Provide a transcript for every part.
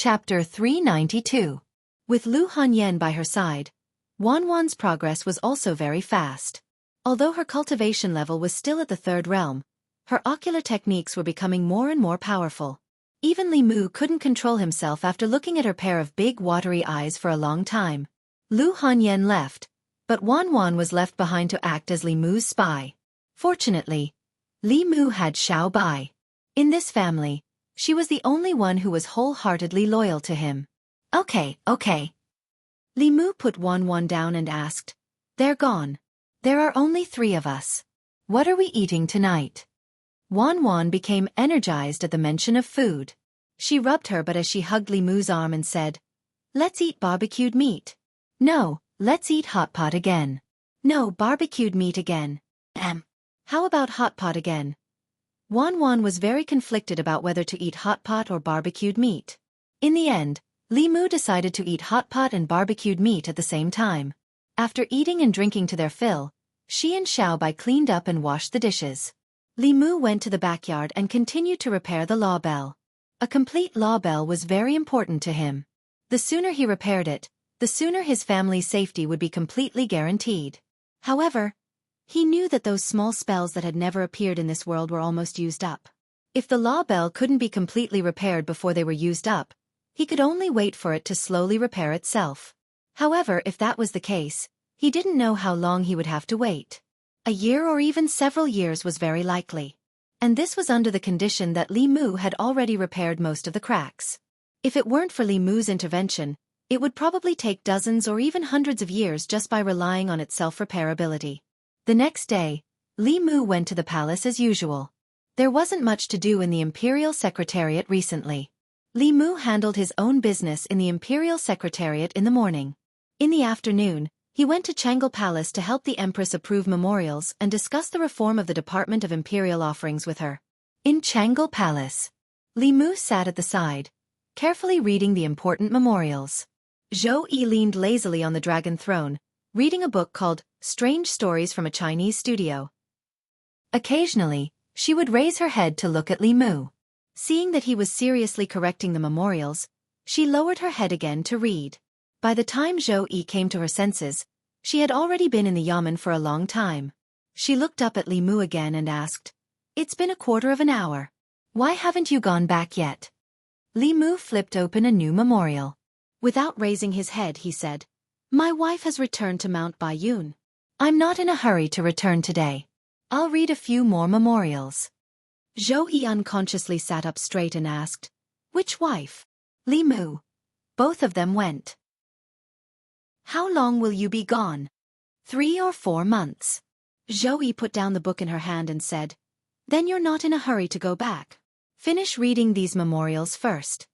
Chapter 392. With Lu Hanyan by her side, Wanwan's progress was also very fast. Although her cultivation level was still at the third realm, her ocular techniques were becoming more and more powerful. Even Li Mu couldn't control himself after looking at her pair of big watery eyes for a long time. Lu Hanyan left, but Wanwan was left behind to act as Li Mu's spy. Fortunately, Li Mu had Xiao Bai. In this family, she was the only one who was wholeheartedly loyal to him. Okay. Li Mu put Wanwan down and asked, "They're gone. There are only 3 of us. What are we eating tonight?" Wanwan became energized at the mention of food. She rubbed her butt as she hugged Li Mu's arm and said, "Let's eat barbecued meat." "No, let's eat hot pot again." "No, barbecued meat again." How about hot pot again?" Wanwan was very conflicted about whether to eat hot pot or barbecued meat. In the end, Li Mu decided to eat hot pot and barbecued meat at the same time. After eating and drinking to their fill, she and Xiao Bai cleaned up and washed the dishes. Li Mu went to the backyard and continued to repair the law bell. A complete law bell was very important to him. The sooner he repaired it, the sooner his family's safety would be completely guaranteed. However, he knew that those small spells that had never appeared in this world were almost used up. If the law bell couldn't be completely repaired before they were used up, he could only wait for it to slowly repair itself. However, if that was the case, he didn't know how long he would have to wait. A year or even several years was very likely. And this was under the condition that Li Mu had already repaired most of the cracks. If it weren't for Li Mu's intervention, it would probably take dozens or even hundreds of years just by relying on its self-repairability. The next day, Li Mu went to the palace as usual. There wasn't much to do in the Imperial Secretariat recently. Li Mu handled his own business in the Imperial Secretariat in the morning. In the afternoon, he went to Changle Palace to help the Empress approve memorials and discuss the reform of the Department of Imperial Offerings with her. In Changle Palace, Li Mu sat at the side, carefully reading the important memorials. Zhou Yi leaned lazily on the dragon throne, reading a book called Strange Stories from a Chinese Studio. Occasionally, she would raise her head to look at Li Mu. Seeing that he was seriously correcting the memorials, she lowered her head again to read. By the time Zhou Yi came to her senses, she had already been in the yamen for a long time. She looked up at Li Mu again and asked, "It's been a quarter of an hour. Why haven't you gone back yet?" Li Mu flipped open a new memorial. Without raising his head, he said, "My wife has returned to Mount Baiyun. I'm not in a hurry to return today. I'll read a few more memorials." Zhou Yi unconsciously sat up straight and asked, "Which wife?" "Li Mu." Both of them went. "How long will you be gone?" 3 or 4 months. Zhou Yi put down the book in her hand and said, "Then you're not in a hurry to go back. Finish reading these memorials first."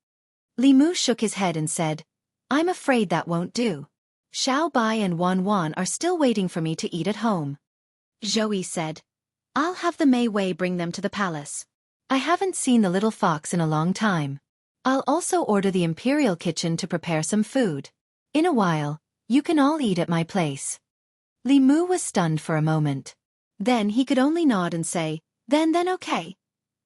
Li Mu shook his head and said, "I'm afraid that won't do. Xiao Bai and Wanwan are still waiting for me to eat at home." Zhou Yi said, "I'll have the Mei Wei bring them to the palace. I haven't seen the little fox in a long time. I'll also order the Imperial kitchen to prepare some food. In a while, you can all eat at my place." Li Mu was stunned for a moment. Then he could only nod and say, Then okay.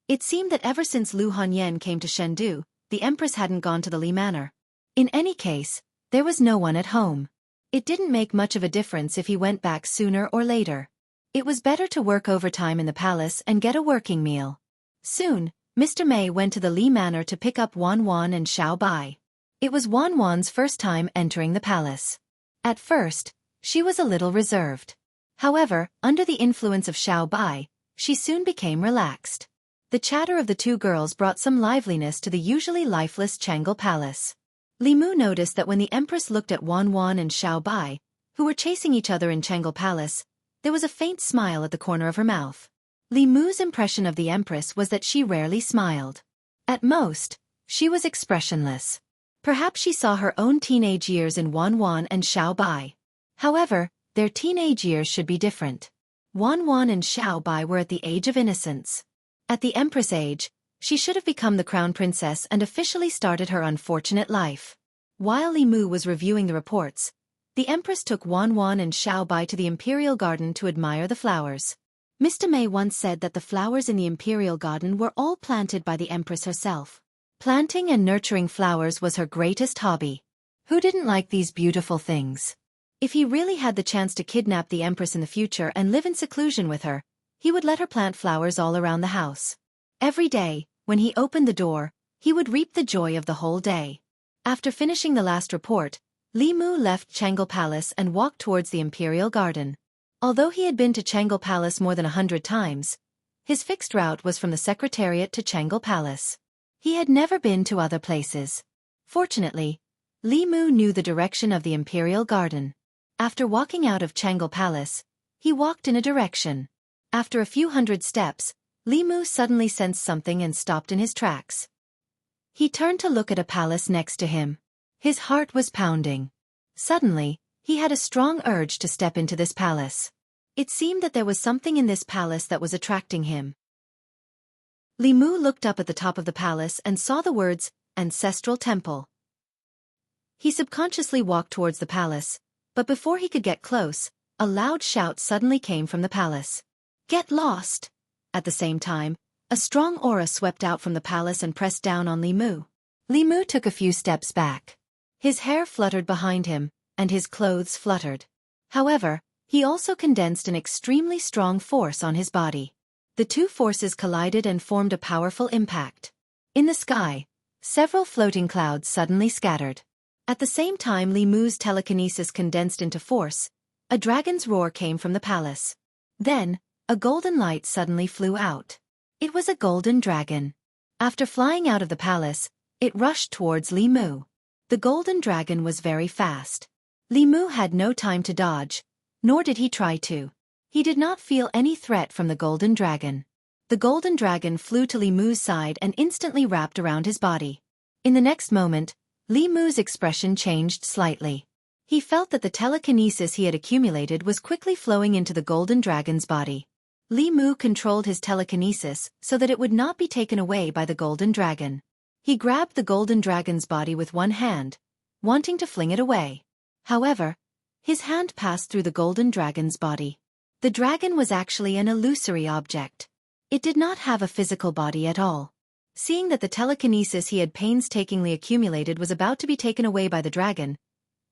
It seemed that ever since Lu Hanyan came to Chengdu, the Empress hadn't gone to the Li Manor. In any case, there was no one at home. It didn't make much of a difference if he went back sooner or later. It was better to work overtime in the palace and get a working meal. Soon, Mr. Mei went to the Li Manor to pick up Wanwan and Xiao Bai. It was Wanwan's first time entering the palace. At first, she was a little reserved. However, under the influence of Xiao Bai, she soon became relaxed. The chatter of the 2 girls brought some liveliness to the usually lifeless Changle Palace. Li Mu noticed that when the Empress looked at Wanwan and Xiao Bai, who were chasing each other in Changle Palace, there was a faint smile at the corner of her mouth. Li Mu's impression of the Empress was that she rarely smiled. At most, she was expressionless. Perhaps she saw her own teenage years in Wanwan and Xiao Bai. However, their teenage years should be different. Wanwan and Xiao Bai were at the age of innocence. At the Empress age, she should have become the crown princess and officially started her unfortunate life. While Li Mu was reviewing the reports, the Empress took Wanwan and Xiao Bai to the Imperial Garden to admire the flowers. Mr. Mei once said that the flowers in the Imperial Garden were all planted by the Empress herself. Planting and nurturing flowers was her greatest hobby. Who didn't like these beautiful things? If he really had the chance to kidnap the Empress in the future and live in seclusion with her, he would let her plant flowers all around the house. Every day, when he opened the door, he would reap the joy of the whole day. After finishing the last report, Li Mu left Changle Palace and walked towards the Imperial Garden. Although he had been to Changle Palace more than 100 times, his fixed route was from the Secretariat to Changle Palace. He had never been to other places. Fortunately, Li Mu knew the direction of the Imperial Garden. After walking out of Changle Palace, he walked in a direction. After a few hundred steps, Li Mu suddenly sensed something and stopped in his tracks. He turned to look at a palace next to him. His heart was pounding. Suddenly, he had a strong urge to step into this palace. It seemed that there was something in this palace that was attracting him. Li Mu looked up at the top of the palace and saw the words, Ancestral Temple. He subconsciously walked towards the palace, but before he could get close, a loud shout suddenly came from the palace. Get lost! At the same time, a strong aura swept out from the palace and pressed down on Li Mu. Li Mu took a few steps back. His hair fluttered behind him, and his clothes fluttered. However, he also condensed an extremely strong force on his body. The two forces collided and formed a powerful impact. In the sky, several floating clouds suddenly scattered. At the same time Li Mu's telekinesis condensed into force, a dragon's roar came from the palace. Then, a golden light suddenly flew out. It was a golden dragon. After flying out of the palace, it rushed towards Li Mu. The golden dragon was very fast. Li Mu had no time to dodge, nor did he try to. He did not feel any threat from the golden dragon. The golden dragon flew to Li Mu's side and instantly wrapped around his body. In the next moment, Li Mu's expression changed slightly. He felt that the telekinesis he had accumulated was quickly flowing into the golden dragon's body. Li Mu controlled his telekinesis so that it would not be taken away by the golden dragon. He grabbed the golden dragon's body with one hand, wanting to fling it away. However, his hand passed through the golden dragon's body. The dragon was actually an illusory object. It did not have a physical body at all. Seeing that the telekinesis he had painstakingly accumulated was about to be taken away by the dragon,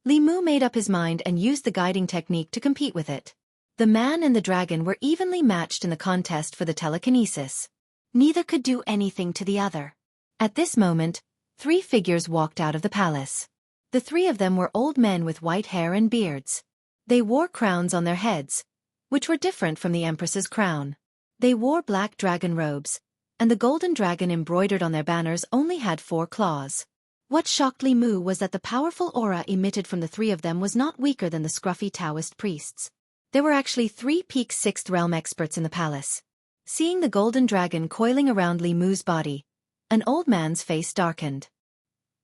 Li Mu made up his mind and used the guiding technique to compete with it. The man and the dragon were evenly matched in the contest for the telekinesis. Neither could do anything to the other. At this moment, 3 figures walked out of the palace. The 3 of them were old men with white hair and beards. They wore crowns on their heads, which were different from the Empress's crown. They wore black dragon robes, and the golden dragon embroidered on their banners only had 4 claws. What shocked Li Mu was that the powerful aura emitted from the 3 of them was not weaker than the scruffy Daoist priests. There were actually 3 peak 6th realm experts in the palace. Seeing the golden dragon coiling around Li Mu's body, an old man's face darkened.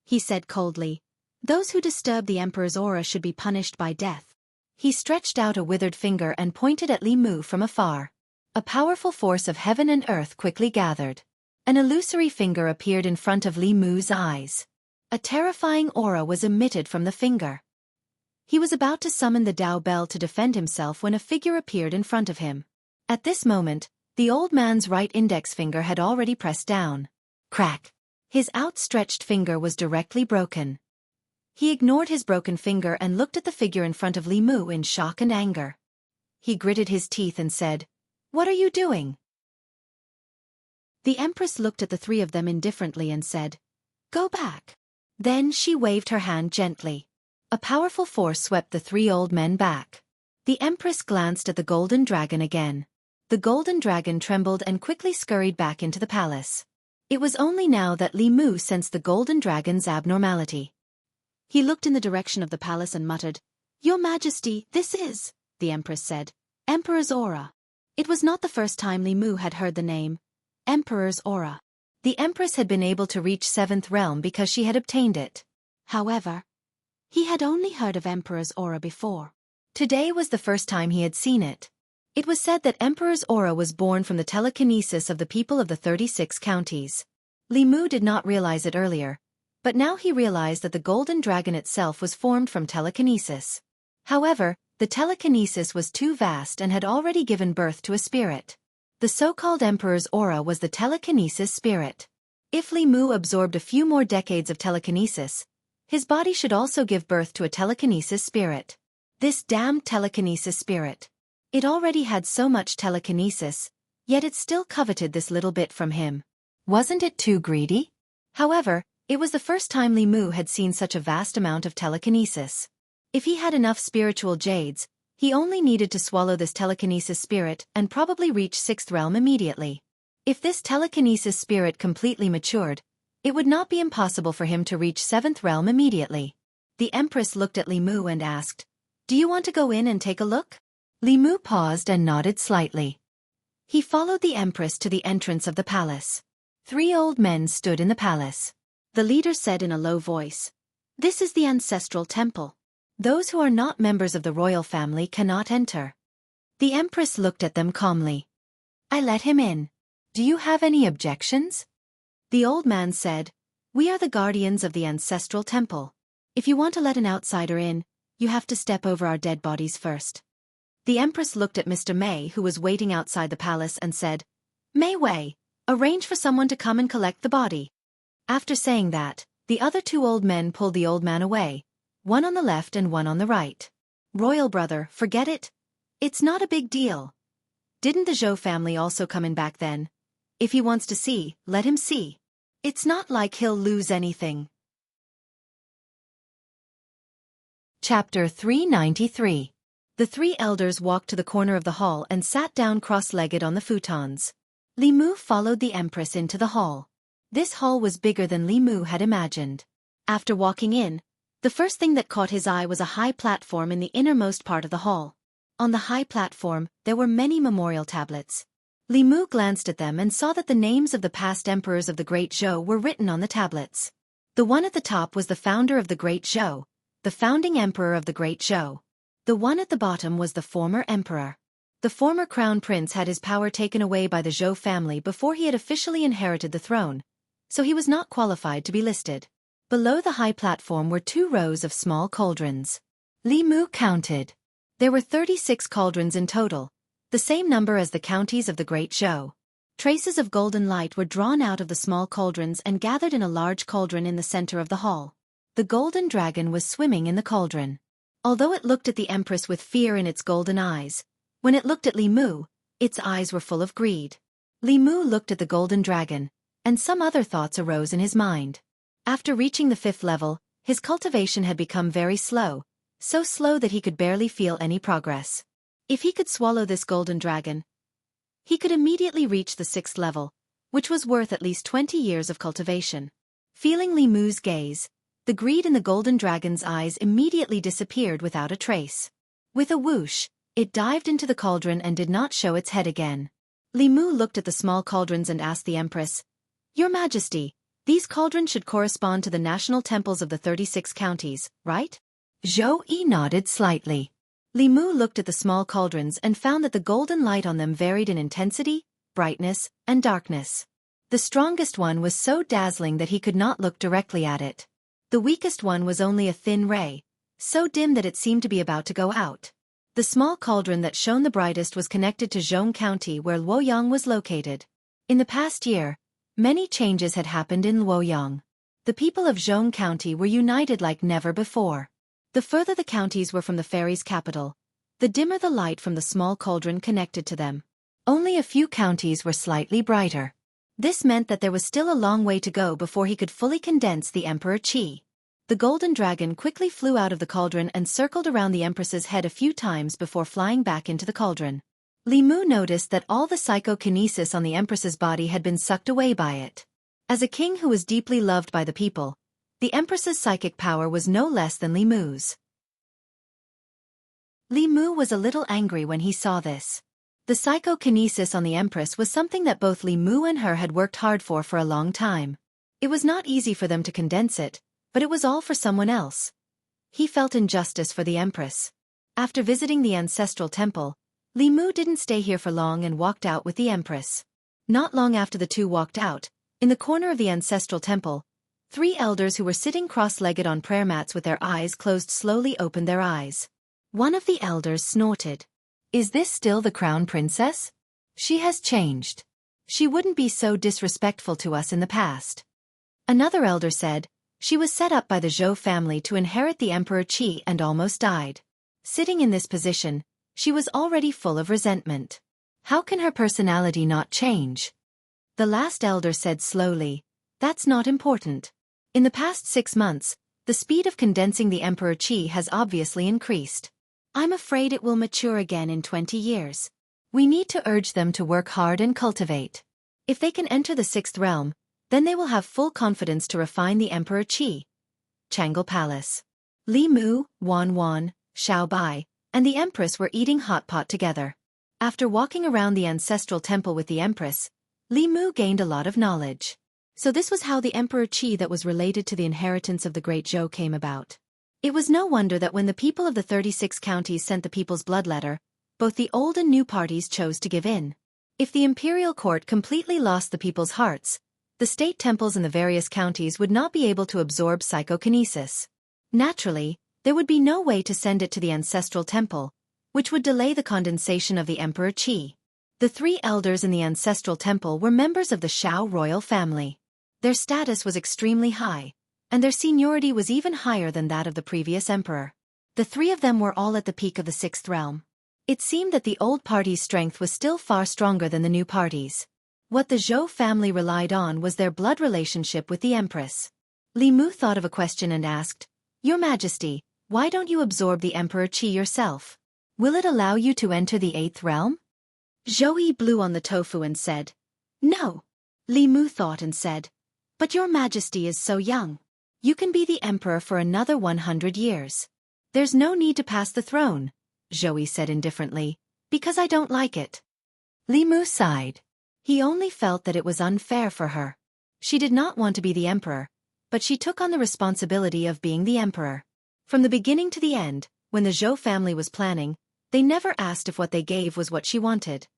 He said coldly, "Those who disturb the Emperor's aura should be punished by death." He stretched out a withered finger and pointed at Li Mu from afar. A powerful force of heaven and earth quickly gathered. An illusory finger appeared in front of Li Mu's eyes. A terrifying aura was emitted from the finger. He was about to summon the Dao Bell to defend himself when a figure appeared in front of him. At this moment, the old man's right index finger had already pressed down. Crack! His outstretched finger was directly broken. He ignored his broken finger and looked at the figure in front of Li Mu in shock and anger. He gritted his teeth and said, "What are you doing?" The Empress looked at the 3 of them indifferently and said, "Go back." Then she waved her hand gently. A powerful force swept the 3 old men back. The Empress glanced at the golden dragon again. The golden dragon trembled and quickly scurried back into the palace. It was only now that Li Mu sensed the golden dragon's abnormality. He looked in the direction of the palace and muttered, "Your Majesty, this is," the Empress said, "Emperor's aura." It was not the first time Li Mu had heard the name, Emperor's aura. The Empress had been able to reach 7th realm because she had obtained it. However, he had only heard of Emperor's aura before. Today was the first time he had seen it. It was said that Emperor's aura was born from the telekinesis of the people of the 36 counties. Li Mu did not realize it earlier, but now he realized that the golden dragon itself was formed from telekinesis. However, the telekinesis was too vast and had already given birth to a spirit. The so-called Emperor's aura was the telekinesis spirit. If Li Mu absorbed a few more decades of telekinesis, his body should also give birth to a telekinesis spirit. This damned telekinesis spirit. It already had so much telekinesis, yet it still coveted this little bit from him. Wasn't it too greedy? However, it was the first time Li Mu had seen such a vast amount of telekinesis. If he had enough spiritual jades, he only needed to swallow this telekinesis spirit and probably reach 6th realm immediately. If this telekinesis spirit completely matured, it would not be impossible for him to reach 7th realm immediately. The Empress looked at Li Mu and asked, "Do you want to go in and take a look?" Li Mu paused and nodded slightly. He followed the Empress to the entrance of the palace. 3 old men stood in the palace. The leader said in a low voice, "This is the ancestral temple. Those who are not members of the royal family cannot enter." The Empress looked at them calmly. "I let him in. Do you have any objections?" The old man said, "We are the guardians of the ancestral temple. If you want to let an outsider in, you have to step over our dead bodies first." The Empress looked at Mr. Mei, who was waiting outside the palace, and said, "Mei Wei, arrange for someone to come and collect the body." After saying that, the other 2 old men pulled the old man away, one on the left and one on the right. "Royal brother, forget it. It's not a big deal. Didn't the Zhou family also come in back then? If he wants to see, let him see. It's not like he'll lose anything." Chapter 393. The 3 elders walked to the corner of the hall and sat down cross-legged on the futons. Li Mu followed the Empress into the hall. This hall was bigger than Li Mu had imagined. After walking in, the first thing that caught his eye was a high platform in the innermost part of the hall. On the high platform, there were many memorial tablets. Li Mu glanced at them and saw that the names of the past emperors of the Great Zhou were written on the tablets. The one at the top was the founder of the Great Zhou, the founding emperor of the Great Zhou. The one at the bottom was the former emperor. The former crown prince had his power taken away by the Zhou family before he had officially inherited the throne, so he was not qualified to be listed. Below the high platform were 2 rows of small cauldrons. Li Mu counted. There were 36 cauldrons in total, the same number as the counties of the Great Zhou. Traces of golden light were drawn out of the small cauldrons and gathered in a large cauldron in the center of the hall. The golden dragon was swimming in the cauldron. Although it looked at the Empress with fear in its golden eyes, when it looked at Li Mu, its eyes were full of greed. Li Mu looked at the golden dragon, and some other thoughts arose in his mind. After reaching the 5th level, his cultivation had become very slow, so slow that he could barely feel any progress. If he could swallow this golden dragon, he could immediately reach the 6th level, which was worth at least 20 years of cultivation. Feeling Li Mu's gaze, the greed in the golden dragon's eyes immediately disappeared without a trace. With a whoosh, it dived into the cauldron and did not show its head again. Li Mu looked at the small cauldrons and asked the Empress, "Your Majesty, these cauldrons should correspond to the national temples of the 36 counties, right?" Zhou Yi nodded slightly. Li Mu looked at the small cauldrons and found that the golden light on them varied in intensity, brightness, and darkness. The strongest one was so dazzling that he could not look directly at it. The weakest one was only a thin ray, so dim that it seemed to be about to go out. The small cauldron that shone the brightest was connected to Zhong County where Luoyang was located. In the past year, many changes had happened in Luoyang. The people of Zhong County were united like never before. The further the counties were from the fairies' capital, the dimmer the light from the small cauldron connected to them. Only a few counties were slightly brighter. This meant that there was still a long way to go before he could fully condense the Emperor Qi. The golden dragon quickly flew out of the cauldron and circled around the Empress's head a few times before flying back into the cauldron. Li Mu noticed that all the psychokinesis on the Empress's body had been sucked away by it. As a king who was deeply loved by the people, the Empress's psychic power was no less than Li Mu's. Li Mu was a little angry when he saw this. The psychokinesis on the Empress was something that both Li Mu and her had worked hard for a long time. It was not easy for them to condense it, but it was all for someone else. He felt injustice for the Empress. After visiting the ancestral temple, Li Mu didn't stay here for long and walked out with the Empress. Not long after the two walked out, in the corner of the ancestral temple, 3 elders who were sitting cross-legged on prayer mats with their eyes closed slowly opened their eyes. One of the elders snorted. "Is this still the crown princess? She has changed." She wouldn't be so disrespectful to us in the past. Another elder said, she was set up by the Zhou family to inherit the Emperor Qi and almost died. Sitting in this position, she was already full of resentment. How can her personality not change? The last elder said slowly, that's not important. In the past 6 months, the speed of condensing the Emperor Qi has obviously increased. I'm afraid it will mature again in 20 years. We need to urge them to work hard and cultivate. If they can enter the 6th realm, then they will have full confidence to refine the Emperor Qi. Changle Palace. Li Mu, Wan, Xiao Bai, and the Empress were eating hot pot together. After walking around the ancestral temple with the Empress, Li Mu gained a lot of knowledge. So this was how the Emperor Qi that was related to the inheritance of the Great Zhou came about. It was no wonder that when the people of the 36 counties sent the People's Blood Letter, both the old and new parties chose to give in. If the imperial court completely lost the people's hearts, the state temples in the various counties would not be able to absorb psychokinesis. Naturally, there would be no way to send it to the ancestral temple, which would delay the condensation of the Emperor Qi. The 3 elders in the ancestral temple were members of the Shao royal family. Their status was extremely high, and their seniority was even higher than that of the previous emperor. The 3 of them were all at the peak of the 6th realm. It seemed that the old party's strength was still far stronger than the new party's. What the Zhou family relied on was their blood relationship with the Empress. Li Mu thought of a question and asked, Your Majesty, why don't you absorb the Emperor Qi yourself? Will it allow you to enter the 8th realm? Zhou Yi blew on the tofu and said, No. Li Mu thought and said, But Your Majesty is so young. You can be the emperor for another 100 years. There's no need to pass the throne, Zhou Yi said indifferently, because I don't like it. Li Mu sighed. He only felt that it was unfair for her. She did not want to be the emperor, but she took on the responsibility of being the emperor. From the beginning to the end, when the Zhou family was planning, they never asked if what they gave was what she wanted.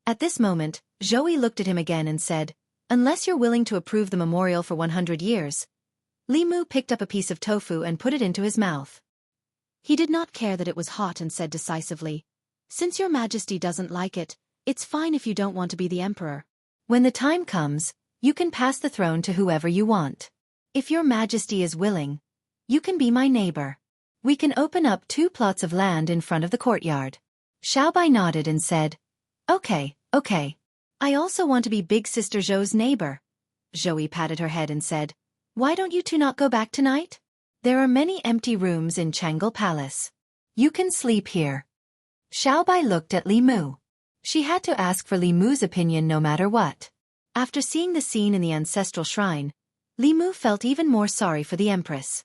At this moment, Zhou Yi looked at him again and said, Unless you're willing to approve the memorial for 100 years. Li Mu picked up a piece of tofu and put it into his mouth. He did not care that it was hot and said decisively, Since Your Majesty doesn't like it, it's fine if you don't want to be the emperor. When the time comes, you can pass the throne to whoever you want. If Your Majesty is willing, you can be my neighbor. We can open up 2 plots of land in front of the courtyard. Xiao Bai nodded and said, Okay. I also want to be Big Sister Zhou's neighbor. Zhou Yi patted her head and said, Why don't you 2 not go back tonight? There are many empty rooms in Changle Palace. You can sleep here. Xiao Bai looked at Li Mu. She had to ask for Li Mu's opinion no matter what. After seeing the scene in the ancestral shrine, Li Mu felt even more sorry for the Empress.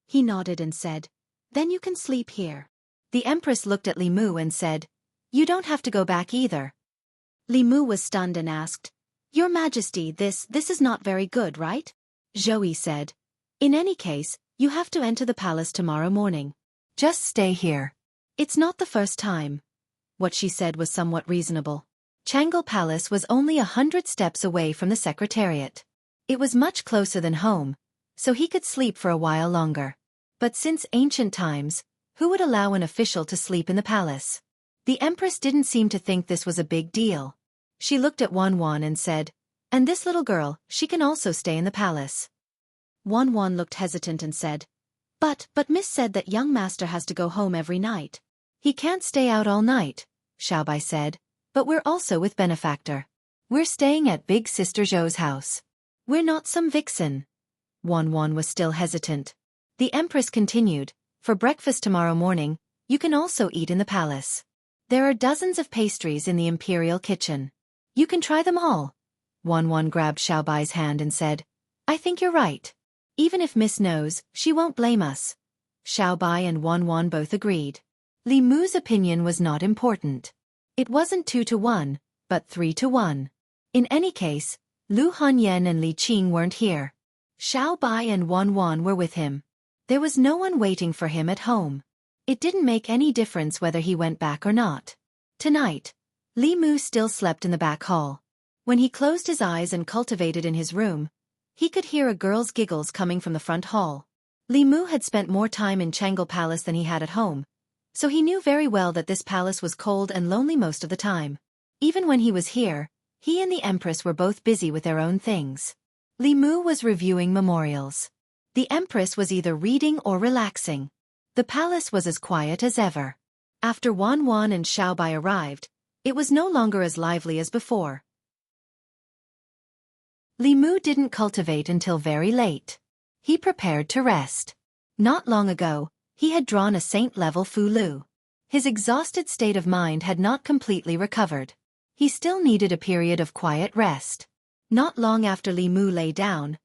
He nodded and said, Then you can sleep here. The Empress looked at Li Mu and said, You don't have to go back either. Li Mu was stunned and asked, Your Majesty, this is not very good, right? Zhou Yi said, In any case, you have to enter the palace tomorrow morning. Just stay here. It's not the first time. What she said was somewhat reasonable. Changle Palace was only 100 steps away from the Secretariat. It was much closer than home, so he could sleep for a while longer. But since ancient times, who would allow an official to sleep in the palace? The Empress didn't seem to think this was a big deal. She looked at Wan and said, And this little girl, she can also stay in the palace. Wan looked hesitant and said, But Miss said that young master has to go home every night. He can't stay out all night, Xiao Bai said, but we're also with Benefactor. We're staying at Big Sister Zhou's house. We're not some vixen. Wan was still hesitant. The Empress continued, For breakfast tomorrow morning, you can also eat in the palace. There are dozens of pastries in the imperial kitchen. You can try them all. Wan grabbed Xiao Bai's hand and said, I think you're right. Even if Miss knows, she won't blame us. Xiao Bai and Wan both agreed. Li Mu's opinion was not important. It wasn't 2-1, but 3-1. In any case, Lu Hanyan and Li Qing weren't here. Xiao Bai and Wan were with him. There was no one waiting for him at home. It didn't make any difference whether he went back or not. Tonight, Li Mu still slept in the back hall. When he closed his eyes and cultivated in his room, he could hear a girl's giggles coming from the front hall. Li Mu had spent more time in Changle Palace than he had at home, so he knew very well that this palace was cold and lonely most of the time. Even when he was here, he and the Empress were both busy with their own things. Li Mu was reviewing memorials. The Empress was either reading or relaxing. The palace was as quiet as ever. After Wan Wan and Xiao Bai arrived, it was no longer as lively as before. Li Mu didn't cultivate until very late. He prepared to rest. Not long ago, he had drawn a saint-level Fu Lu. His exhausted state of mind had not completely recovered. He still needed a period of quiet rest. Not long after Li Mu lay down,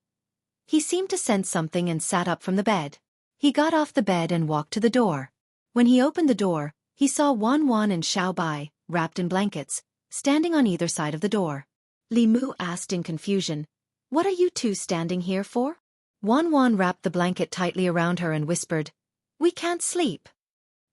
he seemed to sense something and sat up from the bed. He got off the bed and walked to the door. When he opened the door, he saw Wan Wan and Xiao Bai, wrapped in blankets, standing on either side of the door. Li Mu asked in confusion, "What are you two standing here for?" Wan Wan wrapped the blanket tightly around her and whispered, "We can't sleep."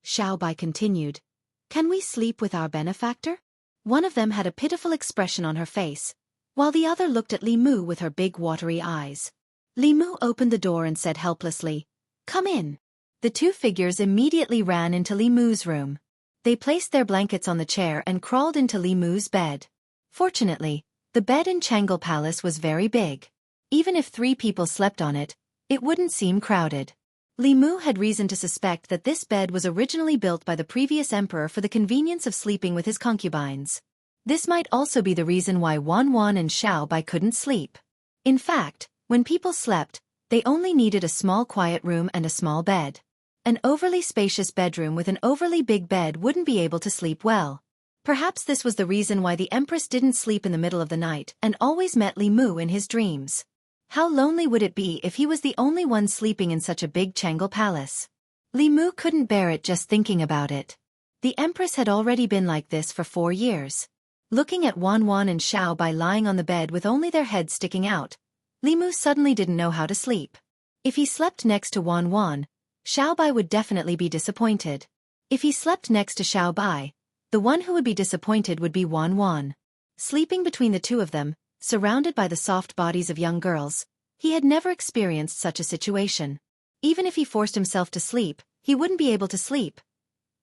Xiao Bai continued, "Can we sleep with our benefactor?" One of them had a pitiful expression on her face, while the other looked at Li Mu with her big watery eyes. Li Mu opened the door and said helplessly, "Come in." The two figures immediately ran into Li Mu's room. They placed their blankets on the chair and crawled into Li Mu's bed. Fortunately, the bed in Changle Palace was very big. Even if 3 people slept on it, it wouldn't seem crowded. Li Mu had reason to suspect that this bed was originally built by the previous emperor for the convenience of sleeping with his concubines. This might also be the reason why Wan Wan and Xiao Bai couldn't sleep. In fact, when people slept, they only needed a small quiet room and a small bed. An overly spacious bedroom with an overly big bed wouldn't be able to sleep well. Perhaps this was the reason why the Empress didn't sleep in the middle of the night and always met Li Mu in his dreams. How lonely would it be if he was the only one sleeping in such a big Changle palace? Li Mu couldn't bear it just thinking about it. The Empress had already been like this for 4 years. Looking at Wan Wan and Xiao Bai lying on the bed with only their heads sticking out, Li Mu suddenly didn't know how to sleep. If he slept next to Wan Wan, Xiao Bai would definitely be disappointed. If he slept next to Xiao Bai, the one who would be disappointed would be Wan Wan. Sleeping between the two of them, surrounded by the soft bodies of young girls, he had never experienced such a situation. Even if he forced himself to sleep, he wouldn't be able to sleep.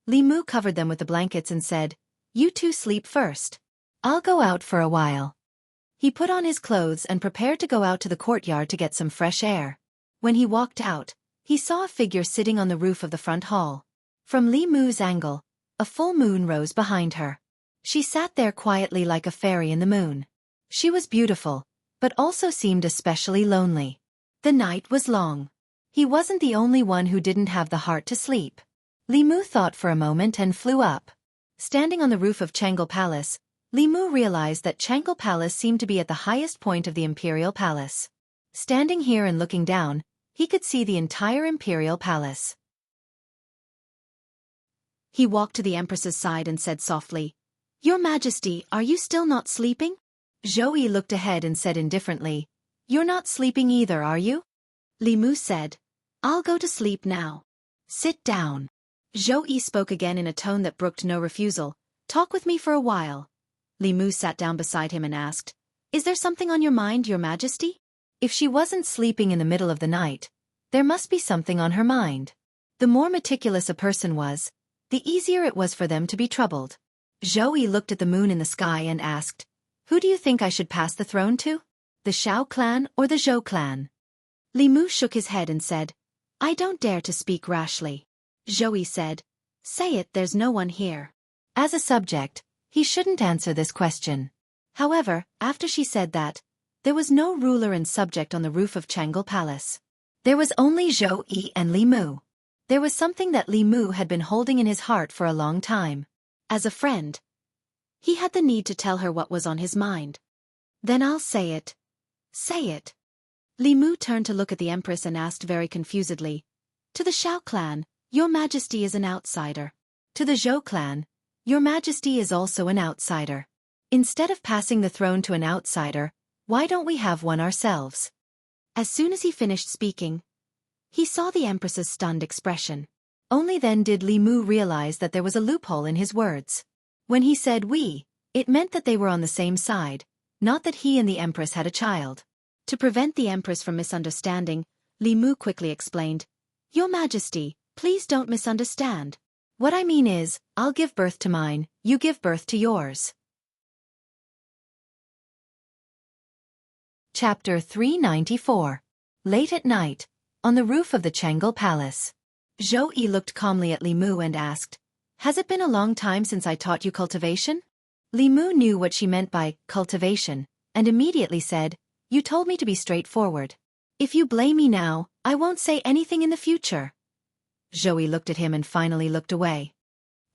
Li Mu covered them with the blankets and said, "You two sleep first. I'll go out for a while." He put on his clothes and prepared to go out to the courtyard to get some fresh air. When he walked out, he saw a figure sitting on the roof of the front hall. From Li Mu's angle, a full moon rose behind her. She sat there quietly like a fairy in the moon. She was beautiful, but also seemed especially lonely. The night was long. He wasn't the only one who didn't have the heart to sleep. Li Mu thought for a moment and flew up. Standing on the roof of Changle Palace, Li Mu realized that Changle Palace seemed to be at the highest point of the Imperial Palace. Standing here and looking down, he could see the entire Imperial Palace. He walked to the Empress's side and said softly, "Your Majesty, are you still not sleeping?" Zhou Yi looked ahead and said indifferently, "You're not sleeping either, are you?" Li Mu said, "I'll go to sleep now. Sit down." Zhou Yi spoke again in a tone that brooked no refusal, "Talk with me for a while." Li Mu sat down beside him and asked, "Is there something on your mind, Your Majesty?" If she wasn't sleeping in the middle of the night, there must be something on her mind. The more meticulous a person was, the easier it was for them to be troubled. Zhou Yi looked at the moon in the sky and asked, "Who do you think I should pass the throne to? The Xiao clan or the Zhou clan?" Li Mu shook his head and said, "I don't dare to speak rashly." Zhou Yi said, "Say it, there's no one here." As a subject, he shouldn't answer this question. However, after she said that, there was no ruler and subject on the roof of Changle Palace. There was only Zhou Yi and Li Mu. There was something that Li Mu had been holding in his heart for a long time. As a friend, he had the need to tell her what was on his mind. "Then I'll say it. Say it." Li Mu turned to look at the Empress and asked very confusedly, "To the Xiao clan, Your Majesty is an outsider. To the Zhou clan, Your Majesty is also an outsider. Instead of passing the throne to an outsider, why don't we have one ourselves?" As soon as he finished speaking, he saw the Empress's stunned expression. Only then did Li Mu realize that there was a loophole in his words. When he said "we," it meant that they were on the same side, not that he and the Empress had a child. To prevent the Empress from misunderstanding, Li Mu quickly explained, "Your Majesty, please don't misunderstand. What I mean is, I'll give birth to mine, you give birth to yours." Chapter 394. Late at night, on the roof of the Changel Palace. Zhou Yi looked calmly at Li Mu and asked, "Has it been a long time since I taught you cultivation?" Li Mu knew what she meant by cultivation, and immediately said, "You told me to be straightforward. If you blame me now, I won't say anything in the future." Zhou Yi looked at him and finally looked away.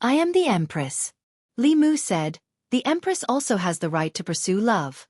"I am the Empress," Li Mu said. "The Empress also has the right to pursue love."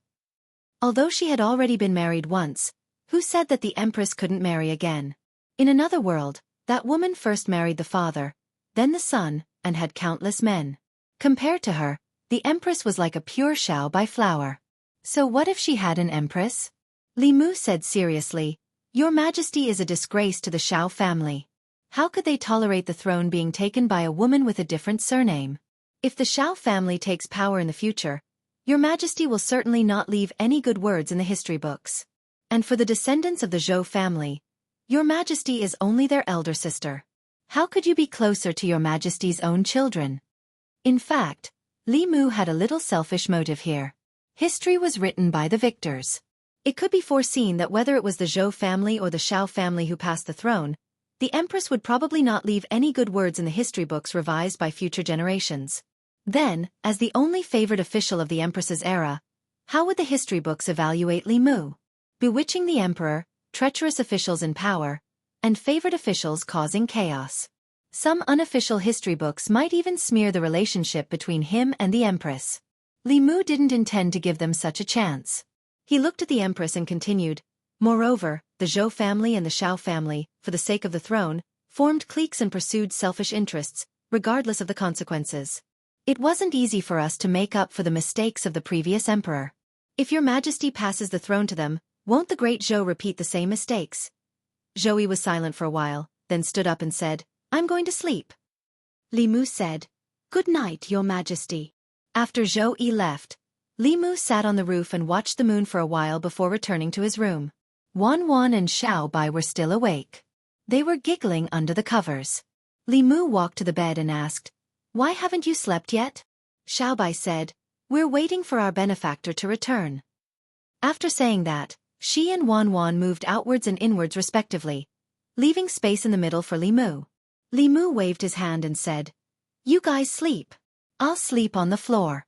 Although she had already been married once, who said that the Empress couldn't marry again? In another world, that woman first married the father, then the son, and had countless men. Compared to her, the Empress was like a pure Xiaobai flower. So what if she had an Empress? Li Mu said seriously, "Your Majesty is a disgrace to the Xiao family. How could they tolerate the throne being taken by a woman with a different surname? If the Xiao family takes power in the future, Your Majesty will certainly not leave any good words in the history books. And for the descendants of the Zhou family, Your Majesty is only their elder sister. How could you be closer to Your Majesty's own children?" In fact, Li Mu had a little selfish motive here. History was written by the victors. It could be foreseen that whether it was the Zhou family or the Xiao family who passed the throne, the Empress would probably not leave any good words in the history books revised by future generations. Then, as the only favored official of the Empress's era, how would the history books evaluate Li Mu? Bewitching the emperor, treacherous officials in power, and favored officials causing chaos. Some unofficial history books might even smear the relationship between him and the Empress. Li Mu didn't intend to give them such a chance. He looked at the Empress and continued, "Moreover, the Zhou family and the Xiao family, for the sake of the throne, formed cliques and pursued selfish interests, regardless of the consequences. It wasn't easy for us to make up for the mistakes of the previous emperor. If Your Majesty passes the throne to them, won't the great Zhou repeat the same mistakes?" Zhou Yi was silent for a while, then stood up and said, "I'm going to sleep." Li Mu said, "Good night, Your Majesty." After Zhou Yi left, Li Mu sat on the roof and watched the moon for a while before returning to his room. Wan Wan and Xiao Bai were still awake. They were giggling under the covers. Li Mu walked to the bed and asked, "Why haven't you slept yet?" Xiao Bai said, "We're waiting for our benefactor to return." After saying that, she and Wan Wan moved outwards and inwards respectively, leaving space in the middle for Li Mu. Li Mu waved his hand and said, "You guys sleep. I'll sleep on the floor."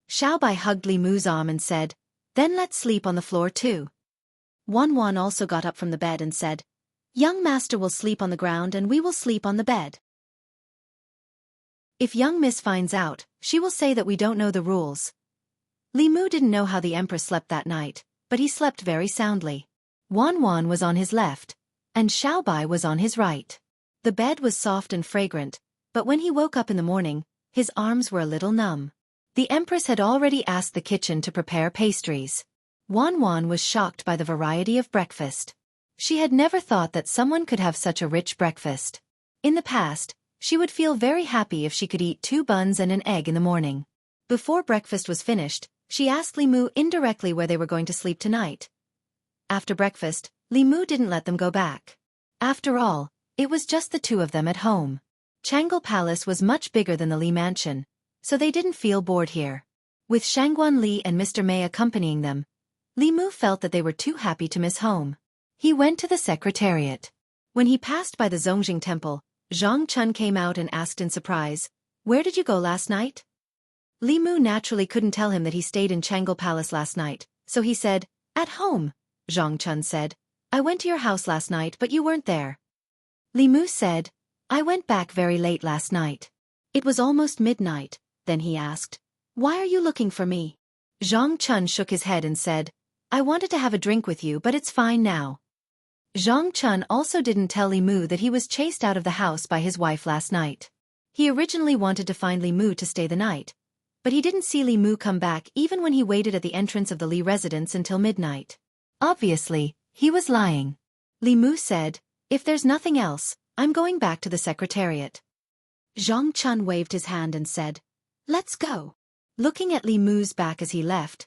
Xiao Bai hugged Li Mu's arm and said, "Then let's sleep on the floor too." Wan Wan also got up from the bed and said, "Young master will sleep on the ground and we will sleep on the bed. If young miss finds out, she will say that we don't know the rules." Li Mu didn't know how the Empress slept that night, but he slept very soundly. Wan Wan was on his left, and Xiao Bai was on his right. The bed was soft and fragrant, but when he woke up in the morning, his arms were a little numb. The Empress had already asked the kitchen to prepare pastries. Wan Wan was shocked by the variety of breakfast. She had never thought that someone could have such a rich breakfast. In the past, she would feel very happy if she could eat 2 buns and an egg in the morning. Before breakfast was finished, she asked Li Mu indirectly where they were going to sleep tonight. After breakfast, Li Mu didn't let them go back. After all, it was just the two of them at home. Changel Palace was much bigger than the Li Mansion, so they didn't feel bored here. With Shangguan Li and Mr. Mei accompanying them, Li Mu felt that they were too happy to miss home. He went to the secretariat. When he passed by the Zongjing Temple, Zhang Chun came out and asked in surprise, "Where did you go last night?" Li Mu naturally couldn't tell him that he stayed in Changel Palace last night, so he said, "At home." Zhang Chun said, "I went to your house last night but you weren't there." Li Mu said, "I went back very late last night. It was almost midnight." Then he asked, "Why are you looking for me?" Zhang Chun shook his head and said, "I wanted to have a drink with you but it's fine now." Zhang Chun also didn't tell Li Mu that he was chased out of the house by his wife last night. He originally wanted to find Li Mu to stay the night, but he didn't see Li Mu come back even when he waited at the entrance of the Li residence until midnight. Obviously, he was lying. Li Mu said, "If there's nothing else, I'm going back to the secretariat." Zhang Chun waved his hand and said, "Let's go." Looking at Li Mu's back as he left,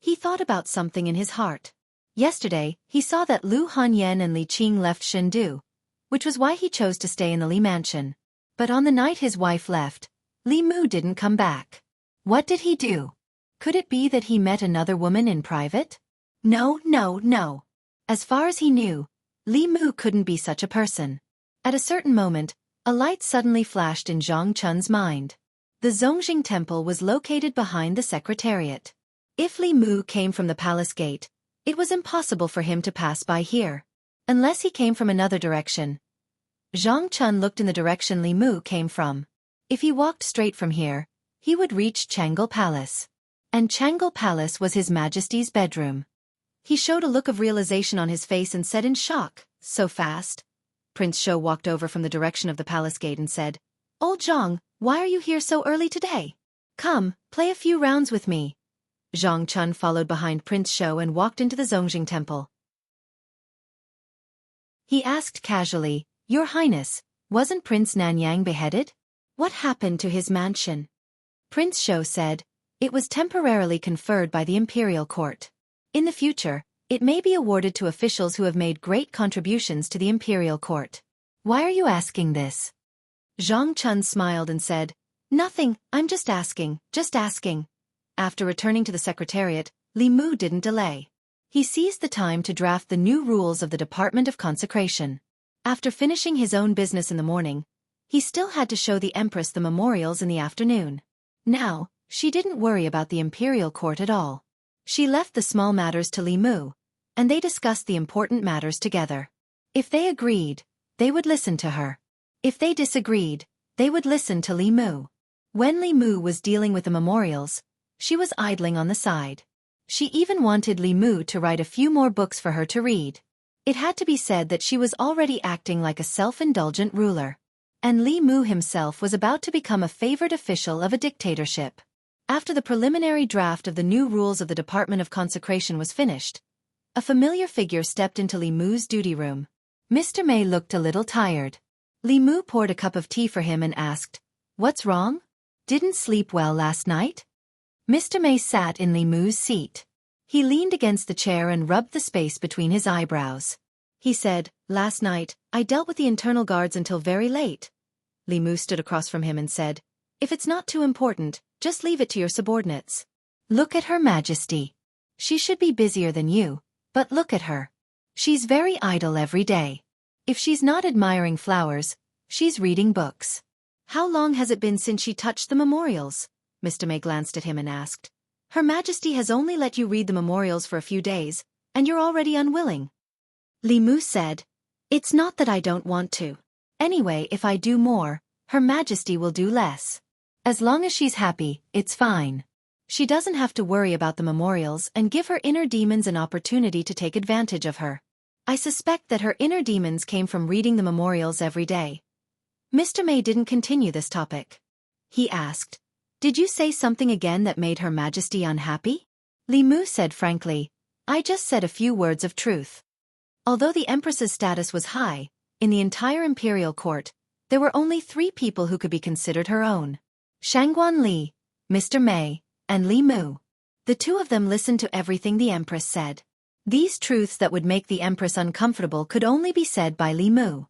he thought about something in his heart. Yesterday, he saw that Lu Hanyan and Li Qing left Chengdu, which was why he chose to stay in the Li Mansion. But on the night his wife left, Li Mu didn't come back. What did he do? Could it be that he met another woman in private? No, no, no. As far as he knew, Li Mu couldn't be such a person. At a certain moment, a light suddenly flashed in Zhang Chun's mind. The Zongjing Temple was located behind the Secretariat. If Li Mu came from the palace gate, it was impossible for him to pass by here. Unless he came from another direction. Zhang Chun looked in the direction Li Mu came from. If he walked straight from here, he would reach Changle Palace. And Changle Palace was His Majesty's bedroom. He showed a look of realization on his face and said in shock, "So fast?" Prince Shou walked over from the direction of the palace gate and said, "Old Zhang, why are you here so early today? Come, play a few rounds with me." Zhang Chun followed behind Prince Shou and walked into the Zongjing Temple. He asked casually, "Your Highness, wasn't Prince Nanyang beheaded? What happened to his mansion?" Prince Shou said, "It was temporarily conferred by the imperial court. In the future, it may be awarded to officials who have made great contributions to the imperial court." "Why are you asking this?" Zhang Chun smiled and said, "Nothing, I'm just asking, just asking." After returning to the Secretariat, Li Mu didn't delay. He seized the time to draft the new rules of the Department of Consecration. After finishing his own business in the morning, he still had to show the Empress the memorials in the afternoon. Now, she didn't worry about the imperial court at all. She left the small matters to Li Mu, and they discussed the important matters together. If they agreed, they would listen to her. If they disagreed, they would listen to Li Mu. When Li Mu was dealing with the memorials, she was idling on the side. She even wanted Li Mu to write a few more books for her to read. It had to be said that she was already acting like a self-indulgent ruler. And Li Mu himself was about to become a favored official of a dictatorship. After the preliminary draft of the new rules of the Department of Consecration was finished, a familiar figure stepped into Li Mu's duty room. Mr. May looked a little tired. Li Mu poured a cup of tea for him and asked, "What's wrong? Didn't sleep well last night?" Mr. May sat in Li Mu's seat. He leaned against the chair and rubbed the space between his eyebrows. He said, "Last night, I dealt with the internal guards until very late." Li Mu stood across from him and said, "If it's not too important, just leave it to your subordinates. Look at Her Majesty. She should be busier than you, but look at her. She's very idle every day. If she's not admiring flowers, she's reading books. How long has it been since she touched the memorials?" Mr. May glanced at him and asked. "Her Majesty has only let you read the memorials for a few days, and you're already unwilling." Li Mu said, "It's not that I don't want to. Anyway, if I do more, Her Majesty will do less. As long as she's happy, it's fine. She doesn't have to worry about the memorials and give her inner demons an opportunity to take advantage of her. I suspect that her inner demons came from reading the memorials every day." Mr. May didn't continue this topic. He asked, "Did you say something again that made Her Majesty unhappy?" Li Mu said frankly, "I just said a few words of truth." Although the Empress's status was high, in the entire imperial court, there were only 3 people who could be considered her own. Shangguan Li, Mr. May, and Li Mu. The 2 of them listened to everything the Empress said. These truths that would make the Empress uncomfortable could only be said by Li Mu.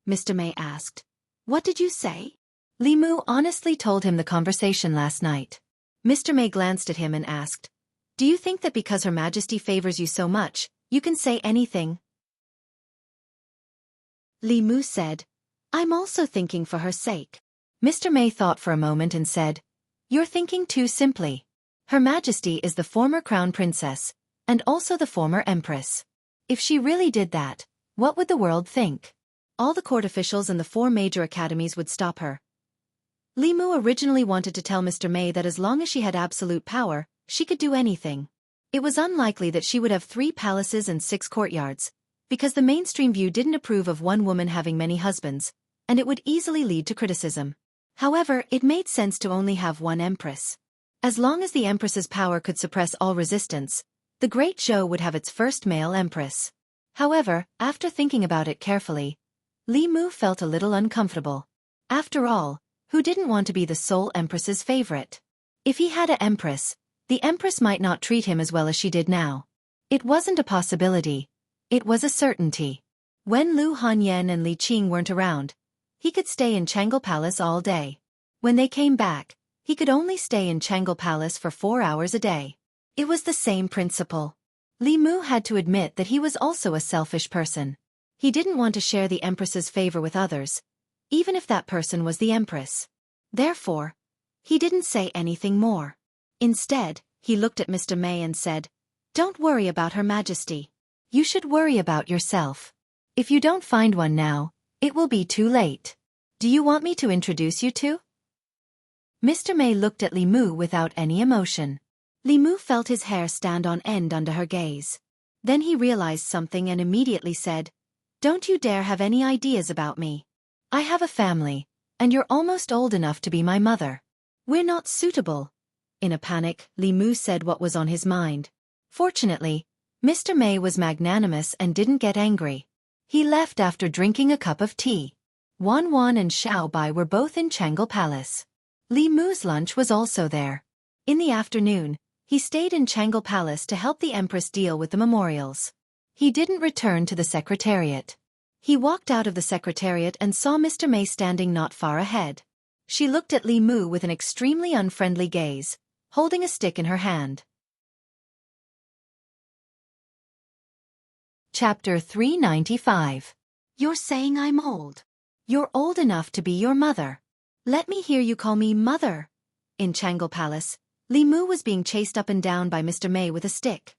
Mr. May asked, "What did you say?" Li Mu honestly told him the conversation last night. Mr. May glanced at him and asked, "Do you think that because Her Majesty favors you so much, you can say anything?" Li Mu said, "I'm also thinking for her sake." Mr. May thought for a moment and said, "You're thinking too simply. Her Majesty is the former crown princess, and also the former empress. If she really did that, what would the world think? All the court officials and the 4 major academies would stop her." Li Mu originally wanted to tell Mr. May that as long as she had absolute power, she could do anything. It was unlikely that she would have 3 palaces and 6 courtyards, because the mainstream view didn't approve of one woman having many husbands, and it would easily lead to criticism. However, it made sense to only have one empress. As long as the empress's power could suppress all resistance, the Great Zhou would have its first male empress. However, after thinking about it carefully, Li Mu felt a little uncomfortable. After all, who didn't want to be the sole empress's favorite? If he had an empress, the empress might not treat him as well as she did now. It wasn't a possibility. It was a certainty. When Lu Hanyan and Li Qing weren't around, he could stay in Changle Palace all day. When they came back, he could only stay in Changle Palace for 4 hours a day. It was the same principle. Li Mu had to admit that he was also a selfish person. He didn't want to share the Empress's favor with others, even if that person was the Empress. Therefore, he didn't say anything more. Instead, he looked at Mr. May and said, "Don't worry about Her Majesty. You should worry about yourself. If you don't find one now, it will be too late. Do you want me to introduce you to?" Mr. May looked at Li Mu without any emotion. Li Mu felt his hair stand on end under her gaze. Then he realized something and immediately said, "Don't you dare have any ideas about me. I have a family, and you're almost old enough to be my mother. We're not suitable." In a panic, Li Mu said what was on his mind. Fortunately, Mr. May was magnanimous and didn't get angry. He left after drinking a cup of tea. Wan Wan and Xiao Bai were both in Changle Palace. Li Mu's lunch was also there. In the afternoon, he stayed in Changle Palace to help the Empress deal with the memorials. He didn't return to the secretariat. He walked out of the secretariat and saw Mr. May standing not far ahead. She looked at Li Mu with an extremely unfriendly gaze, holding a stick in her hand. Chapter 395. You're saying I'm old. You're old enough to be your mother. Let me hear you call me mother. In Changle Palace, Li Mu was being chased up and down by Mr. May with a stick.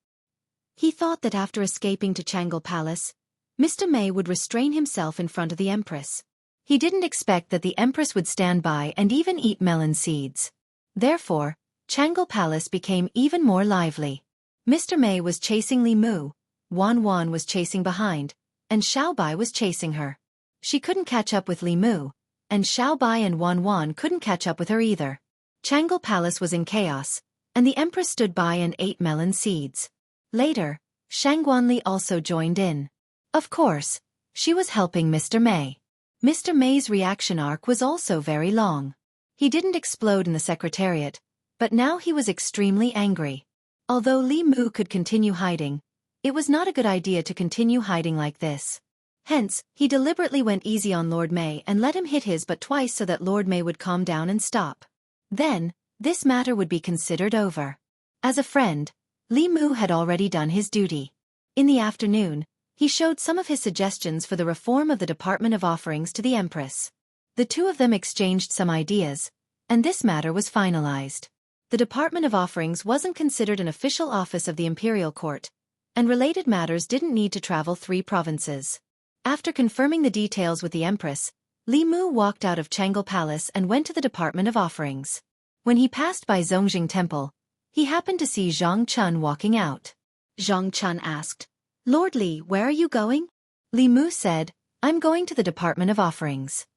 He thought that after escaping to Changle Palace, Mr. May would restrain himself in front of the Empress. He didn't expect that the Empress would stand by and even eat melon seeds. Therefore, Changle Palace became even more lively. Mr. May was chasing Li Mu, Wan Wan was chasing behind, and Xiao Bai was chasing her. She couldn't catch up with Li Mu, and Xiao Bai and Wan Wan couldn't catch up with her either. Changle Palace was in chaos, and the Empress stood by and ate melon seeds. Later, Shangguanli also joined in. Of course, she was helping Mr. May. Mr. May's reaction arc was also very long. He didn't explode in the secretariat, but now he was extremely angry. Although Li Mu could continue hiding, it was not a good idea to continue hiding like this. Hence, he deliberately went easy on Lord May and let him hit his butt twice so that Lord May would calm down and stop. Then, this matter would be considered over. As a friend, Li Mu had already done his duty. In the afternoon, he showed some of his suggestions for the reform of the Department of Offerings to the Empress. The two of them exchanged some ideas, and this matter was finalized. The Department of Offerings wasn't considered an official office of the Imperial Court, and related matters didn't need to travel 3 provinces. After confirming the details with the Empress, Li Mu walked out of Changle Palace and went to the Department of Offerings. When he passed by Zongjing Temple, he happened to see Zhang Chun walking out. Zhang Chun asked, "Lord Li, where are you going?" Li Mu said, "I'm going to the Department of Offerings."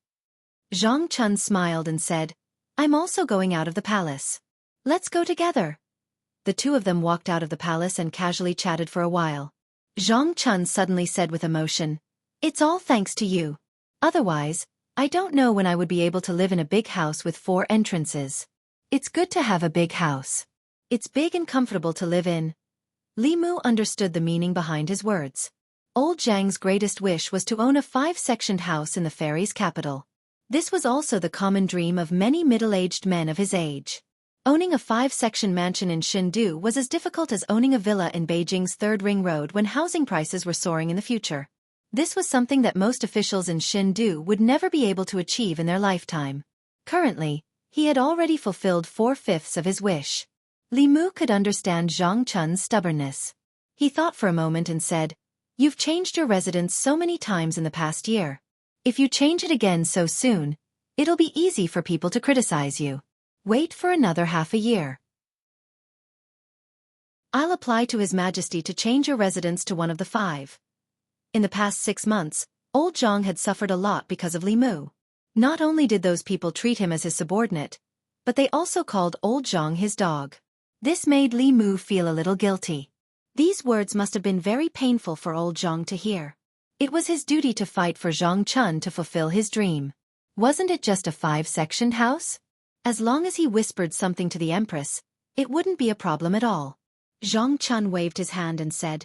Zhang Chun smiled and said, "I'm also going out of the palace. Let's go together." The two of them walked out of the palace and casually chatted for a while. Zhang Chun suddenly said with emotion, "It's all thanks to you. Otherwise, I don't know when I would be able to live in a big house with 4 entrances. It's good to have a big house. It's big and comfortable to live in." Li Mu understood the meaning behind his words. Old Zhang's greatest wish was to own a 5-sectioned house in the fairies' capital. This was also the common dream of many middle-aged men of his age. Owning a 5-section mansion in Chengdu was as difficult as owning a villa in Beijing's Third Ring Road when housing prices were soaring in the future. This was something that most officials in Chengdu would never be able to achieve in their lifetime. Currently, he had already fulfilled 4/5 of his wish. Li Mu could understand Zhang Chun's stubbornness. He thought for a moment and said, "You've changed your residence so many times in the past year. If you change it again so soon, it'll be easy for people to criticize you. Wait for another half a year. I'll apply to His Majesty to change your residence to one of the 5. In the past 6 months, old Zhang had suffered a lot because of Li Mu. Not only did those people treat him as his subordinate, but they also called old Zhang his dog. This made Li Mu feel a little guilty. These words must have been very painful for old Zhang to hear. It was his duty to fight for Zhang Chun to fulfill his dream. Wasn't it just a 5-sectioned house? As long as he whispered something to the Empress, it wouldn't be a problem at all. Zhang Chun waved his hand and said,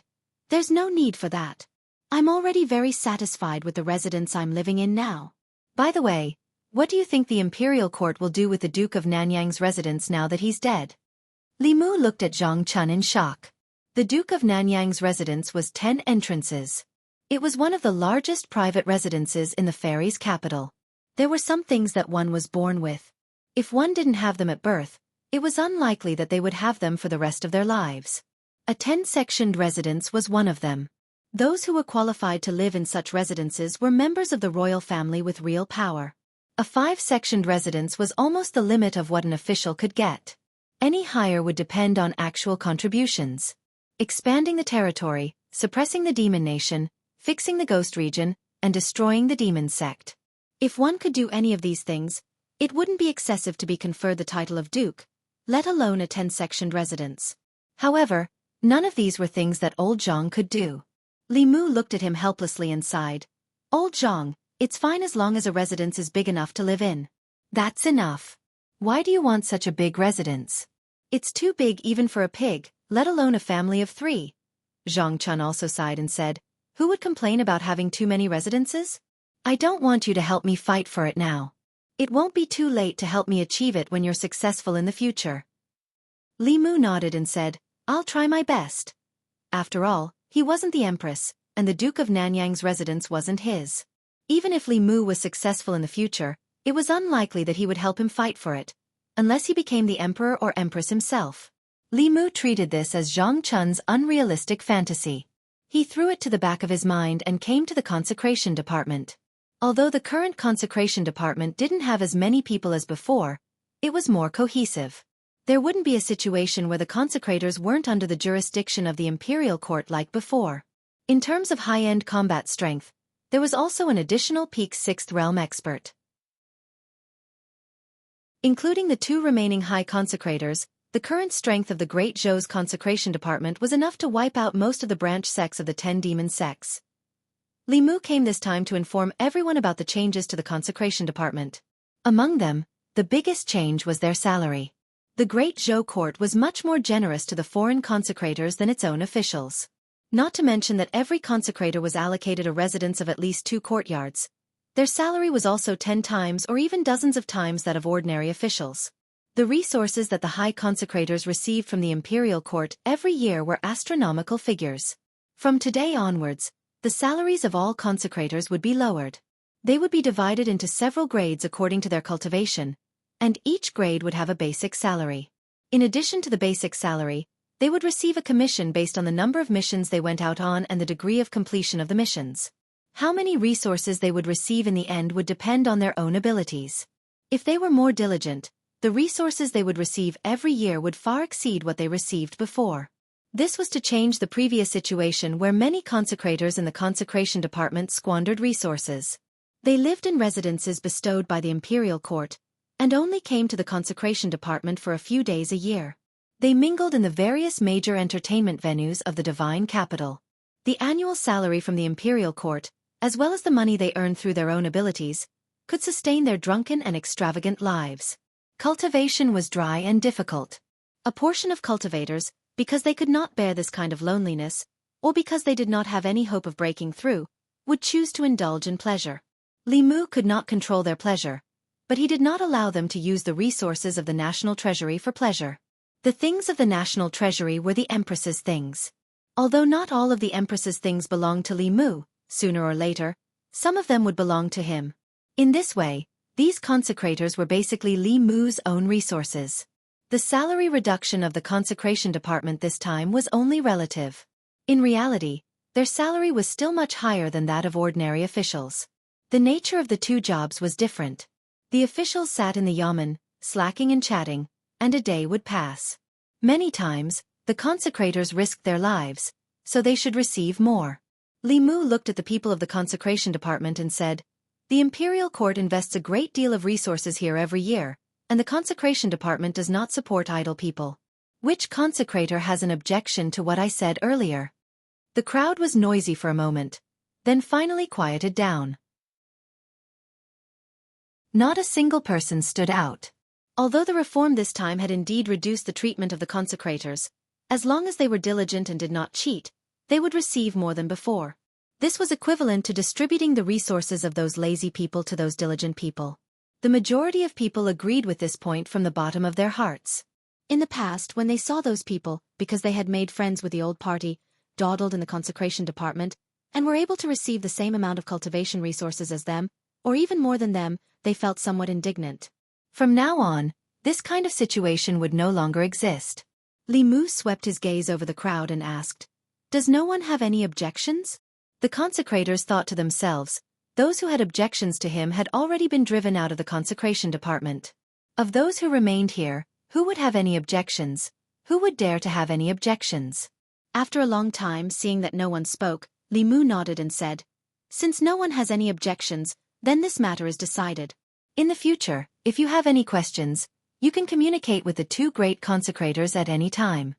"There's no need for that. I'm already very satisfied with the residence I'm living in now. By the way, what do you think the Imperial Court will do with the Duke of Nanyang's residence now that he's dead?" Li Mu looked at Zhang Chun in shock. The Duke of Nanyang's residence was 10 entrances. It was one of the largest private residences in the fairy's capital. There were some things that one was born with. If one didn't have them at birth, it was unlikely that they would have them for the rest of their lives. A 10-sectioned residence was one of them. Those who were qualified to live in such residences were members of the royal family with real power. A 5-sectioned residence was almost the limit of what an official could get. Any higher would depend on actual contributions. Expanding the territory, suppressing the demon nation, fixing the ghost region, and destroying the demon sect. If one could do any of these things, it wouldn't be excessive to be conferred the title of Duke, let alone a 10-sectioned residence. However, none of these were things that old Zhang could do. Li Mu looked at him helplessly and sighed. Old Zhang, it's fine as long as a residence is big enough to live in. That's enough. Why do you want such a big residence? It's too big even for a pig, let alone a family of 3. Zhang Chun also sighed and said, who would complain about having too many residences? I don't want you to help me fight for it now. It won't be too late to help me achieve it when you're successful in the future. Li Mu nodded and said, I'll try my best. After all, he wasn't the empress, and the Duke of Nanyang's residence wasn't his. Even if Li Mu was successful in the future, it was unlikely that he would help him fight for it, unless he became the emperor or empress himself. Li Mu treated this as Zhang Chun's unrealistic fantasy. He threw it to the back of his mind and came to the consecration department. Although the current consecration department didn't have as many people as before, it was more cohesive. There wouldn't be a situation where the consecrators weren't under the jurisdiction of the imperial court like before. In terms of high-end combat strength, there was also an additional peak 6th realm expert. Including the 2 remaining high consecrators, the current strength of the Great Zhou's consecration department was enough to wipe out most of the branch sects of the 10 demon sects. Li Mu came this time to inform everyone about the changes to the consecration department. Among them, the biggest change was their salary. The Great Zhou court was much more generous to the foreign consecrators than its own officials. Not to mention that every consecrator was allocated a residence of at least 2 courtyards. Their salary was also 10 times or even dozens of times that of ordinary officials. The resources that the high consecrators received from the imperial court every year were astronomical figures. From today onwards, the salaries of all consecrators would be lowered. They would be divided into several grades according to their cultivation, and each grade would have a basic salary. In addition to the basic salary, they would receive a commission based on the number of missions they went out on and the degree of completion of the missions. How many resources they would receive in the end would depend on their own abilities. If they were more diligent, the resources they would receive every year would far exceed what they received before. This was to change the previous situation where many consecrators in the consecration department squandered resources. They lived in residences bestowed by the imperial court, and only came to the consecration department for a few days a year. They mingled in the various major entertainment venues of the divine capital. The annual salary from the imperial court, as well as the money they earned through their own abilities, could sustain their drunken and extravagant lives. Cultivation was dry and difficult. A portion of cultivators, because they could not bear this kind of loneliness, or because they did not have any hope of breaking through, would choose to indulge in pleasure. Li Mu could not control their pleasure, but he did not allow them to use the resources of the national treasury for pleasure. The things of the national treasury were the empress's things. Although not all of the empress's things belonged to Li Mu, sooner or later, some of them would belong to him. In this way, these consecrators were basically Li Mu's own resources. The salary reduction of the consecration department this time was only relative. In reality, their salary was still much higher than that of ordinary officials. The nature of the 2 jobs was different. The officials sat in the yamen, slacking and chatting, and a day would pass. Many times, the consecrators risked their lives, so they should receive more. Li Mu looked at the people of the consecration department and said, the imperial court invests a great deal of resources here every year, and the consecration department does not support idle people. Which consecrator has an objection to what I said earlier? The crowd was noisy for a moment, then finally quieted down. Not a single person stood out. Although the reform this time had indeed reduced the treatment of the consecrators, as long as they were diligent and did not cheat, they would receive more than before. This was equivalent to distributing the resources of those lazy people to those diligent people. The majority of people agreed with this point from the bottom of their hearts. In the past, when they saw those people, because they had made friends with the old party, dawdled in the consecration department, and were able to receive the same amount of cultivation resources as them, or even more than them, they felt somewhat indignant. From now on, this kind of situation would no longer exist. Li Mu swept his gaze over the crowd and asked, "Does no one have any objections?" The consecrators thought to themselves, those who had objections to him had already been driven out of the consecration department. Of those who remained here, who would have any objections? Who would dare to have any objections? After a long time, seeing that no one spoke, Li Mu nodded and said, "Since no one has any objections, then this matter is decided. In the future, if you have any questions, you can communicate with the two great consecrators at any time."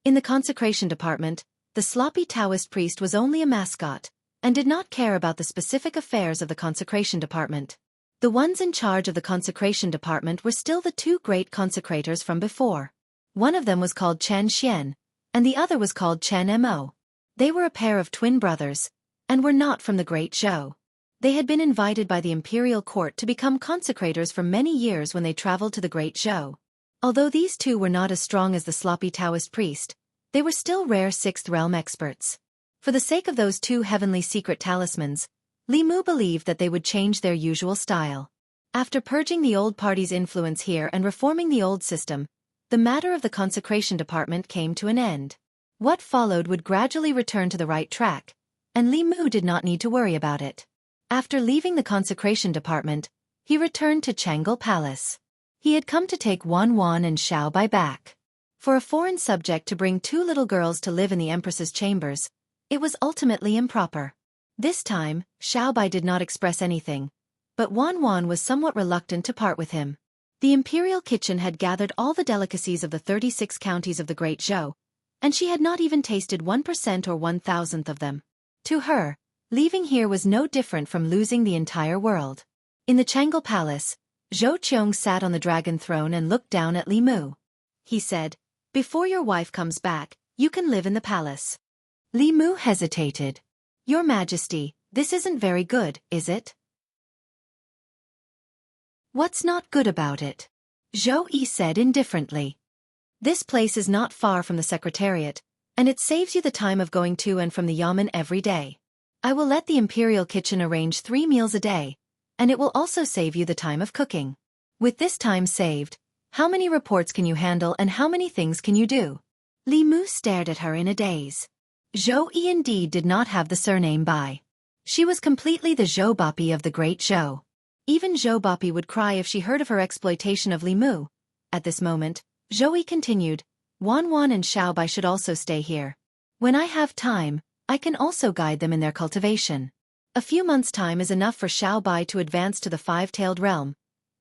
In the consecration department, the sloppy Daoist priest was only a mascot, and did not care about the specific affairs of the consecration department. The ones in charge of the consecration department were still the two great consecrators from before. One of them was called Chen Xian, and the other was called Chen Mo. They were a pair of twin brothers, and were not from the Great Zhou. They had been invited by the imperial court to become consecrators for many years when they traveled to the Great Zhou. Although these two were not as strong as the sloppy Daoist priest, they were still rare sixth realm experts. For the sake of those two heavenly secret talismans, Li Mu believed that they would change their usual style. After purging the old party's influence here and reforming the old system, the matter of the consecration department came to an end. What followed would gradually return to the right track, and Li Mu did not need to worry about it. After leaving the consecration department, he returned to Chang'e Palace. He had come to take Wan Wan and Xiao Bai back. For a foreign subject to bring two little girls to live in the Empress's chambers, it was ultimately improper. This time, Xiao Bai did not express anything, but Wan Wan was somewhat reluctant to part with him. The imperial kitchen had gathered all the delicacies of the 36 counties of the Great Zhou, and she had not even tasted 1% or 1,000th of them. To her, leaving here was no different from losing the entire world. In the Chang'e Palace, Zhou Qiong sat on the dragon throne and looked down at Li Mu. He said, "Before your wife comes back, you can live in the palace." Li Mu hesitated. "Your Majesty, this isn't very good, is it?" "What's not good about it?" Zhou Yi said indifferently. "This place is not far from the Secretariat, and it saves you the time of going to and from the Yamen every day. I will let the Imperial Kitchen arrange 3 meals a day, and it will also save you the time of cooking. With this time saved, how many reports can you handle and how many things can you do?" Li Mu stared at her in a daze. Zhou Yi indeed did not have the surname Bai. She was completely the Zhou Bapi of the Great Zhou. Even Zhou Bapi would cry if she heard of her exploitation of Li Mu. At this moment, Zhou Yi continued, "Wan Wan and Xiao Bai should also stay here. When I have time, I can also guide them in their cultivation. A few months' time is enough for Xiao Bai to advance to the five-tailed realm,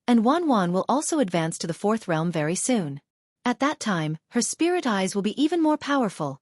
and Wan Wan will also advance to the fourth realm very soon. At that time, her spirit eyes will be even more powerful."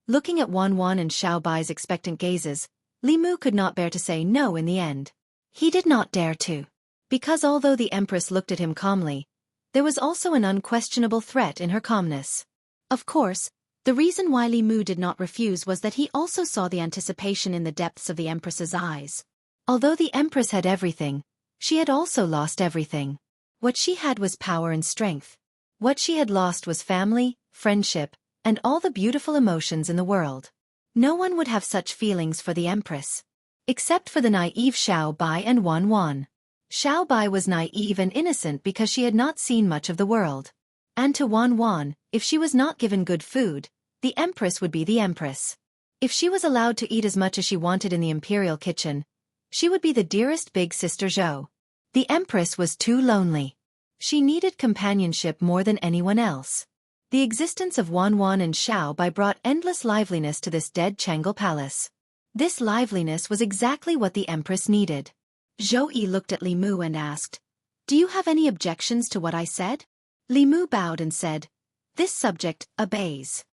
Looking at Wan Wan and Xiao Bai's expectant gazes, Li Mu could not bear to say no in the end. He did not dare to. Because although the Empress looked at him calmly, there was also an unquestionable threat in her calmness. Of course, the reason why Li Mu did not refuse was that he also saw the anticipation in the depths of the Empress's eyes. Although the Empress had everything, she had also lost everything. What she had was power and strength. What she had lost was family, friendship, and all the beautiful emotions in the world. No one would have such feelings for the Empress. Except for the naive Xiao Bai and Wan Wan. Xiao Bai was naive and innocent because she had not seen much of the world. And to Wan Wan, if she was not given good food, the Empress would be the Empress. If she was allowed to eat as much as she wanted in the imperial kitchen, she would be the dearest big sister Zhou. The Empress was too lonely. She needed companionship more than anyone else. The existence of Wan Wan and Xiao Bai brought endless liveliness to this dead Chang'e Palace. This liveliness was exactly what the Empress needed. Zhou Yi looked at Li Mu and asked, "Do you have any objections to what I said?" Li Mu bowed and said, "This subject obeys."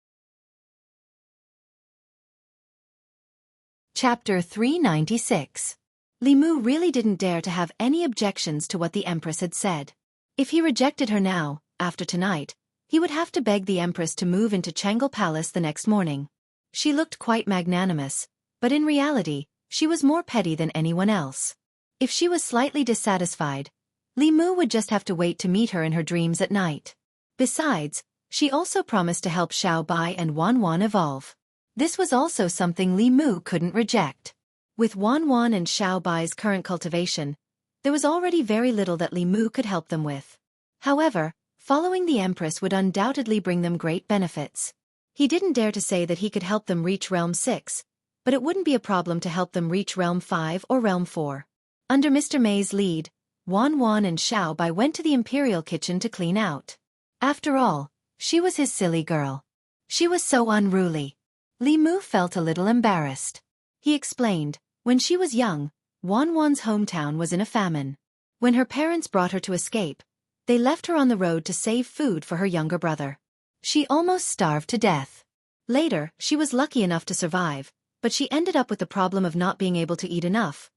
Chapter 396. Li Mu really didn't dare to have any objections to what the Empress had said. If he rejected her now, after tonight, he would have to beg the Empress to move into Chang'e Palace the next morning. She looked quite magnanimous, but in reality, she was more petty than anyone else. If she was slightly dissatisfied, Li Mu would just have to wait to meet her in her dreams at night. Besides, She also promised to help Xiao Bai and Wan Wan evolve. This was also something Li Mu couldn't reject. With Wan Wan and Xiao Bai's current cultivation, there was already very little that Li Mu could help them with. However, following the Empress would undoubtedly bring them great benefits. He didn't dare to say that he could help them reach Realm 6, but it wouldn't be a problem to help them reach Realm 5 or Realm 4. Under Mr. May's lead, Wan Wan and Xiao Bai went to the Imperial kitchen to clean out. After all, she was his silly girl. She was so unruly. Li Mu felt a little embarrassed. He explained, when she was young, Wan Wan's hometown was in a famine. When her parents brought her to escape, they left her on the road to save food for her younger brother. She almost starved to death. Later, she was lucky enough to survive, but she ended up with the problem of not being able to eat enough.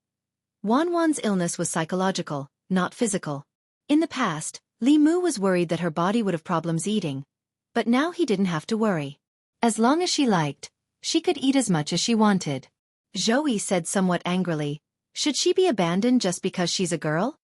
Wan Wan's illness was psychological, not physical. In the past, Li Mu was worried that her body would have problems eating, but now he didn't have to worry. As long as she liked, she could eat as much as she wanted. Zoe said somewhat angrily, should she be abandoned just because she's a girl?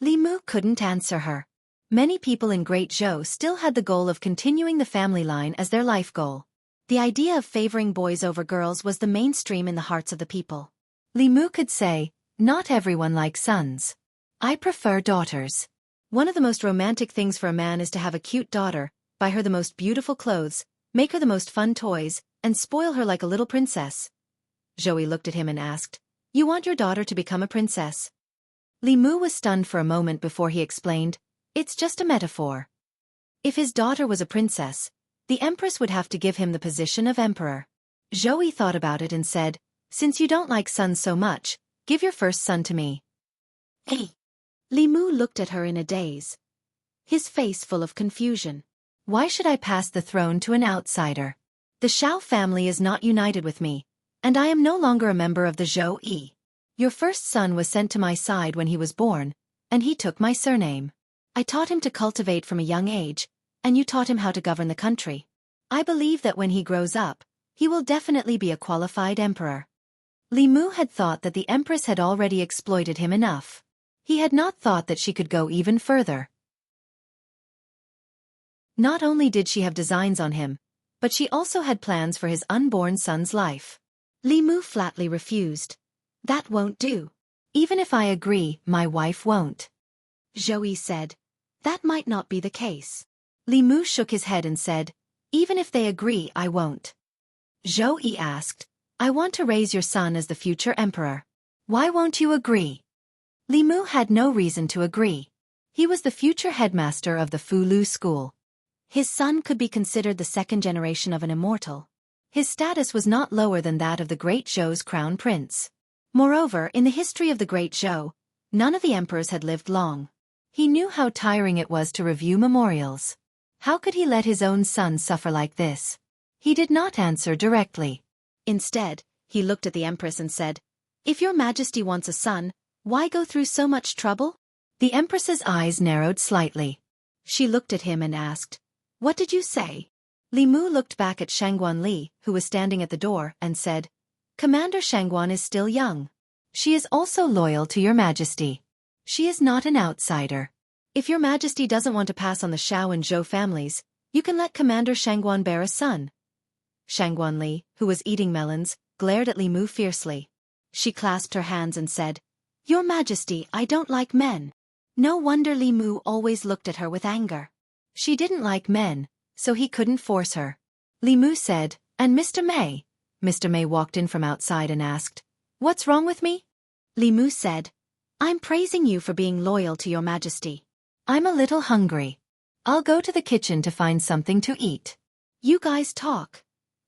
Li Mu couldn't answer her. Many people in Great Zhou still had the goal of continuing the family line as their life goal. The idea of favoring boys over girls was the mainstream in the hearts of the people. Li Mu could say, not everyone likes sons. I prefer daughters. One of the most romantic things for a man is to have a cute daughter, buy her the most beautiful clothes, make her the most fun toys, and spoil her like a little princess. Zoe looked at him and asked, you want your daughter to become a princess? Li Mu was stunned for a moment before he explained, it's just a metaphor. If his daughter was a princess, the Empress would have to give him the position of emperor. Zoe thought about it and said, since you don't like sons so much, give your first son to me. Hey! Li Mu looked at her in a daze, his face full of confusion. Why should I pass the throne to an outsider? The Xiao family is not united with me, and I am no longer a member of the Zhou Yi. Your first son was sent to my side when he was born, and he took my surname. I taught him to cultivate from a young age, and you taught him how to govern the country. I believe that when he grows up, he will definitely be a qualified emperor. Li Mu had thought that the Empress had already exploited him enough. He had not thought that she could go even further. Not only did she have designs on him, but she also had plans for his unborn son's life. Li Mu flatly refused. That won't do. Even if I agree, my wife won't. Zoe said, that might not be the case. Li Mu shook his head and said, even if they agree, I won't. Zoe asked, I want to raise your son as the future emperor. Why won't you agree? Li Mu had no reason to agree. He was the future headmaster of the Fulu school. His son could be considered the second generation of an immortal. His status was not lower than that of the Great Zhou's crown prince. Moreover, in the history of the Great Zhou, none of the emperors had lived long. He knew how tiring it was to review memorials. How could he let his own son suffer like this? He did not answer directly. Instead, he looked at the Empress and said, if your Majesty wants a son, why go through so much trouble? The Empress's eyes narrowed slightly. She looked at him and asked, what did you say? Li Mu looked back at Shangguan Li, who was standing at the door, and said, Commander Shangguan is still young. She is also loyal to your Majesty. She is not an outsider. If your Majesty doesn't want to pass on the Xiao and Zhou families, you can let Commander Shangguan bear a son. Shangguan Li, who was eating melons, glared at Li Mu fiercely. She clasped her hands and said, Your Majesty, I don't like men. No wonder Li Mu always looked at her with anger. She didn't like men, so he couldn't force her. Li Mu said, and Mr. May? Mr. May walked in from outside and asked, What's wrong with me? Li Mu said, I'm praising you for being loyal to your Majesty. I'm a little hungry. I'll go to the kitchen to find something to eat. You guys talk.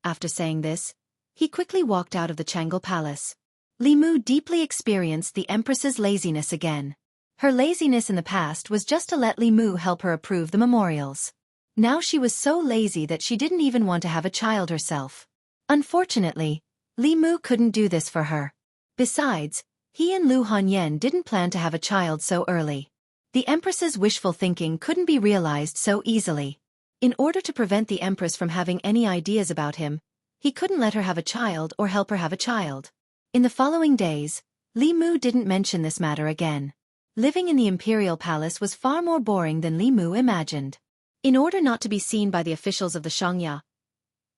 After saying this, he quickly walked out of the Changle Palace. Li Mu deeply experienced the Empress's laziness again. Her laziness in the past was just to let Li Mu help her approve the memorials. Now she was so lazy that she didn't even want to have a child herself. Unfortunately, Li Mu couldn't do this for her. Besides, he and Lu Hanyan didn't plan to have a child so early. The Empress's wishful thinking couldn't be realized so easily. In order to prevent the Empress from having any ideas about him, he couldn't let her have a child or help her have a child. In the following days, Li Mu didn't mention this matter again. Living in the Imperial Palace was far more boring than Li Mu imagined. In order not to be seen by the officials of the Shangya,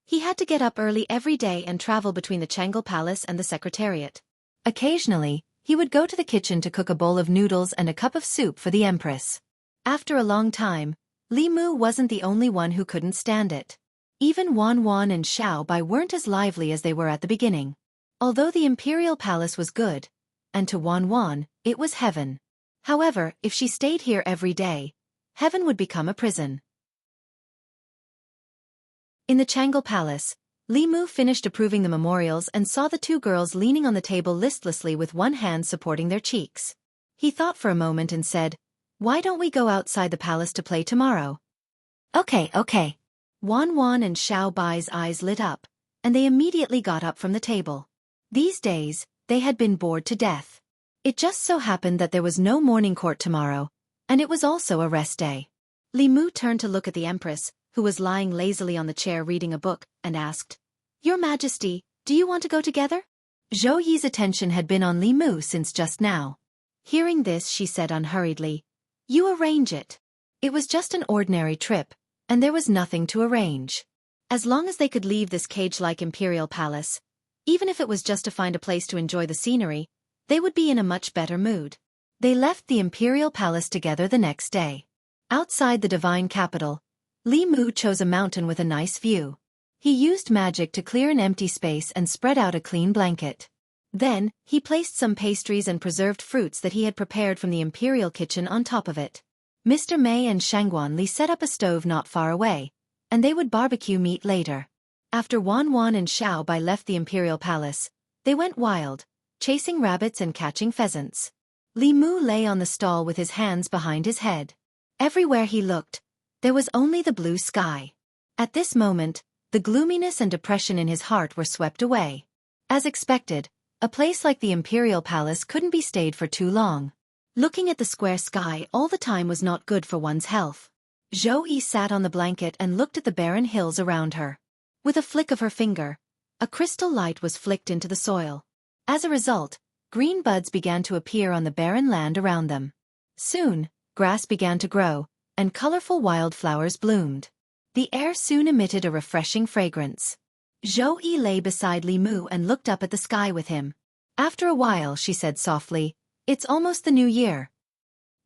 he had to get up early every day and travel between the Changle Palace and the Secretariat. Occasionally, he would go to the kitchen to cook a bowl of noodles and a cup of soup for the Empress. After a long time, Li Mu wasn't the only one who couldn't stand it. Even Wan Wan and Xiao Bai weren't as lively as they were at the beginning. Although the Imperial Palace was good, and to Wan Wan, it was heaven. However, if she stayed here every day, heaven would become a prison. In the Changle Palace, Li Mu finished approving the memorials and saw the two girls leaning on the table listlessly with one hand supporting their cheeks. He thought for a moment and said, "Why don't we go outside the palace to play tomorrow?" Okay. Wan Wan and Xiao Bai's eyes lit up, and they immediately got up from the table. These days, they had been bored to death. It just so happened that there was no morning court tomorrow, and it was also a rest day. Li Mu turned to look at the Empress, who was lying lazily on the chair reading a book, and asked, "Your Majesty, do you want to go together?" Zhou Yi's attention had been on Li Mu since just now. Hearing this, she said unhurriedly, "You arrange it." It was just an ordinary trip, and there was nothing to arrange. As long as they could leave this cage-like Imperial Palace, even if it was just to find a place to enjoy the scenery, they would be in a much better mood. They left the Imperial Palace together the next day. Outside the divine capital, Li Mu chose a mountain with a nice view. He used magic to clear an empty space and spread out a clean blanket. Then, he placed some pastries and preserved fruits that he had prepared from the Imperial kitchen on top of it. Mr. Mei and Shangguan Li set up a stove not far away, and they would barbecue meat later. After Wan Wan and Xiao Bai left the Imperial Palace, they went wild, chasing rabbits and catching pheasants. Li Mu lay on the stall with his hands behind his head. Everywhere he looked, there was only the blue sky. At this moment, the gloominess and depression in his heart were swept away. As expected, a place like the Imperial Palace couldn't be stayed for too long. Looking at the square sky all the time was not good for one's health. Zhou Yi sat on the blanket and looked at the barren hills around her. With a flick of her finger, a crystal light was flicked into the soil. As a result, green buds began to appear on the barren land around them. Soon, grass began to grow, and colorful wildflowers bloomed. The air soon emitted a refreshing fragrance. Zhou Yi lay beside Li Mu and looked up at the sky with him. After a while, she said softly, "It's almost the new year."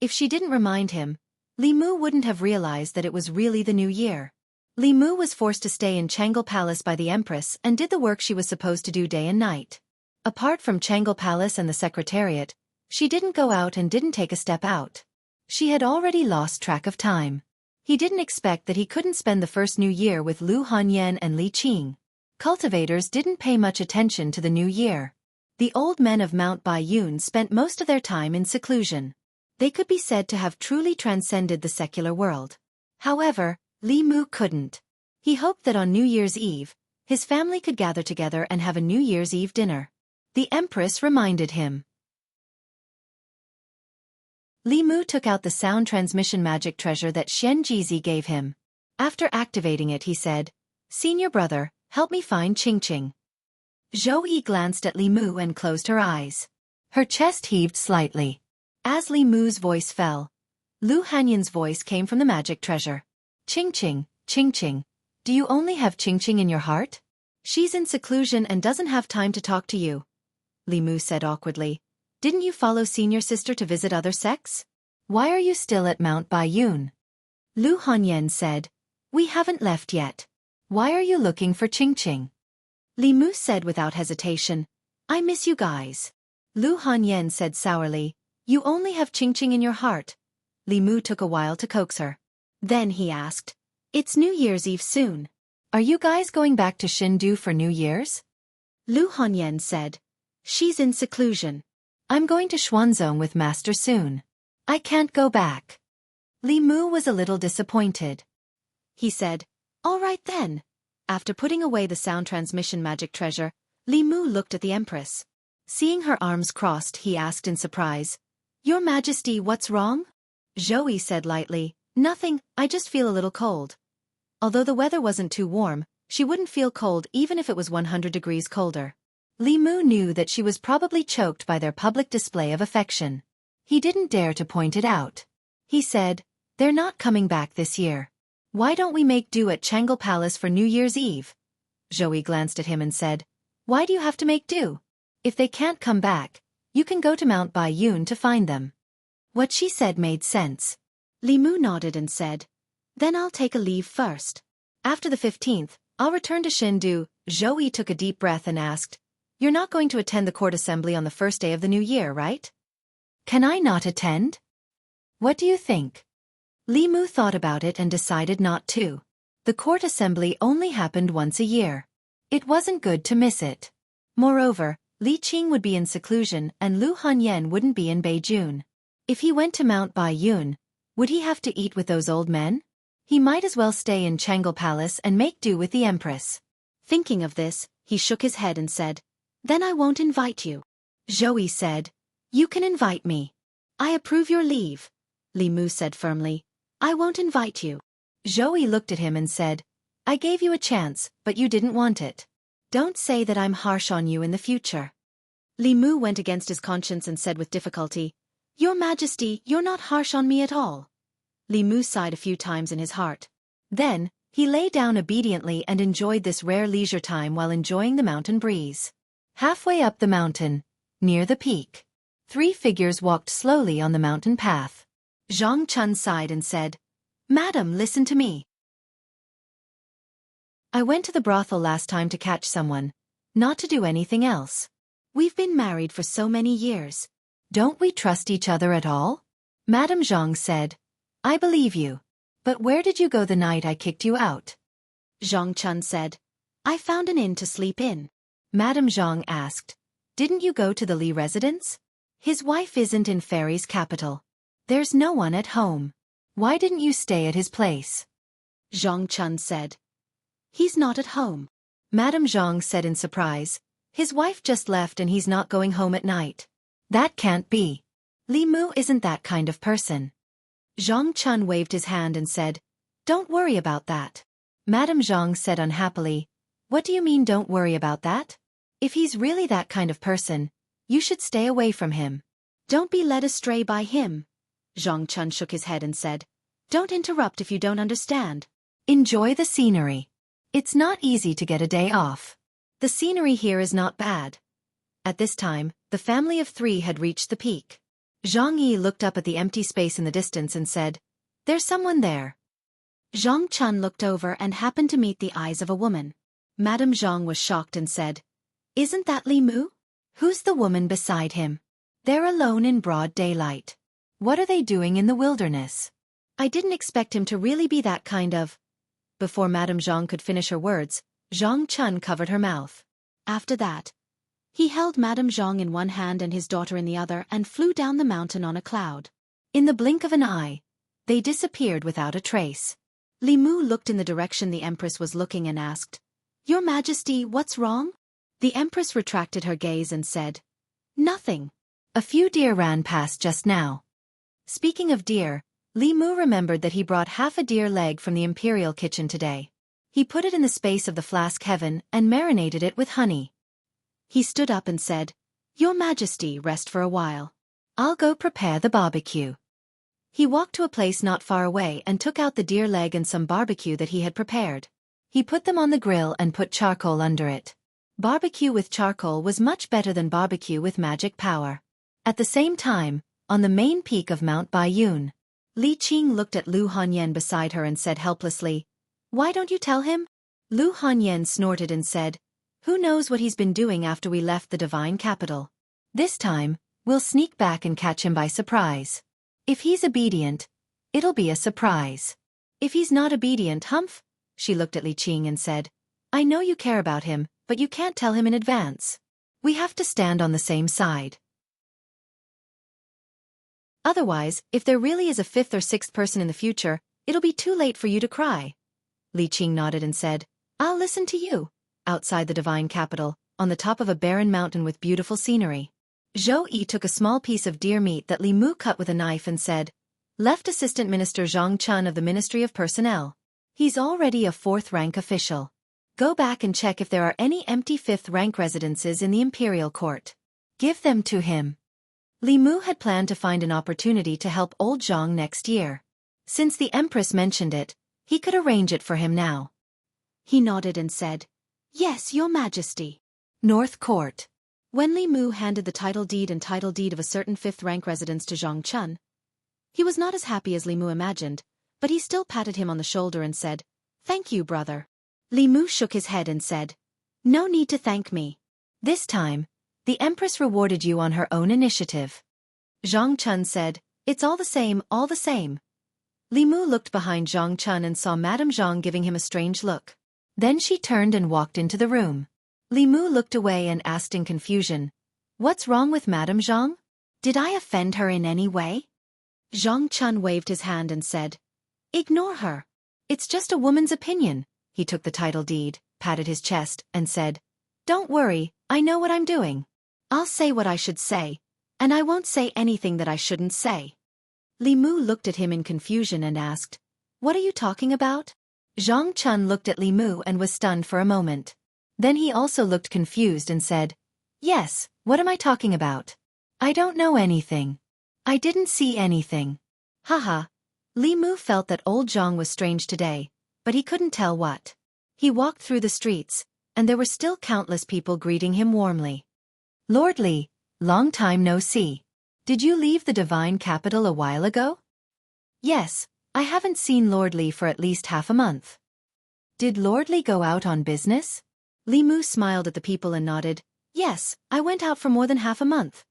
If she didn't remind him, Li Mu wouldn't have realized that it was really the new year. Li Mu was forced to stay in Changle Palace by the Empress and did the work she was supposed to do day and night. Apart from Changle Palace and the Secretariat, she didn't go out and didn't take a step out. She had already lost track of time. He didn't expect that he couldn't spend the first New Year with Lu Hanyan and Li Qing. Cultivators didn't pay much attention to the New Year. The old men of Mount Baiyun spent most of their time in seclusion. They could be said to have truly transcended the secular world. However, Li Mu couldn't. He hoped that on New Year's Eve, his family could gather together and have a New Year's Eve dinner. The Empress reminded him. Li Mu took out the sound transmission magic treasure that Xian Jizi gave him. After activating it, he said, "Senior brother, help me find Qing Qing." Zhou Yi glanced at Li Mu and closed her eyes. Her chest heaved slightly. As Li Mu's voice fell, Lu Hanyan's voice came from the magic treasure. "Qing Qing, do you only have Qing Qing in your heart? She's in seclusion and doesn't have time to talk to you," Li Mu said awkwardly. "Didn't you follow senior sister to visit other sects? Why are you still at Mount Baiyun?" Lu Hanyan said, "We haven't left yet. Why are you looking for Qing Qing?" Li Mu said without hesitation, "I miss you guys." Lu Hanyan said sourly, "You only have Qing Qing in your heart." Li Mu took a while to coax her. Then he asked, "It's New Year's Eve soon. Are you guys going back to Shindu for New Year's?" Lu Hanyan said, "She's in seclusion. I'm going to Xuanzong with Master soon. I can't go back." Li Mu was a little disappointed. He said, "All right then." After putting away the sound transmission magic treasure, Li Mu looked at the Empress. Seeing her arms crossed, he asked in surprise, "Your Majesty, what's wrong?" Zhou Yi said lightly, "Nothing, I just feel a little cold." Although the weather wasn't too warm, she wouldn't feel cold even if it was 100 degrees colder. Li Mu knew that she was probably choked by their public display of affection. He didn't dare to point it out. He said, "They're not coming back this year." Why don't we make do at Changle Palace for New Year's Eve? Zhou glanced at him and said, Why do you have to make do? If they can't come back, you can go to Mount Baiyun to find them. What she said made sense. Li Mu nodded and said, Then I'll take a leave first. After the 15th, I'll return to Shindu. Zhou took a deep breath and asked, You're not going to attend the court assembly on the first day of the new year, right? Can I not attend? What do you think? Li Mu thought about it and decided not to. The court assembly only happened once a year. It wasn't good to miss it. Moreover, Li Qing would be in seclusion and Lu Hanyan wouldn't be in Beijing. If he went to Mount Baiyun, would he have to eat with those old men? He might as well stay in Changle Palace and make do with the Empress. Thinking of this, he shook his head and said, Then I won't invite you. Zhou said, You can invite me. I approve your leave. Li Mu said firmly, I won't invite you. Zhou looked at him and said, I gave you a chance, but you didn't want it. Don't say that I'm harsh on you in the future. Li Mu went against his conscience and said with difficulty, Your Majesty, you're not harsh on me at all. Li Mu sighed a few times in his heart. Then, he lay down obediently and enjoyed this rare leisure time while enjoying the mountain breeze. Halfway up the mountain, near the peak, 3 figures walked slowly on the mountain path. Zhang Chun sighed and said, Madam, listen to me. I went to the brothel last time to catch someone, not to do anything else. We've been married for so many years. Don't we trust each other at all? Madam Zhang said, I believe you. But where did you go the night I kicked you out? Zhang Chun said, I found an inn to sleep in. Madam Zhang asked, Didn't you go to the Li residence? His wife isn't in Fairy's capital. There's no one at home. Why didn't you stay at his place? Zhang Chun said, He's not at home. Madam Zhang said in surprise, His wife just left and he's not going home at night. That can't be. Li Mu isn't that kind of person. Zhang Chun waved his hand and said, Don't worry about that. Madam Zhang said unhappily, What do you mean don't worry about that? If he's really that kind of person, you should stay away from him. Don't be led astray by him. Zhang Chun shook his head and said, Don't interrupt if you don't understand. Enjoy the scenery. It's not easy to get a day off. The scenery here is not bad. At this time, the family of 3 had reached the peak. Zhang Yi looked up at the empty space in the distance and said, There's someone there. Zhang Chun looked over and happened to meet the eyes of a woman. Madame Zhang was shocked and said, Isn't that Li Mu? Who's the woman beside him? They're alone in broad daylight. What are they doing in the wilderness? I didn't expect him to really be that kind of... Before Madame Zhang could finish her words, Zhang Chun covered her mouth. After that, he held Madame Zhang in one hand and his daughter in the other and flew down the mountain on a cloud. In the blink of an eye, they disappeared without a trace. Li Mu looked in the direction the Empress was looking and asked, Your Majesty, what's wrong? The Empress retracted her gaze and said, Nothing. A few deer ran past just now. Speaking of deer, Li Mu remembered that he brought half a deer leg from the imperial kitchen today. He put it in the space of the flask heaven and marinated it with honey. He stood up and said, Your Majesty, rest for a while. I'll go prepare the barbecue. He walked to a place not far away and took out the deer leg and some barbecue that he had prepared. He put them on the grill and put charcoal under it. Barbecue with charcoal was much better than barbecue with magic power. At the same time, on the main peak of Mount Baiyun, Li Qing looked at Lu Hanyan beside her and said helplessly, Why don't you tell him? Lu Hanyan snorted and said, Who knows what he's been doing after we left the divine capital? This time, we'll sneak back and catch him by surprise. If he's obedient, it'll be a surprise. If he's not obedient, humph? She looked at Li Qing and said, I know you care about him, but you can't tell him in advance. We have to stand on the same side. Otherwise, if there really is a 5th or 6th person in the future, it'll be too late for you to cry. Li Qing nodded and said, I'll listen to you. Outside the divine capital, on the top of a barren mountain with beautiful scenery, Zhou Yi took a small piece of deer meat that Li Mu cut with a knife and said, Left Assistant Minister Zhang Chun of the Ministry of Personnel. He's already a 4th-rank official. Go back and check if there are any empty 5th-rank residences in the imperial court. Give them to him. Li Mu had planned to find an opportunity to help old Zhang next year. Since the Empress mentioned it, He could arrange it for him now. He nodded and said, "Yes, Your Majesty." North Court. When Li Mu handed the title deed of a certain fifth-rank residence to Zhang Chun, he was not as happy as Li Mu imagined, but he still patted him on the shoulder and said, "Thank you, brother." Li Mu shook his head and said, "No need to thank me. This time, the Empress rewarded you on her own initiative." Zhang Chun said, "It's all the same, all the same." Li Mu looked behind Zhang Chun and saw Madame Zhang giving him a strange look. Then she turned and walked into the room. Li Mu looked away and asked in confusion, "What's wrong with Madame Zhang? Did I offend her in any way?" Zhang Chun waved his hand and said, "Ignore her. It's just a woman's opinion." He took the title deed, patted his chest, and said, "Don't worry, I know what I'm doing. I'll say what I should say, and I won't say anything that I shouldn't say." Li Mu looked at him in confusion and asked, "What are you talking about?" Zhang Chun looked at Li Mu and was stunned for a moment. Then he also looked confused and said, "Yes, what am I talking about? I don't know anything. I didn't see anything." Haha. Li Mu felt that old Zhang was strange today, but he couldn't tell what. He walked through the streets, and there were still countless people greeting him warmly. "Lord Li, long time no see. Did you leave the divine capital a while ago?" "Yes, I haven't seen Lord Li for at least half a month." "Did Lord Li go out on business?" Li Mu smiled at the people and nodded, "Yes, I went out for more than half a month."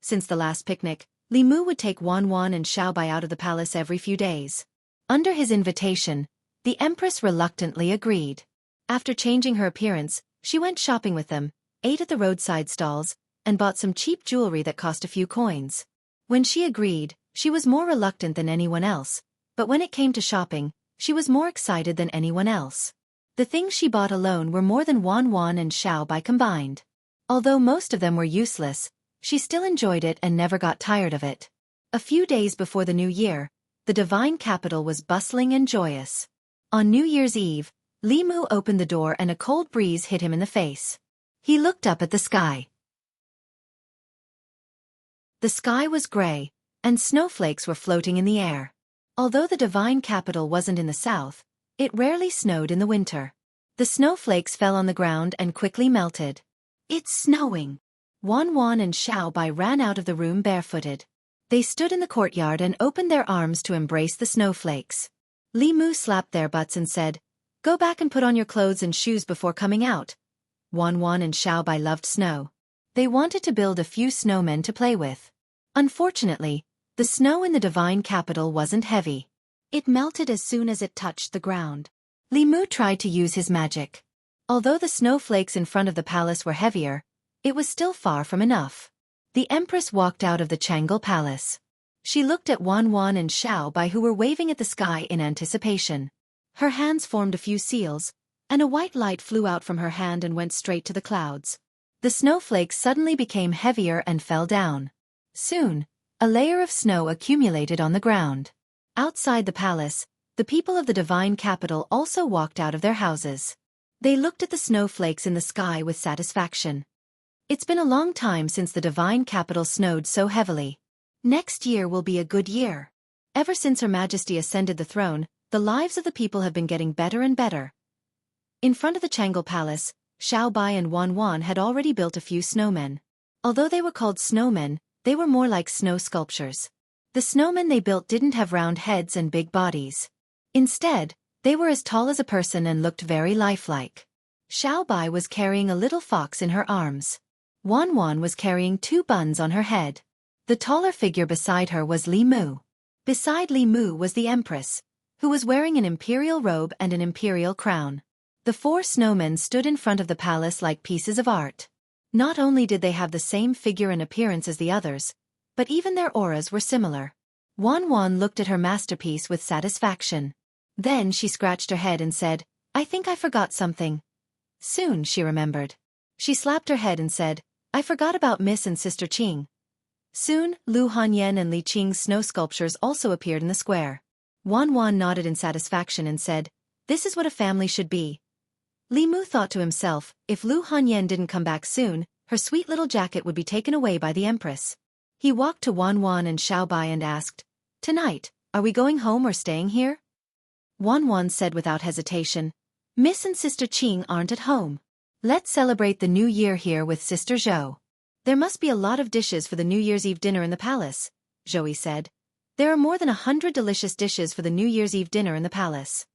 Since the last picnic, Li Mu would take Wan Wan and Xiaobai out of the palace every few days. Under his invitation, the Empress reluctantly agreed. After changing her appearance, she went shopping with them, ate at the roadside stalls, and bought some cheap jewelry that cost a few coins. When she agreed, she was more reluctant than anyone else, but when it came to shopping, she was more excited than anyone else. The things she bought alone were more than Wan Wan and Xiaobai combined. Although most of them were useless, she still enjoyed it and never got tired of it. A few days before the new year, the divine capital was bustling and joyous. On New Year's Eve, Li Mu opened the door and a cold breeze hit him in the face. He looked up at the sky. The sky was gray, and snowflakes were floating in the air. Although the divine capital wasn't in the south, it rarely snowed in the winter. The snowflakes fell on the ground and quickly melted. "It's snowing." Wan Wan and Xiaobai ran out of the room barefooted. They stood in the courtyard and opened their arms to embrace the snowflakes. Li Mu slapped their butts and said, "Go back and put on your clothes and shoes before coming out." Wan Wan and Xiaobai loved snow. They wanted to build a few snowmen to play with. Unfortunately, the snow in the divine capital wasn't heavy. It melted as soon as it touched the ground. Li Mu tried to use his magic. Although the snowflakes in front of the palace were heavier, it was still far from enough. The Empress walked out of the Changle Palace. She looked at Wan Wan and Xiaobai who were waving at the sky in anticipation. Her hands formed a few seals, and a white light flew out from her hand and went straight to the clouds. The snowflakes suddenly became heavier and fell down. Soon, a layer of snow accumulated on the ground. Outside the palace, the people of the divine capital also walked out of their houses. They looked at the snowflakes in the sky with satisfaction. It's been a long time since the divine capital snowed so heavily. Next year will be a good year. Ever since Her Majesty ascended the throne, the lives of the people have been getting better and better. In front of the Changle Palace, Xiaobai and Wan Wan had already built a few snowmen. Although they were called snowmen, they were more like snow sculptures. The snowmen they built didn't have round heads and big bodies. Instead, they were as tall as a person and looked very lifelike. Xiaobai was carrying a little fox in her arms. Wan Wan was carrying 2 buns on her head. The taller figure beside her was Li Mu. Beside Li Mu was the Empress, who was wearing an imperial robe and an imperial crown. The 4 snowmen stood in front of the palace like pieces of art. Not only did they have the same figure and appearance as the others, but even their auras were similar. Wan Wan looked at her masterpiece with satisfaction. Then she scratched her head and said, "I think I forgot something." Soon she remembered. She slapped her head and said, "I forgot about Miss and Sister Qing." Soon, Lu Hanyan and Li Qing's snow sculptures also appeared in the square. Wan Wan nodded in satisfaction and said, "This is what a family should be." Li Mu thought to himself, if Lu Hanyan didn't come back soon, her sweet little jacket would be taken away by the Empress. He walked to Wan Wan and Xiaobai and asked, "Tonight, are we going home or staying here?" Wan said without hesitation. Miss and Sister Qing aren't at home. Let's celebrate the new year here with Sister Zhou. There must be a lot of dishes for the New Year's Eve dinner in the palace, Zhou said. There are more than 100 delicious dishes for the New Year's Eve dinner in the palace.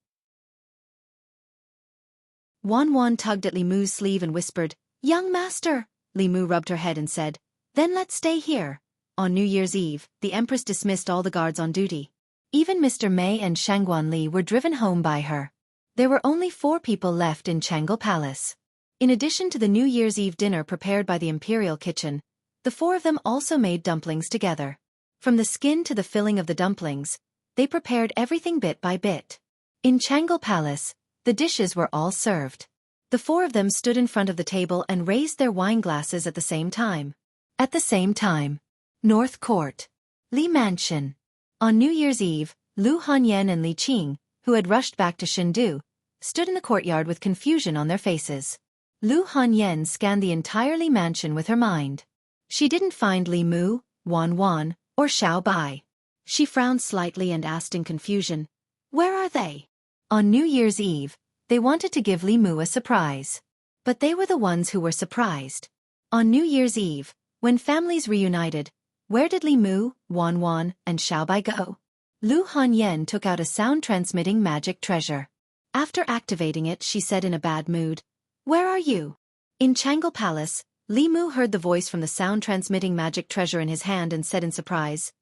Wan tugged at Li Mu's sleeve and whispered, Young master. Li Mu rubbed her head and said, Then let's stay here. On New Year's Eve, the Empress dismissed all the guards on duty. Even Mr. Mei and Shangguan Li were driven home by her. There were only 4 people left in Changle Palace. In addition to the New Year's Eve dinner prepared by the Imperial Kitchen, the 4 of them also made dumplings together. From the skin to the filling of the dumplings, they prepared everything bit by bit. In Changle Palace, the dishes were all served. The 4 of them stood in front of the table and raised their wine glasses at the same time. At the same time. North Court. Li Mansion. On New Year's Eve, Lu Hanyan and Li Qing, who had rushed back to Shendu, stood in the courtyard with confusion on their faces. Lu Hanyan scanned the entire Li Mansion with her mind. She didn't find Li Mu, Wan, or Xiao Bai. She frowned slightly and asked in confusion, Where are they? On New Year's Eve, they wanted to give Li Mu a surprise. But they were the ones who were surprised. On New Year's Eve, when families reunited, where did Li Mu, Wan, and Xiao Bai go? Lu Hanyan took out a sound-transmitting magic treasure. After activating it, she said in a bad mood, Where are you? In Changle Palace, Li Mu heard the voice from the sound-transmitting magic treasure in his hand and said in surprise,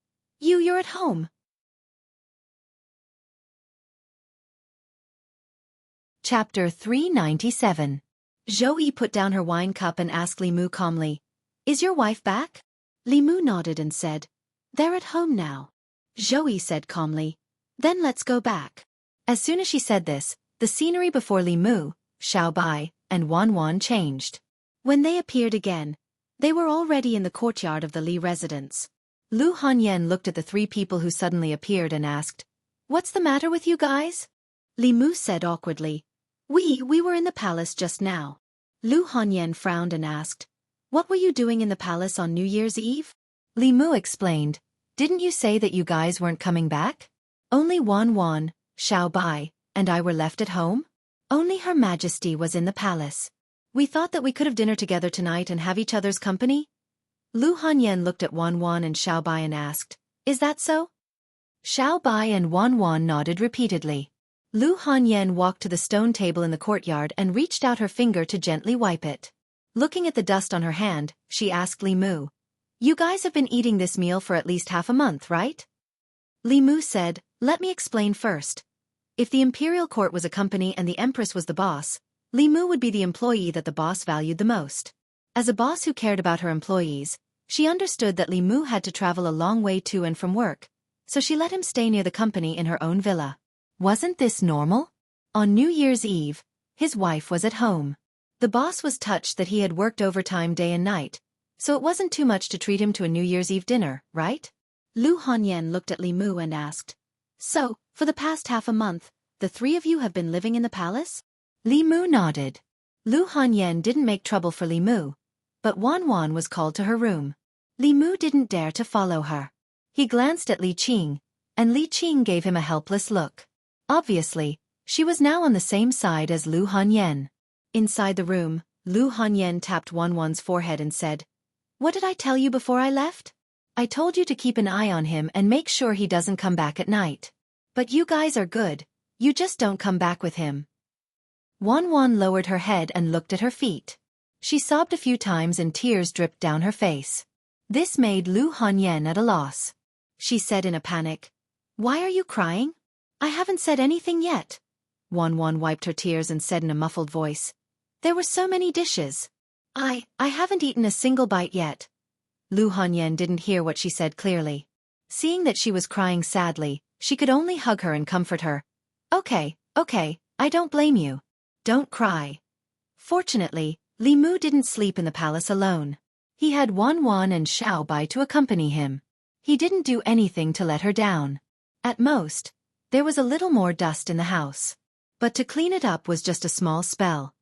You're at home. Chapter 397. Zhou put down her wine cup and asked Li Mu calmly, Is your wife back? Li Mu nodded and said, They're at home now. Zhou said calmly, Then let's go back. As soon as she said this, the scenery before Li Mu, Xiao Bai, and Wan changed. When they appeared again, they were already in the courtyard of the Li residence. Lu Hanyan looked at the 3 people who suddenly appeared and asked, What's the matter with you guys? Li Mu said awkwardly, We were in the palace just now. Lu Hanyan frowned and asked, What were you doing in the palace on New Year's Eve? Li Mu explained, Didn't you say that you guys weren't coming back? Only Wan, Xiao Bai, and I were left at home? Only Her Majesty was in the palace. We thought that we could have dinner together tonight and have each other's company? Lu Hanyan looked at Wan and Xiao Bai and asked, Is that so? Xiao Bai and Wan nodded repeatedly. Lu Hanyan walked to the stone table in the courtyard and reached out her finger to gently wipe it. Looking at the dust on her hand, she asked Li Mu, You guys have been eating this meal for at least half a month, right? Li Mu said, Let me explain first. If the imperial court was a company and the empress was the boss, Li Mu would be the employee that the boss valued the most. As a boss who cared about her employees, she understood that Li Mu had to travel a long way to and from work, so she let him stay near the company in her own villa. Wasn't this normal? On New Year's Eve, his wife was at home. The boss was touched that he had worked overtime day and night, so it wasn't too much to treat him to a New Year's Eve dinner, right? Lu Hanyan looked at Li Mu and asked, So, for the past half a month, the 3 of you have been living in the palace? Li Mu nodded. Lu Hanyan didn't make trouble for Li Mu, but Wan was called to her room. Li Mu didn't dare to follow her. He glanced at Li Qing, and Li Qing gave him a helpless look. Obviously, she was now on the same side as Lu Hanyan. Inside the room, Lu Hanyan tapped Wan's forehead and said, What did I tell you before I left? I told you to keep an eye on him and make sure he doesn't come back at night. But you guys are good, you just don't come back with him. Wan lowered her head and looked at her feet. She sobbed a few times and tears dripped down her face. This made Lu Hanyan at a loss. She said in a panic, Why are you crying? I haven't said anything yet. Wan wiped her tears and said in a muffled voice, There were so many dishes. I haven't eaten a single bite yet. Lu Hanyan didn't hear what she said clearly. Seeing that she was crying sadly, she could only hug her and comfort her. Okay, I don't blame you. Don't cry. Fortunately, Li Mu didn't sleep in the palace alone. He had Wan and Xiao Bai to accompany him. He didn't do anything to let her down. At most, there was a little more dust in the house. But to clean it up was just a small spell.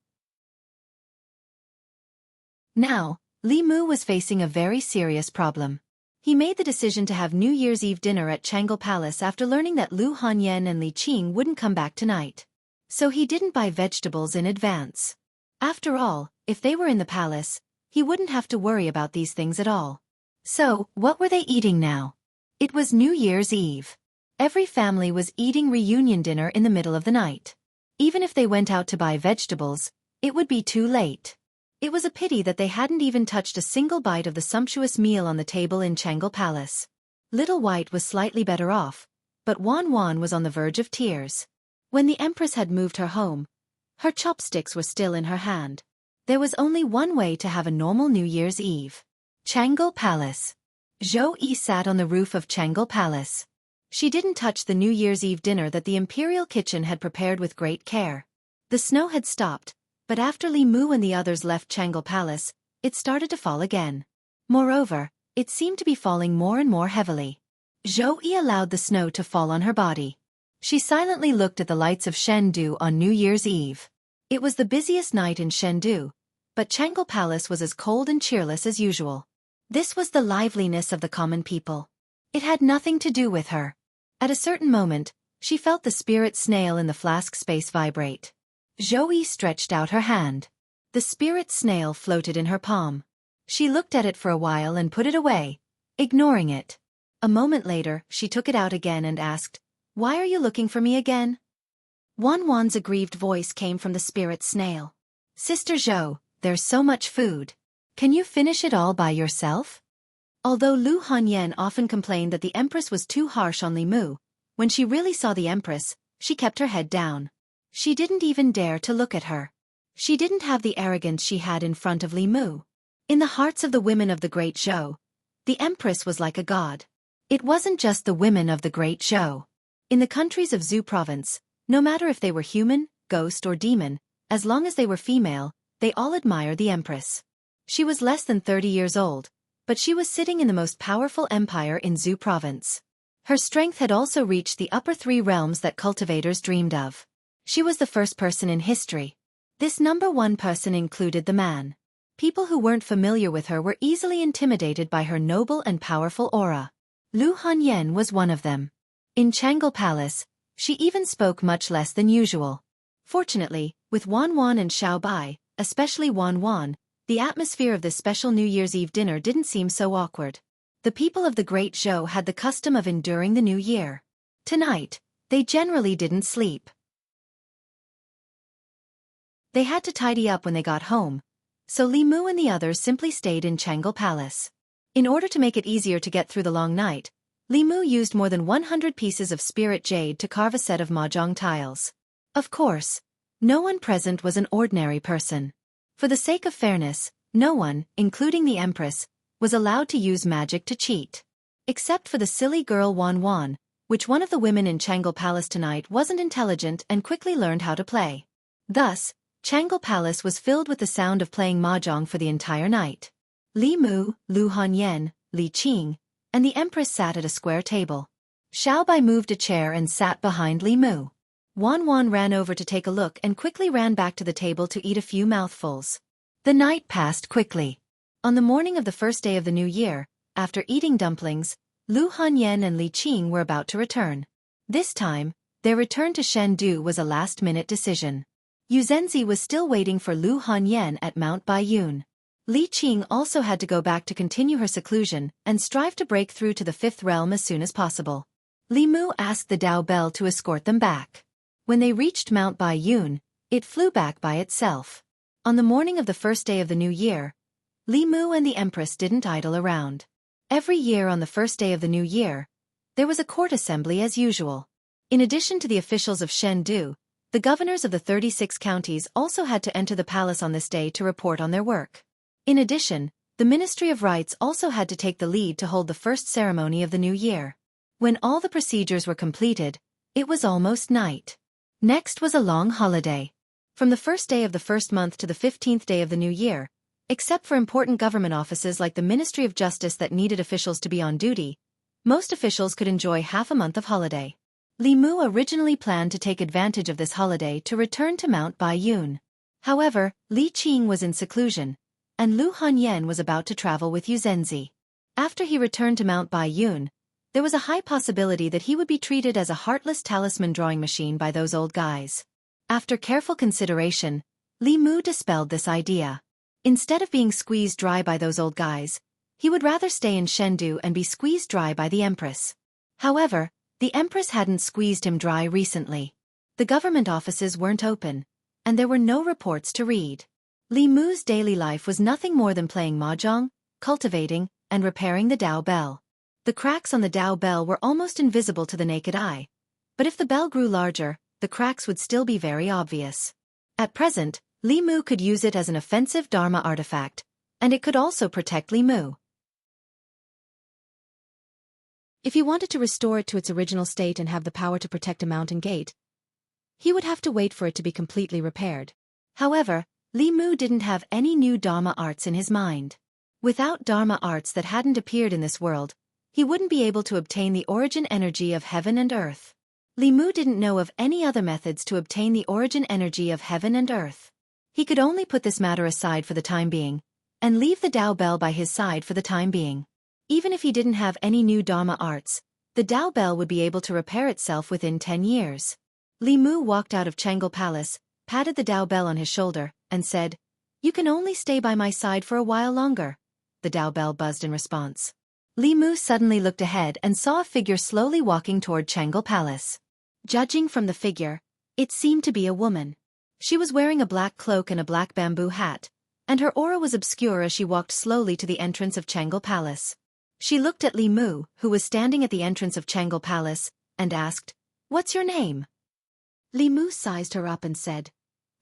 Now, Li Mu was facing a very serious problem. He made the decision to have New Year's Eve dinner at Changle Palace after learning that Lu Hanyan and Li Qing wouldn't come back tonight. So he didn't buy vegetables in advance. After all, if they were in the palace, he wouldn't have to worry about these things at all. So, what were they eating now? It was New Year's Eve. Every family was eating reunion dinner in the middle of the night. Even if they went out to buy vegetables, it would be too late. It was a pity that they hadn't even touched a single bite of the sumptuous meal on the table in Changle Palace. Little White was slightly better off, but Wan Wan was on the verge of tears. When the Empress had moved her home, her chopsticks were still in her hand. There was only one way to have a normal New Year's Eve. Changle Palace. Zhou Yi sat on the roof of Changle Palace. She didn't touch the New Year's Eve dinner that the imperial kitchen had prepared with great care. The snow had stopped, but after Li Mu and the others left Changle Palace, it started to fall again. Moreover, it seemed to be falling more and more heavily. Zhou Yi allowed the snow to fall on her body. She silently looked at the lights of Chengdu on New Year's Eve. It was the busiest night in Chengdu, but Changle Palace was as cold and cheerless as usual. This was the liveliness of the common people. It had nothing to do with her. At a certain moment, she felt the spirit snail in the flask space vibrate. Zhou Yi stretched out her hand. The spirit snail floated in her palm. She looked at it for a while and put it away, ignoring it. A moment later, she took it out again and asked, "Why are you looking for me again?" Wan Wan's aggrieved voice came from the spirit snail. "Sister Zhou, there's so much food. Can you finish it all by yourself?" Although Lu Hanyan often complained that the Empress was too harsh on Li Mu, when she really saw the Empress, she kept her head down. She didn't even dare to look at her. She didn't have the arrogance she had in front of Li Mu. In the hearts of the women of the Great Zhou, the Empress was like a god. It wasn't just the women of the Great Zhou. In the countries of Zhou Province, no matter if they were human, ghost or demon, as long as they were female, they all admired the Empress. She was less than 30 years old, but she was sitting in the most powerful empire in Zhou Province. Her strength had also reached the upper 3 realms that cultivators dreamed of. She was the first person in history. This number 1 person included the man. People who weren't familiar with her were easily intimidated by her noble and powerful aura. Lu Hanyan was one of them. In Changle Palace, she even spoke much less than usual. Fortunately, with Wan Wan and Xiao Bai, especially Wan Wan, the atmosphere of this special New Year's Eve dinner didn't seem so awkward. The people of the Great Zhou had the custom of enduring the new year. Tonight, they generally didn't sleep. They had to tidy up when they got home, so Li Mu and the others simply stayed in Changle Palace. In order to make it easier to get through the long night, Li Mu used more than 100 pieces of spirit jade to carve a set of mahjong tiles. Of course, no one present was an ordinary person. For the sake of fairness, no one, including the Empress, was allowed to use magic to cheat. Except for the silly girl Wan Wan, which one of the women in Changle Palace tonight wasn't intelligent and quickly learned how to play. Thus, Changle Palace was filled with the sound of playing mahjong for the entire night. Li Mu, Lu Hanyan, Li Qing, and the Empress sat at a square table. Xiao Bai moved a chair and sat behind Li Mu. Wan Wan ran over to take a look and quickly ran back to the table to eat a few mouthfuls. The night passed quickly. On the morning of the first day of the new year, after eating dumplings, Lu Hanyan and Li Qing were about to return. This time, their return to Chengdu was a last-minute decision. Yu Zhenzi was still waiting for Lu Hanyan at Mount Baiyun. Li Qing also had to go back to continue her seclusion and strive to break through to the 5th realm as soon as possible. Li Mu asked the Dao Bell to escort them back. When they reached Mount Baiyun, it flew back by itself. On the morning of the first day of the new year, Li Mu and the Empress didn't idle around. Every year on the first day of the new year, there was a court assembly as usual. In addition to the officials of Chengdu, the governors of the 36 counties also had to enter the palace on this day to report on their work. In addition, the Ministry of Rites also had to take the lead to hold the first ceremony of the new year. When all the procedures were completed, it was almost night. Next was a long holiday. From the first day of the first month to the 15th day of the new year, except for important government offices like the Ministry of Justice that needed officials to be on duty, most officials could enjoy half a month of holiday. Li Mu originally planned to take advantage of this holiday to return to Mount Baiyun. However, Li Qing was in seclusion, and Lu Hanyan was about to travel with Yu Zhenzi. After he returned to Mount Baiyun, there was a high possibility that he would be treated as a heartless talisman drawing machine by those old guys. After careful consideration, Li Mu dispelled this idea. Instead of being squeezed dry by those old guys, he would rather stay in Chengdu and be squeezed dry by the Empress. However, the Empress hadn't squeezed him dry recently. The government offices weren't open, and there were no reports to read. Li Mu's daily life was nothing more than playing mahjong, cultivating, and repairing the Dao bell. The cracks on the Dao bell were almost invisible to the naked eye, but if the bell grew larger, the cracks would still be very obvious. At present, Li Mu could use it as an offensive Dharma artifact, and it could also protect Li Mu. If he wanted to restore it to its original state and have the power to protect a mountain gate, he would have to wait for it to be completely repaired. However, Li Mu didn't have any new Dharma arts in his mind. Without Dharma arts that hadn't appeared in this world, he wouldn't be able to obtain the origin energy of heaven and earth. Li Mu didn't know of any other methods to obtain the origin energy of heaven and earth. He could only put this matter aside for the time being, and leave the Dao bell by his side for the time being. Even if he didn't have any new Dharma arts, the Dao bell would be able to repair itself within 10 years. Li Mu walked out of Changle Palace, patted the Dao bell on his shoulder, and said, "You can only stay by my side for a while longer." The Dao bell buzzed in response. Li Mu suddenly looked ahead and saw a figure slowly walking toward Changle Palace. Judging from the figure, it seemed to be a woman. She was wearing a black cloak and a black bamboo hat, and her aura was obscure as she walked slowly to the entrance of Changle Palace. She looked at Li Mu, who was standing at the entrance of Changle Palace, and asked, "What's your name?" Li Mu sized her up and said,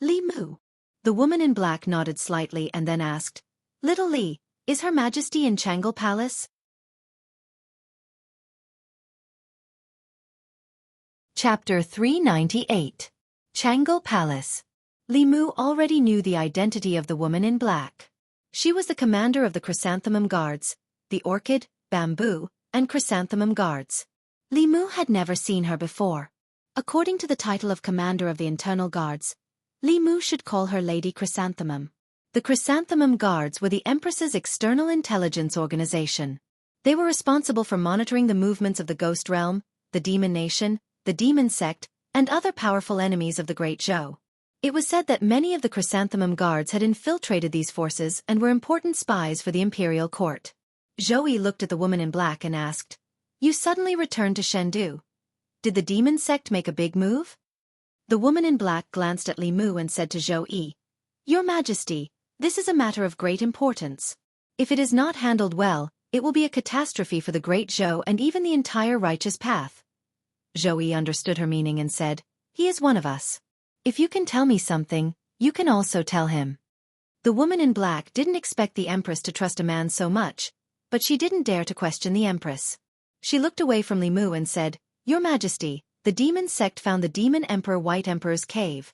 "Li Mu." The woman in black nodded slightly and then asked, "Little Li, is Her Majesty in Changle Palace?" Chapter 398. Changle Palace. Li Mu already knew the identity of the woman in black. She was the commander of the Chrysanthemum Guards, the Orchid, Bamboo, and Chrysanthemum Guards. Li Mu had never seen her before. According to the title of Commander of the Internal Guards, Li Mu should call her Lady Chrysanthemum. The Chrysanthemum Guards were the Empress's external intelligence organization. They were responsible for monitoring the movements of the Ghost Realm, the Demon Nation, the Demon Sect, and other powerful enemies of the Great Zhou. It was said that many of the Chrysanthemum Guards had infiltrated these forces and were important spies for the imperial court. Zhou looked at the woman in black and asked, "You suddenly returned to Chengdu. Did the Demon Sect make a big move?" The woman in black glanced at Li Mu and said to Zhou, "Your Majesty, this is a matter of great importance. If it is not handled well, it will be a catastrophe for the Great Zhou and even the entire righteous path." Zhou understood her meaning and said, "He is one of us. If you can tell me something, you can also tell him." The woman in black didn't expect the Empress to trust a man so much, but she didn't dare to question the Empress. She looked away from Li Mu and said, "Your Majesty, the Demon Sect found the Demon Emperor White Emperor's cave."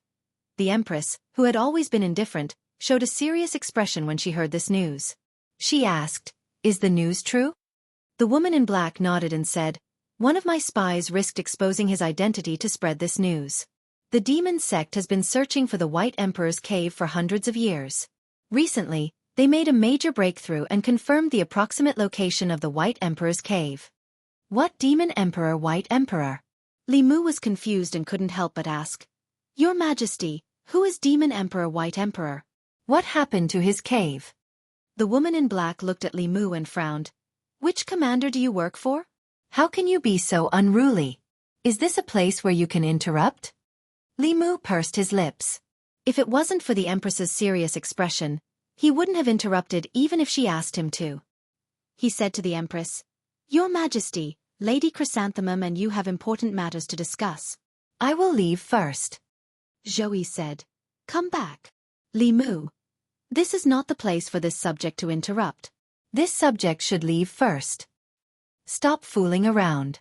The Empress, who had always been indifferent, showed a serious expression when she heard this news. She asked, "Is the news true?" The woman in black nodded and said, "One of my spies risked exposing his identity to spread this news. The Demon Sect has been searching for the White Emperor's cave for hundreds of years. Recently, they made a major breakthrough and confirmed the approximate location of the White Emperor's cave." "What Demon Emperor White Emperor?" Li Mu was confused and couldn't help but ask, "Your Majesty, who is Demon Emperor White Emperor? What happened to his cave?" The woman in black looked at Li Mu and frowned. "Which commander do you work for? How can you be so unruly? Is this a place where you can interrupt?" Li Mu pursed his lips. If it wasn't for the Empress's serious expression, he wouldn't have interrupted even if she asked him to. He said to the Empress, "Your Majesty, Lady Chrysanthemum and you have important matters to discuss." "I will leave first." Zhou said, "Come back." Li Mu, "This is not the place for this subject to interrupt. This subject should leave first. Stop fooling around."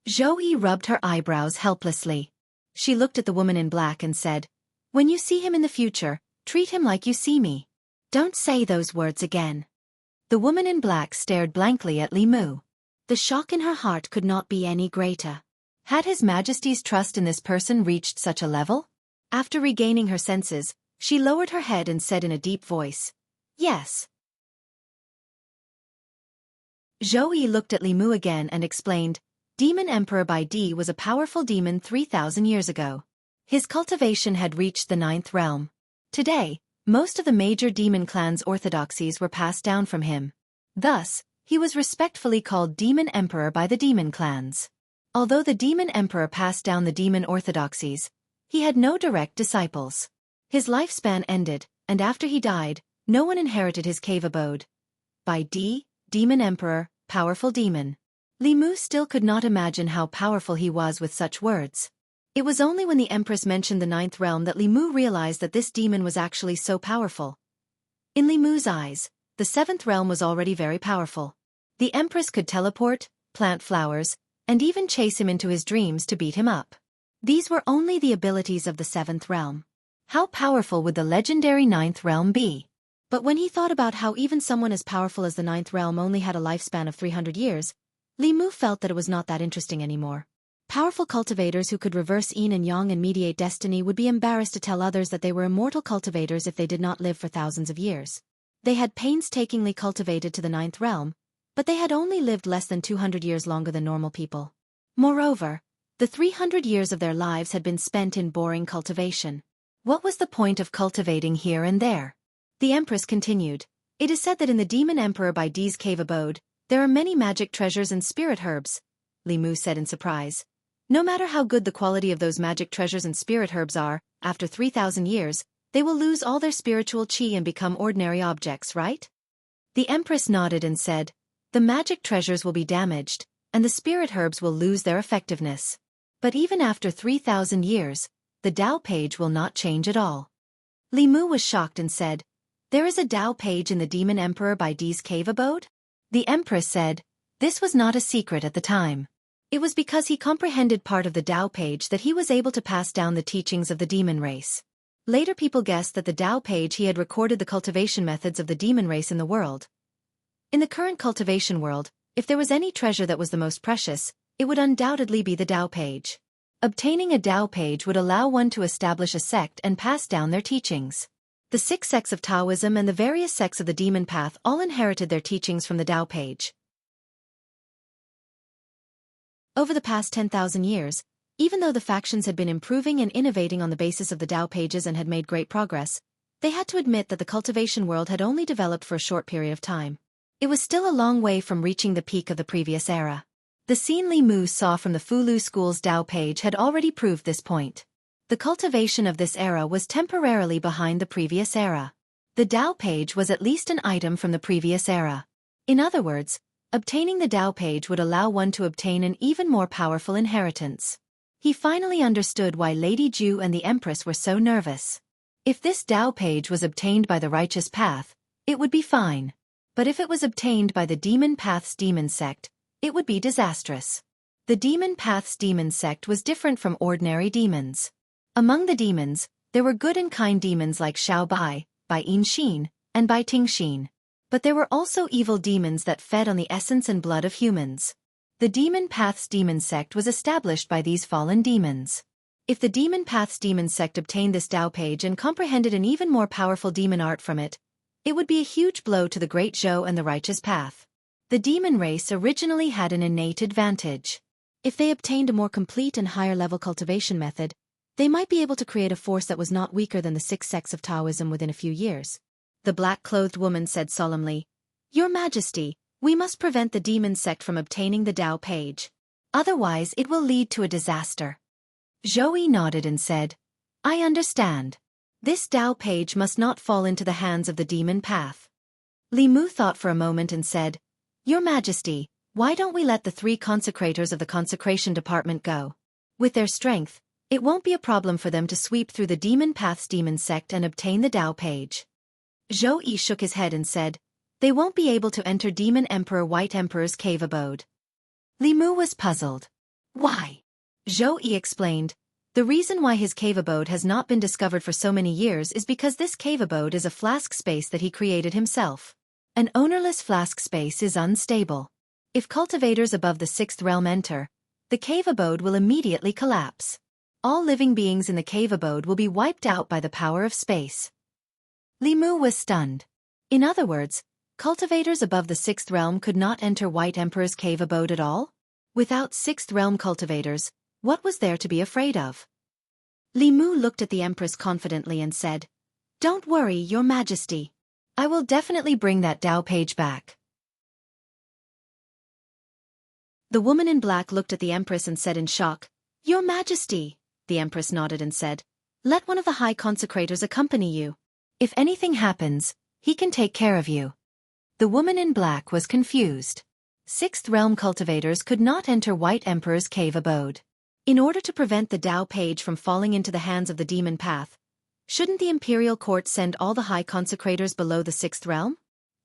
Zhou rubbed her eyebrows helplessly. She looked at the woman in black and said, "When you see him in the future, treat him like you see me. Don't say those words again." The woman in black stared blankly at Li Mu. The shock in her heart could not be any greater. Had His Majesty's trust in this person reached such a level? After regaining her senses, she lowered her head and said in a deep voice, "Yes." Zhou Yi looked at Li Mu again and explained, Demon Emperor by D was a powerful demon 3,000 years ago. His cultivation had reached the 9th realm. Today, most of the major demon clans' orthodoxies were passed down from him. Thus, he was respectfully called Demon Emperor by the demon clans. Although the Demon Emperor passed down the demon orthodoxies, he had no direct disciples. His lifespan ended, and after he died, no one inherited his cave abode. By D, Demon Emperor, powerful demon. Li Mu still could not imagine how powerful he was with such words. It was only when the Empress mentioned the 9th realm that Li Mu realized that this demon was actually so powerful. In Li Mu's eyes, the 7th realm was already very powerful. The Empress could teleport, plant flowers, and even chase him into his dreams to beat him up. These were only the abilities of the 7th realm. How powerful would the legendary 9th realm be? But when he thought about how even someone as powerful as the 9th realm only had a lifespan of 300 years, Li Mu felt that it was not that interesting anymore. Powerful cultivators who could reverse yin and yang and mediate destiny would be embarrassed to tell others that they were immortal cultivators if they did not live for thousands of years. They had painstakingly cultivated to the 9th realm, but they had only lived less than 200 years longer than normal people. Moreover, the 300 years of their lives had been spent in boring cultivation. What was the point of cultivating here and there? The Empress continued, It is said that in the Demon Emperor by D's cave abode, there are many magic treasures and spirit herbs, Li Mu said in surprise. No matter how good the quality of those magic treasures and spirit herbs are, after 3,000 years, they will lose all their spiritual chi and become ordinary objects, right? The Empress nodded and said, The magic treasures will be damaged, and the spirit herbs will lose their effectiveness. But even after 3,000 years, the Tao page will not change at all. Li Mu was shocked and said, There is a Tao page in the Demon Emperor by D's cave abode? The Empress said, This was not a secret at the time. It was because he comprehended part of the Tao page that he was able to pass down the teachings of the demon race. Later people guessed that the Tao page he had recorded the cultivation methods of the demon race in the world. In the current cultivation world, if there was any treasure that was the most precious, it would undoubtedly be the Tao page. Obtaining a Tao page would allow one to establish a sect and pass down their teachings. The 6 sects of Taoism and the various sects of the demon path all inherited their teachings from the Tao page. Over the past 10,000 years, even though the factions had been improving and innovating on the basis of the Tao pages and had made great progress, they had to admit that the cultivation world had only developed for a short period of time. It was still a long way from reaching the peak of the previous era. The scene Li Mu saw from the Fulu School's Tao page had already proved this point. The cultivation of this era was temporarily behind the previous era. The Tao page was at least an item from the previous era. In other words, obtaining the Tao page would allow one to obtain an even more powerful inheritance. He finally understood why Lady Ju and the Empress were so nervous. If this Tao page was obtained by the righteous path, it would be fine. But if it was obtained by the demon path's demon sect, it would be disastrous. The demon path's demon sect was different from ordinary demons. Among the demons, there were good and kind demons like Xiao Bai, Bai Yin Xin, and Bai Ting Xin. But there were also evil demons that fed on the essence and blood of humans. The demon path's demon sect was established by these fallen demons. If the demon path's demon sect obtained this Tao page and comprehended an even more powerful demon art from it, it would be a huge blow to the Great Zhou and the righteous path. The demon race originally had an innate advantage. If they obtained a more complete and higher-level cultivation method, they might be able to create a force that was not weaker than the 6 sects of Taoism within a few years. The black-clothed woman said solemnly, Your Majesty, we must prevent the demon sect from obtaining the Tao page. Otherwise it will lead to a disaster. Zhou Yi nodded and said, I understand. This Tao page must not fall into the hands of the demon path. Li Mu thought for a moment and said, Your Majesty, why don't we let the 3 consecrators of the consecration department go? With their strength, it won't be a problem for them to sweep through the demon path's demon sect and obtain the Tao page. Zhou Yi shook his head and said, They won't be able to enter Demon Emperor White Emperor's cave abode. Li Mu was puzzled. Why? Zhou Yi explained, The reason why his cave abode has not been discovered for so many years is because this cave abode is a flask space that he created himself. An ownerless flask space is unstable. If cultivators above the 6th realm enter, the cave abode will immediately collapse. All living beings in the cave abode will be wiped out by the power of space. Li Mu was stunned. In other words, Cultivators above the 6th realm could not enter White Emperor's cave abode at all? Without 6th realm cultivators, what was there to be afraid of? Li Mu looked at the Empress confidently and said, "Don't worry, Your Majesty. I will definitely bring that Dao page back." The woman in black looked at the Empress and said in shock, "Your Majesty." The Empress nodded and said, "Let one of the high consecrators accompany you. If anything happens, he can take care of you." The woman in black was confused. 6th realm cultivators could not enter White Emperor's cave abode. In order to prevent the Dao page from falling into the hands of the demon path, shouldn't the imperial court send all the high consecrators below the 6th realm?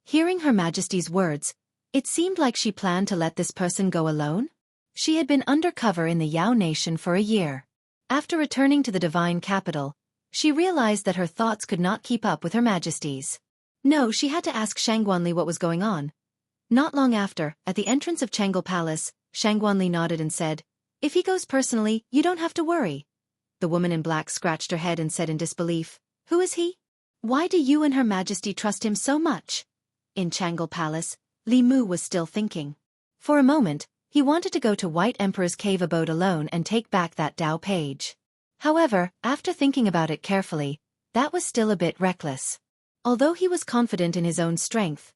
Hearing Her Majesty's words, it seemed like she planned to let this person go alone. She had been undercover in the Yao nation for a year. After returning to the divine capital, she realized that her thoughts could not keep up with Her Majesty's. No, she had to ask Shangguanli what was going on. Not long after, at the entrance of Changle Palace, Shangguanli nodded and said, "If he goes personally, you don't have to worry." The woman in black scratched her head and said in disbelief, "Who is he? Why do you and Her Majesty trust him so much?" In Changle Palace, Li Mu was still thinking. For a moment, he wanted to go to White Emperor's cave abode alone and take back that Dao page. However, after thinking about it carefully, that was still a bit reckless. Although he was confident in his own strength,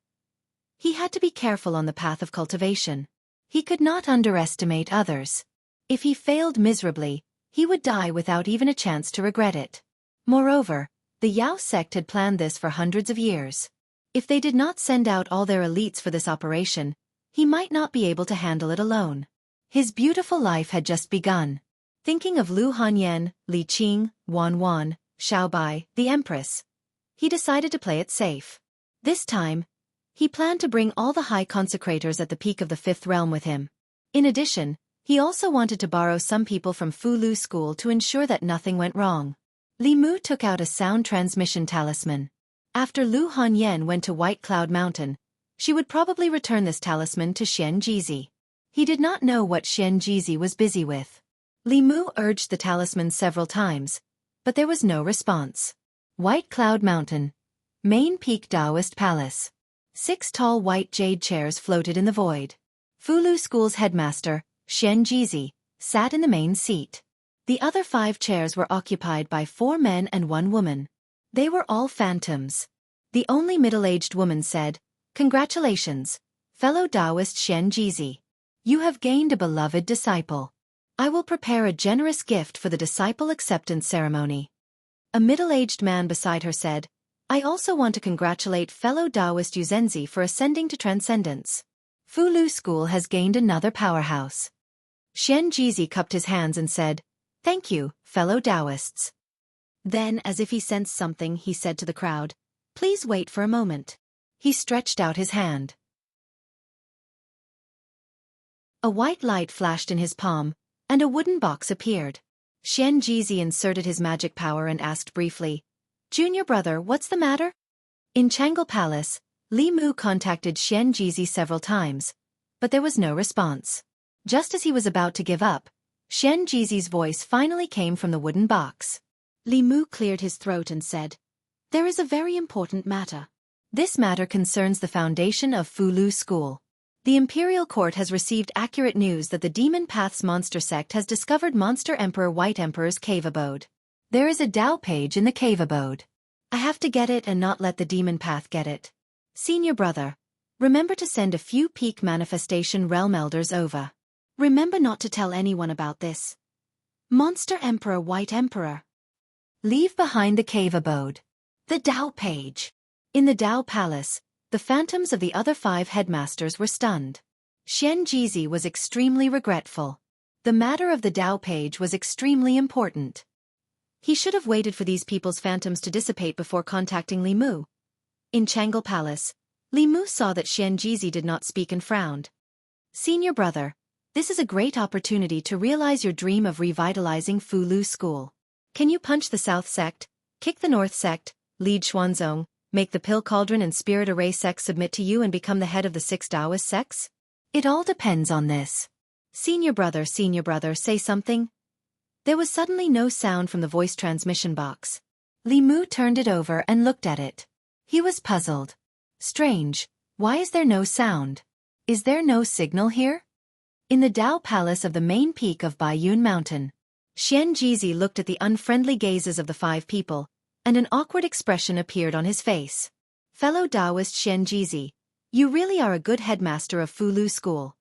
he had to be careful on the path of cultivation. He could not underestimate others. If he failed miserably, he would die without even a chance to regret it. Moreover, the Yao sect had planned this for hundreds of years. If they did not send out all their elites for this operation, he might not be able to handle it alone. His beautiful life had just begun. Thinking of Lu Hanyan, Li Qing, Wan Wan, Xiaobai, the Empress, he decided to play it safe. This time, he planned to bring all the high consecrators at the peak of the 5th realm with him. In addition, he also wanted to borrow some people from Fu Lu School to ensure that nothing went wrong. Li Mu took out a sound transmission talisman. After Lu Hanyan went to White Cloud Mountain, she would probably return this talisman to Xian Jizi. He did not know what Xian Jizi was busy with. Li Mu urged the talisman several times, but there was no response. White Cloud Mountain. Main Peak Daoist Palace. 6 tall white jade chairs floated in the void. Fu Lu School's headmaster, Xian Jizi, sat in the main seat. The other 5 chairs were occupied by 4 men and 1 woman. They were all phantoms. The only middle-aged woman said, "Congratulations, fellow Daoist Xian Jizi. You have gained a beloved disciple. I will prepare a generous gift for the disciple acceptance ceremony." A middle-aged man beside her said, "I also want to congratulate fellow Daoist Yuzenzi for ascending to transcendence. Fu Lu School has gained another powerhouse." Xian Jizi cupped his hands and said, "Thank you, fellow Daoists." Then, as if he sensed something, he said to the crowd, "Please wait for a moment." He stretched out his hand. A white light flashed in his palm, and a wooden box appeared. Xian Jizi inserted his magic power and asked briefly, "Junior brother, what's the matter?" In Changle Palace, Li Mu contacted Xian Jizi several times, but there was no response. Just as he was about to give up, Xian Jizi's voice finally came from the wooden box. Li Mu cleared his throat and said, "There is a very important matter. This matter concerns the foundation of Fu Lu School. The Imperial Court has received accurate news that the Demon Path's monster sect has discovered Monster Emperor White Emperor's cave abode. There is a Dao page in the cave abode. I have to get it and not let the Demon Path get it. Senior brother, remember to send a few peak manifestation realm elders over. Remember not to tell anyone about this. Monster Emperor White Emperor. Leave behind the cave abode. The Dao page." In the Dao Palace, the phantoms of the other 5 headmasters were stunned. Xian Jizi was extremely regretful. The matter of the Dao page was extremely important. He should have waited for these people's phantoms to dissipate before contacting Li Mu. In Changle Palace, Li Mu saw that Xian Jizi did not speak and frowned. "Senior brother, this is a great opportunity to realize your dream of revitalizing Fu Lu School. Can you punch the South sect, kick the North sect, lead Xuanzong, make the Pill Cauldron and Spirit Array sects submit to you and become the head of the 6 Daoist sects? It all depends on this. Senior brother, say something." There was suddenly no sound from the voice transmission box. Li Mu turned it over and looked at it. He was puzzled. Strange, Why is there no sound? Is there no signal here? In the Dao Palace of the main peak of Baiyun Mountain, Xianjizi looked at the unfriendly gazes of the 5 people, and an awkward expression appeared on his face. Fellow Daoist Xianjizi, you really are a good headmaster of Fulu School.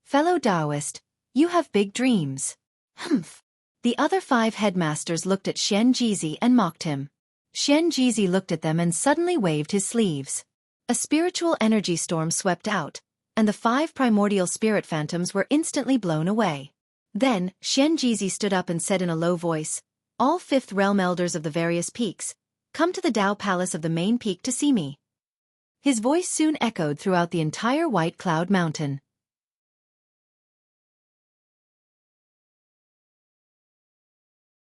Fellow Daoist, you have big dreams. Humph. The other 5 headmasters looked at Xianjizi and mocked him. Xianjizi looked at them and suddenly waved his sleeves. A spiritual energy storm swept out, and the 5 primordial spirit phantoms were instantly blown away. Then, Xianjizi stood up and said in a low voice, "All 5th realm elders of the various peaks, come to the Dao Palace of the main peak to see me." His voice soon echoed throughout the entire White Cloud Mountain.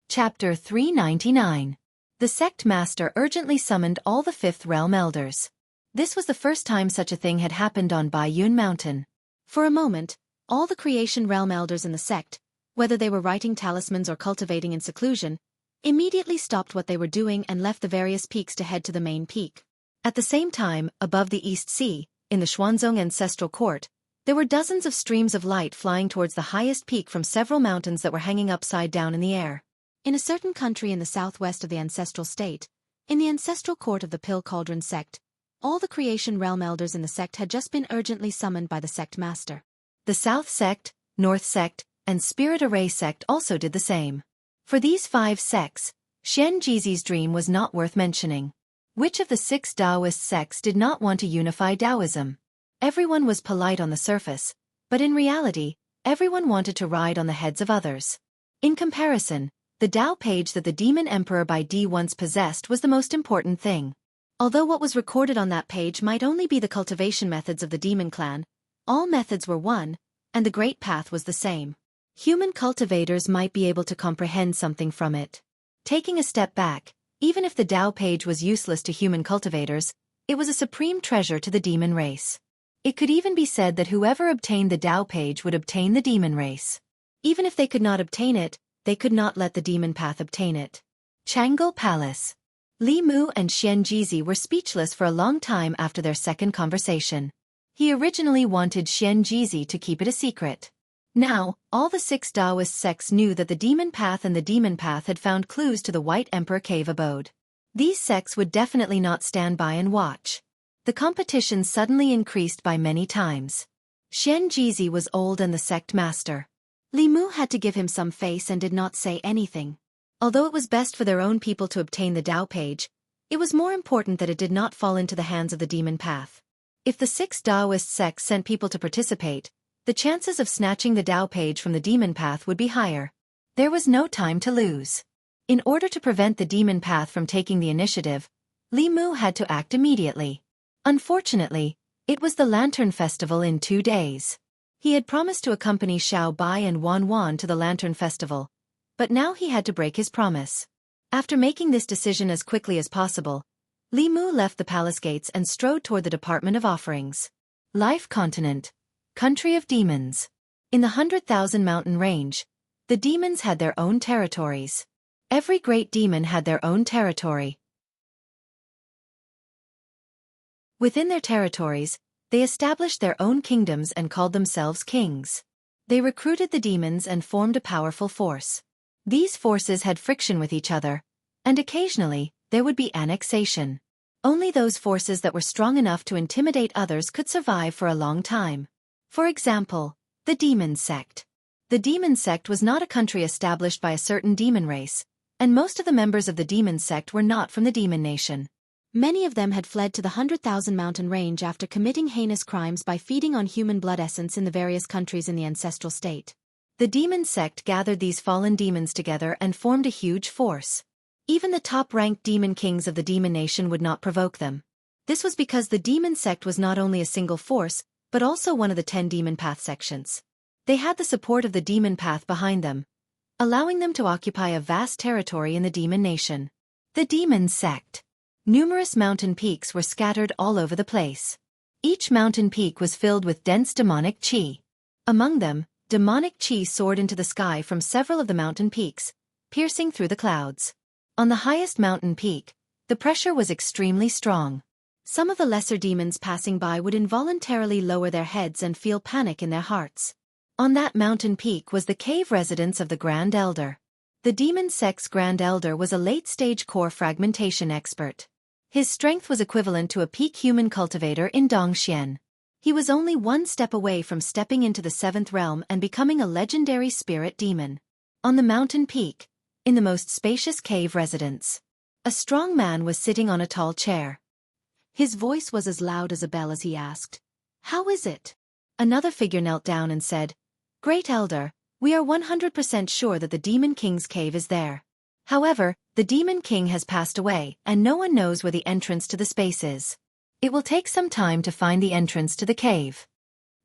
Chapter 399. The sect master urgently summoned all the 5th realm elders. This was the first time such a thing had happened on Baiyun Mountain. For a moment, all the creation realm elders in the sect, whether they were writing talismans or cultivating in seclusion, immediately stopped what they were doing and left the various peaks to head to the main peak. At the same time, above the East Sea, in the Xuanzong Ancestral Court, there were dozens of streams of light flying towards the highest peak from several mountains that were hanging upside down in the air. In a certain country in the southwest of the ancestral state, in the ancestral court of the Pill Cauldron sect, all the creation realm elders in the sect had just been urgently summoned by the sect master. The South sect, North sect, and Spirit Array sect also did the same. For these 5 sects, Xianjizi's dream was not worth mentioning. Which of the 6 Daoist sects did not want to unify Taoism? Everyone was polite on the surface, but in reality, everyone wanted to ride on the heads of others. In comparison, the Dao page that the Demon Emperor Bai Di once possessed was the most important thing. Although what was recorded on that page might only be the cultivation methods of the demon clan, all methods were one, and the great path was the same. Human cultivators might be able to comprehend something from it. Taking a step back, even if the Dao page was useless to human cultivators, it was a supreme treasure to the demon race. It could even be said that whoever obtained the Dao page would obtain the demon race. Even if they could not obtain it, they could not let the demon path obtain it. Changle Palace. Li Mu and Xianjizi were speechless for a long time after their second conversation. He originally wanted Xianjizi to keep it a secret. Now, all the 6 Daoist sects knew that the demon path and the demon path had found clues to the White Emperor cave abode. These sects would definitely not stand by and watch. The competition suddenly increased by many times. Xianjizi was old and the sect master. Li Mu had to give him some face and did not say anything. Although it was best for their own people to obtain the Dao page, it was more important that it did not fall into the hands of the demon path. If the 6 Daoist sects sent people to participate, the chances of snatching the Dao page from the demon path would be higher. There was no time to lose. In order to prevent the demon path from taking the initiative, Li Mu had to act immediately. Unfortunately, it was the Lantern Festival in 2 days. He had promised to accompany Xiao Bai and Wan Wan to the Lantern Festival, but now he had to break his promise. After making this decision as quickly as possible, Li Mu left the palace gates and strode toward the Department of Offerings. Life Continent. Country of Demons. In the 100,000 mountain range, the demons had their own territories. Every great demon had their own territory. Within their territories, they established their own kingdoms and called themselves kings. They recruited the demons and formed a powerful force. These forces had friction with each other, and occasionally, there would be annexation. Only those forces that were strong enough to intimidate others could survive for a long time. For example, the Demon Sect. The Demon Sect was not a country established by a certain demon race, and most of the members of the Demon Sect were not from the Demon Nation. Many of them had fled to the 100,000 mountain range after committing heinous crimes by feeding on human blood essence in the various countries in the ancestral state. The Demon Sect gathered these fallen demons together and formed a huge force. Even the top-ranked demon kings of the Demon Nation would not provoke them. This was because the Demon Sect was not only a single force, but also one of the 10 Demon Path sections. They had the support of the Demon Path behind them, allowing them to occupy a vast territory in the Demon Nation. The Demon Sect. Numerous mountain peaks were scattered all over the place. Each mountain peak was filled with dense demonic chi. Among them, demonic chi soared into the sky from several of the mountain peaks, piercing through the clouds. On the highest mountain peak, the pressure was extremely strong. Some of the lesser demons passing by would involuntarily lower their heads and feel panic in their hearts. On that mountain peak was the cave residence of the Grand Elder. The demon sex Grand Elder was a late-stage core fragmentation expert. His strength was equivalent to a peak human cultivator in Dongxian. He was only one step away from stepping into the seventh realm and becoming a legendary spirit demon. On the mountain peak, in the most spacious cave residence, a strong man was sitting on a tall chair. His voice was as loud as a bell as he asked, "How is it?" Another figure knelt down and said, "Great Elder, we are 100% sure that the Demon King's cave is there. However, the Demon King has passed away and no one knows where the entrance to the space is. It will take some time to find the entrance to the cave."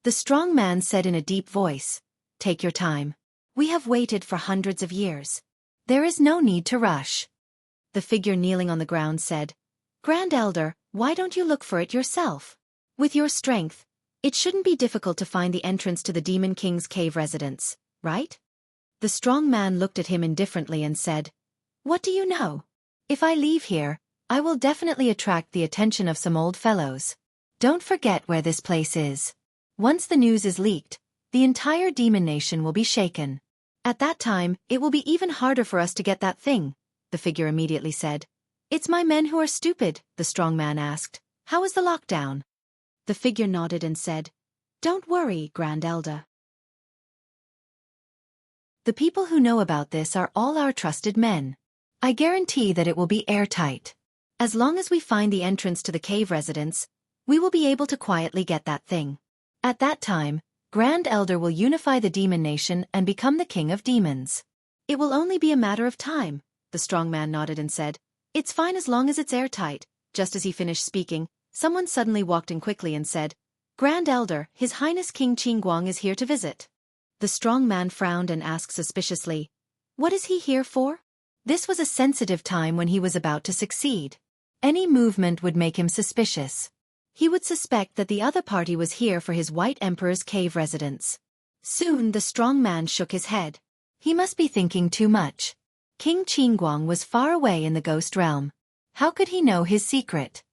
The strong man said in a deep voice, "Take your time. We have waited for hundreds of years. There is no need to rush." The figure kneeling on the ground said, "Grand Elder, why don't you look for it yourself? With your strength, it shouldn't be difficult to find the entrance to the Demon King's cave residence, right?" The strong man looked at him indifferently and said, "What do you know? If I leave here, I will definitely attract the attention of some old fellows. Don't forget where this place is. Once the news is leaked, the entire demon nation will be shaken. At that time, it will be even harder for us to get that thing," the figure immediately said. "It's my men who are stupid," the strong man asked. "How is the lockdown?" The figure nodded and said, "Don't worry, Grand Elder. The people who know about this are all our trusted men. I guarantee that it will be airtight. As long as we find the entrance to the cave residence, we will be able to quietly get that thing. At that time, Grand Elder will unify the demon nation and become the king of demons. It will only be a matter of time," the strong man nodded and said, "It's fine as long as it's airtight." Just as he finished speaking, someone suddenly walked in quickly and said, "Grand Elder, His Highness King Qingguang is here to visit." The strong man frowned and asked suspiciously, "What is he here for?" This was a sensitive time when he was about to succeed. Any movement would make him suspicious. He would suspect that the other party was here for his White Emperor's cave residence. Soon the strong man shook his head. He must be thinking too much. King Qingguang was far away in the ghost realm. How could he know his secret?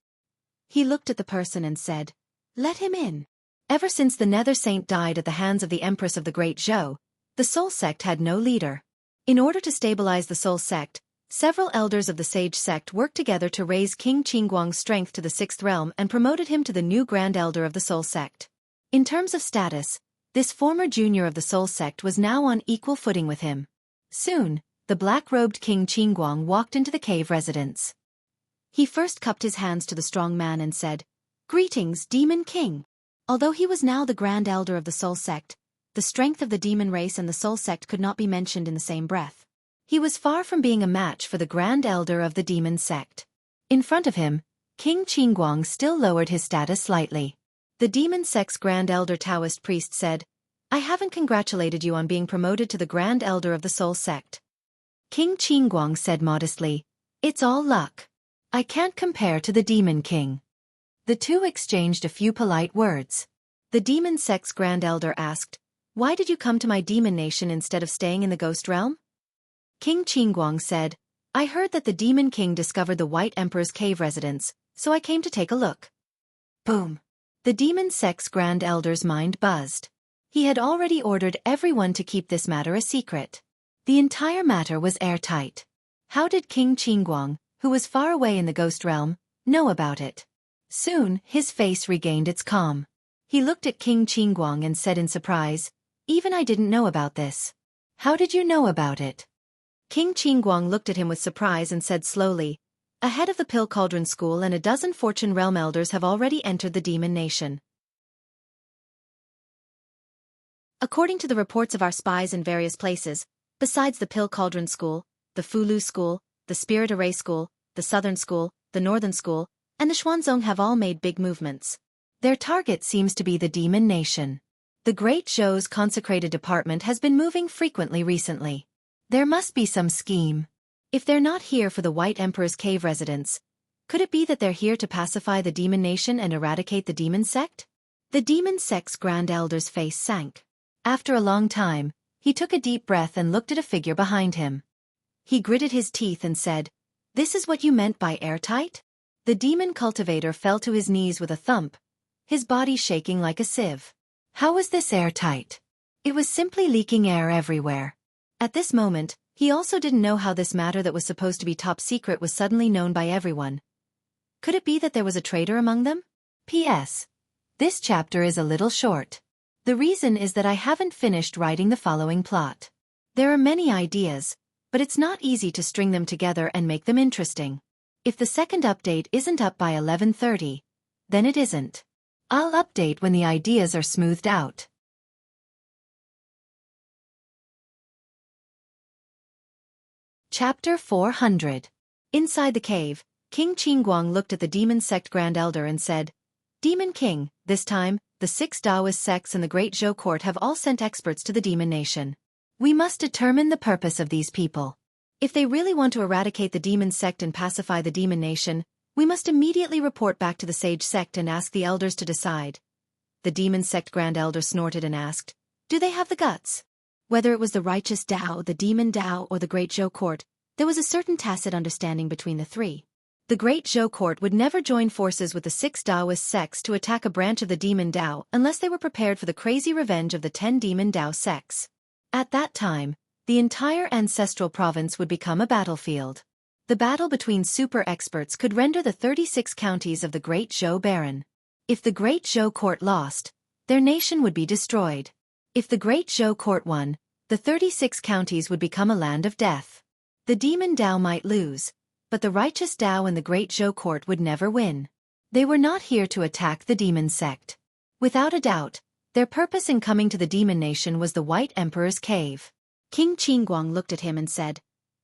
He looked at the person and said, "Let him in." Ever since the Nether Saint died at the hands of the Empress of the Great Zhou, the Soul Sect had no leader. In order to stabilize the Soul Sect, several elders of the Sage Sect worked together to raise King Qingguang's strength to the sixth realm and promoted him to the new Grand Elder of the Soul Sect. In terms of status, this former junior of the Soul Sect was now on equal footing with him. Soon, the black-robed King Qingguang walked into the cave residence. He first cupped his hands to the strong man and said, "Greetings, Demon King." Although he was now the Grand Elder of the Soul Sect, the strength of the demon race and the Soul Sect could not be mentioned in the same breath. He was far from being a match for the Grand Elder of the Demon Sect. In front of him, King Qingguang still lowered his status slightly. The Demon Sect's Grand Elder Daoist priest said, "I haven't congratulated you on being promoted to the Grand Elder of the Soul Sect." King Qingguang said modestly, "It's all luck. I can't compare to the Demon King." The two exchanged a few polite words. The Demon Sect's Grand Elder asked, "Why did you come to my demon nation instead of staying in the ghost realm?" King Qingguang said, "I heard that the Demon King discovered the White Emperor's cave residence, so I came to take a look." Boom! The Demon Sect's Grand Elder's mind buzzed. He had already ordered everyone to keep this matter a secret. The entire matter was airtight. How did King Qingguang, who was far away in the ghost realm, know about it? Soon, his face regained its calm. He looked at King Qingguang and said in surprise, "Even I didn't know about this. How did you know about it?" King Qingguang looked at him with surprise and said slowly, "A head of the Pill Cauldron School and a dozen Fortune Realm Elders have already entered the Demon Nation. According to the reports of our spies in various places, besides the Pill Cauldron School, the Fulu School, the Spirit Array School, the Southern School, the Northern School, and the Xuanzong have all made big movements. Their target seems to be the Demon Nation. The Great Zhou's consecrated department has been moving frequently recently. There must be some scheme. If they're not here for the White Emperor's cave residence, could it be that they're here to pacify the Demon Nation and eradicate the Demon Sect?" The Demon Sect's Grand Elder's face sank. After a long time, he took a deep breath and looked at a figure behind him. He gritted his teeth and said, "This is what you meant by airtight?" The demon cultivator fell to his knees with a thump, his body shaking like a sieve. How was this airtight? It was simply leaking air everywhere. At this moment, he also didn't know how this matter that was supposed to be top secret was suddenly known by everyone. Could it be that there was a traitor among them? P.S. This chapter is a little short. The reason is that I haven't finished writing the following plot. There are many ideas, but it's not easy to string them together and make them interesting. If the second update isn't up by 11:30, then it isn't. I'll update when the ideas are smoothed out. Chapter 400. Inside the cave, King Qingguang looked at the demon sect Grand Elder and said, Demon King, this time, the 6 Daoist sects and the Great Zhou Court have all sent experts to the demon nation. We must determine the purpose of these people. If they really want to eradicate the demon sect and pacify the demon nation, we must immediately report back to the sage sect and ask the elders to decide. The demon sect Grand Elder snorted and asked, Do they have the guts? Whether it was the righteous Dao, the demon Dao, or the Great Zhou Court, there was a certain tacit understanding between the three. The Great Zhou Court would never join forces with the 6 Daoist sects to attack a branch of the demon Dao unless they were prepared for the crazy revenge of the 10 demon Dao sects. At that time, the entire ancestral province would become a battlefield. The battle between super experts could render the 36 counties of the Great Zhou barren. If the Great Zhou Court lost, their nation would be destroyed. If the Great Zhou Court won, the 36 counties would become a land of death. The demon Dao might lose, but the righteous Dao and the Great Zhou Court would never win. They were not here to attack the demon sect. Without a doubt, their purpose in coming to the demon nation was the White Emperor's cave. King Qingguang looked at him and said,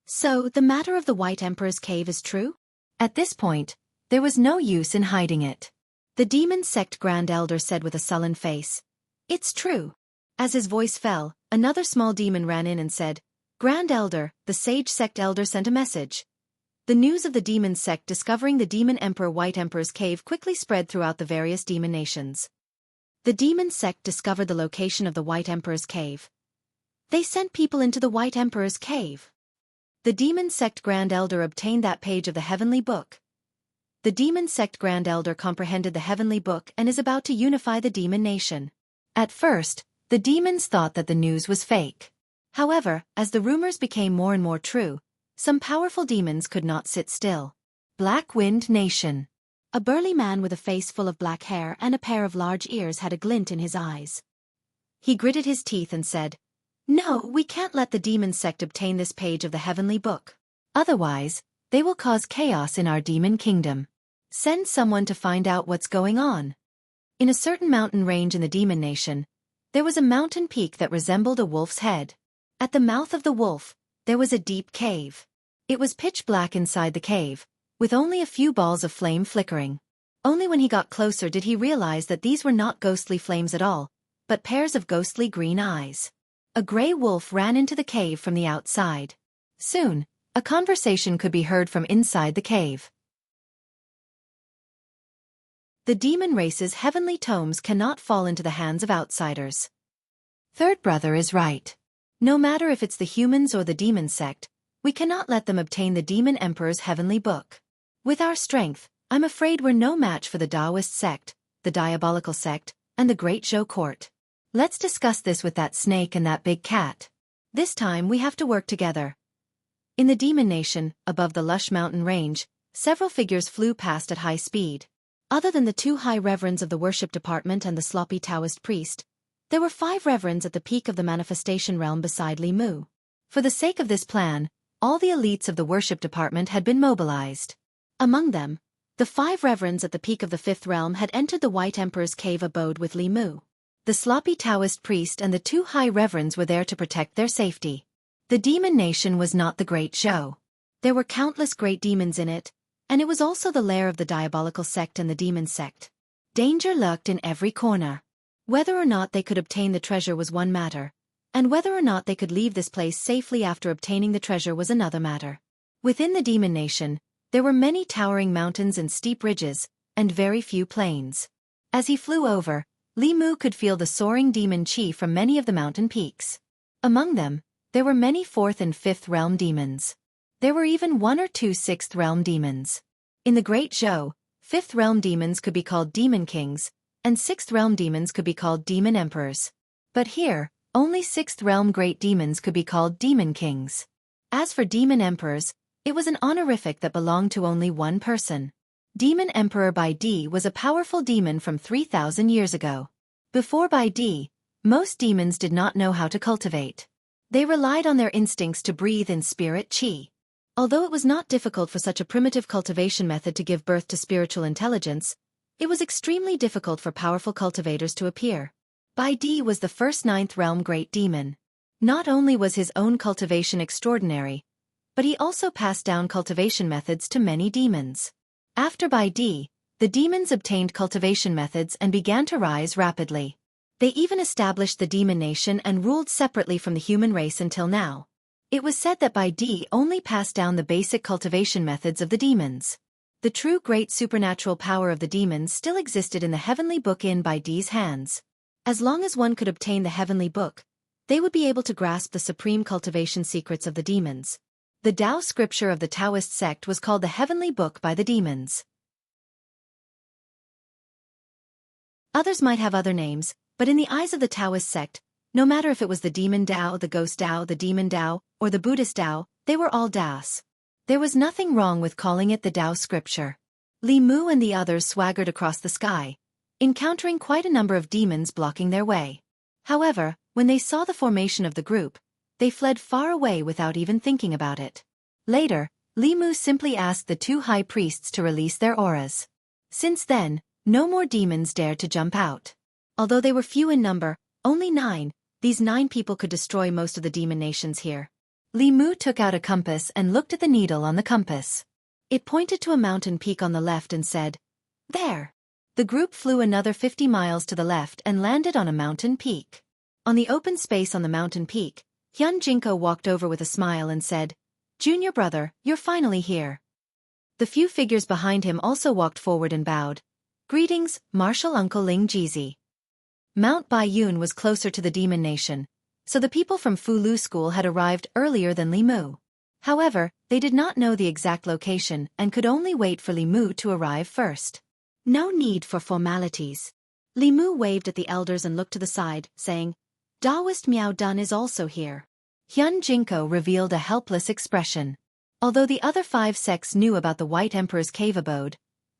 So, the matter of the White Emperor's cave is true? At this point, there was no use in hiding it. The demon sect Grand Elder said with a sullen face, It's true. As his voice fell, another small demon ran in and said, Grand Elder, the sage sect elder sent a message. The news of the demon sect discovering the demon emperor White Emperor's cave quickly spread throughout the various demon nations. The demon sect discovered the location of the White Emperor's cave. They sent people into the White Emperor's cave. The demon sect Grand Elder obtained that page of the Heavenly Book. The demon sect Grand Elder comprehended the Heavenly Book and is about to unify the demon nation. At first, the demons thought that the news was fake. However, as the rumors became more and more true, some powerful demons could not sit still. Black Wind Nation. A burly man with a face full of black hair and a pair of large ears had a glint in his eyes. He gritted his teeth and said, No, we can't let the demon sect obtain this page of the Heavenly Book. Otherwise, they will cause chaos in our demon kingdom. Send someone to find out what's going on. In a certain mountain range in the demon nation, there was a mountain peak that resembled a wolf's head. At the mouth of the wolf, there was a deep cave. It was pitch black inside the cave, with only a few balls of flame flickering. Only when he got closer did he realize that these were not ghostly flames at all, but pairs of ghostly green eyes. A gray wolf ran into the cave from the outside. Soon, a conversation could be heard from inside the cave. The demon race's heavenly tomes cannot fall into the hands of outsiders. Third brother is right. No matter if it's the humans or the demon sect, we cannot let them obtain the demon emperor's heavenly book. With our strength, I'm afraid we're no match for the Daoist sect, the diabolical sect, and the Great Zhou Court. Let's discuss this with that snake and that big cat. This time we have to work together. In the demon nation, above the lush mountain range, several figures flew past at high speed. Other than the 2 high reverends of the worship department and the sloppy Taoist priest, there were 5 reverends at the peak of the manifestation realm beside Li Mu. For the sake of this plan, all the elites of the worship department had been mobilized. Among them, the 5 reverends at the peak of the 5th realm had entered the White Emperor's cave abode with Li Mu. The sloppy Taoist priest and the 2 high reverends were there to protect their safety. The demon nation was not the Great Zhou. There were countless great demons in it, and it was also the lair of the diabolical sect and the demon sect. Danger lurked in every corner. Whether or not they could obtain the treasure was one matter, and whether or not they could leave this place safely after obtaining the treasure was another matter. Within the demon nation, there were many towering mountains and steep ridges, and very few plains. As he flew over, Li Mu could feel the soaring demon chi from many of the mountain peaks. Among them, there were many 4th and 5th realm demons. There were even 1 or 2 6th realm demons. In the Great Zhou, 5th realm demons could be called demon kings, and 6th realm demons could be called demon emperors. But here, only 6th realm great demons could be called demon kings. As for demon emperors, it was an honorific that belonged to only one person. Demon Emperor Bai Di was a powerful demon from 3,000 years ago. Before Bai Di, most demons did not know how to cultivate. They relied on their instincts to breathe in spirit qi. Although it was not difficult for such a primitive cultivation method to give birth to spiritual intelligence, it was extremely difficult for powerful cultivators to appear. Bai Di was the first 9th realm great demon. Not only was his own cultivation extraordinary, but he also passed down cultivation methods to many demons. After Bai Di, the demons obtained cultivation methods and began to rise rapidly. They even established the demon nation and ruled separately from the human race until now. It was said that Bai Di only passed down the basic cultivation methods of the demons. The true great supernatural power of the demons still existed in the heavenly book in Bai Di's hands. As long as one could obtain the heavenly book, they would be able to grasp the supreme cultivation secrets of the demons. The Tao scripture of the Taoist sect was called the Heavenly Book by the demons. Others might have other names, but in the eyes of the Taoist sect, no matter if it was the demon Tao, the ghost Tao, the demon Tao, or the Buddhist Tao, they were all Taos. There was nothing wrong with calling it the Tao scripture. Li Mu and the others swaggered across the sky, encountering quite a number of demons blocking their way. However, when they saw the formation of the group, they fled far away without even thinking about it. Later, Li Mu simply asked the 2 high priests to release their auras. Since then, no more demons dared to jump out. Although they were few in number, only 9, these 9 people could destroy most of the demon nations here. Li Mu took out a compass and looked at the needle on the compass. It pointed to a mountain peak on the left and said, "There." The group flew another 50 miles to the left and landed on a mountain peak. On the open space on the mountain peak, Hyun Jinko walked over with a smile and said, "Junior brother, you're finally here." The few figures behind him also walked forward and bowed. "Greetings, Martial Uncle Ling Jizi." Mount Baiyun was closer to the demon nation, so the people from Fulu School had arrived earlier than Li Mu. However, they did not know the exact location and could only wait for Li Mu to arrive first. No need for formalities. Li Mu waved at the elders and looked to the side, saying, "Daoist Miao Dun is also here." Hyun Jinko revealed a helpless expression. Although the other 5 sects knew about the White Emperor's cave abode,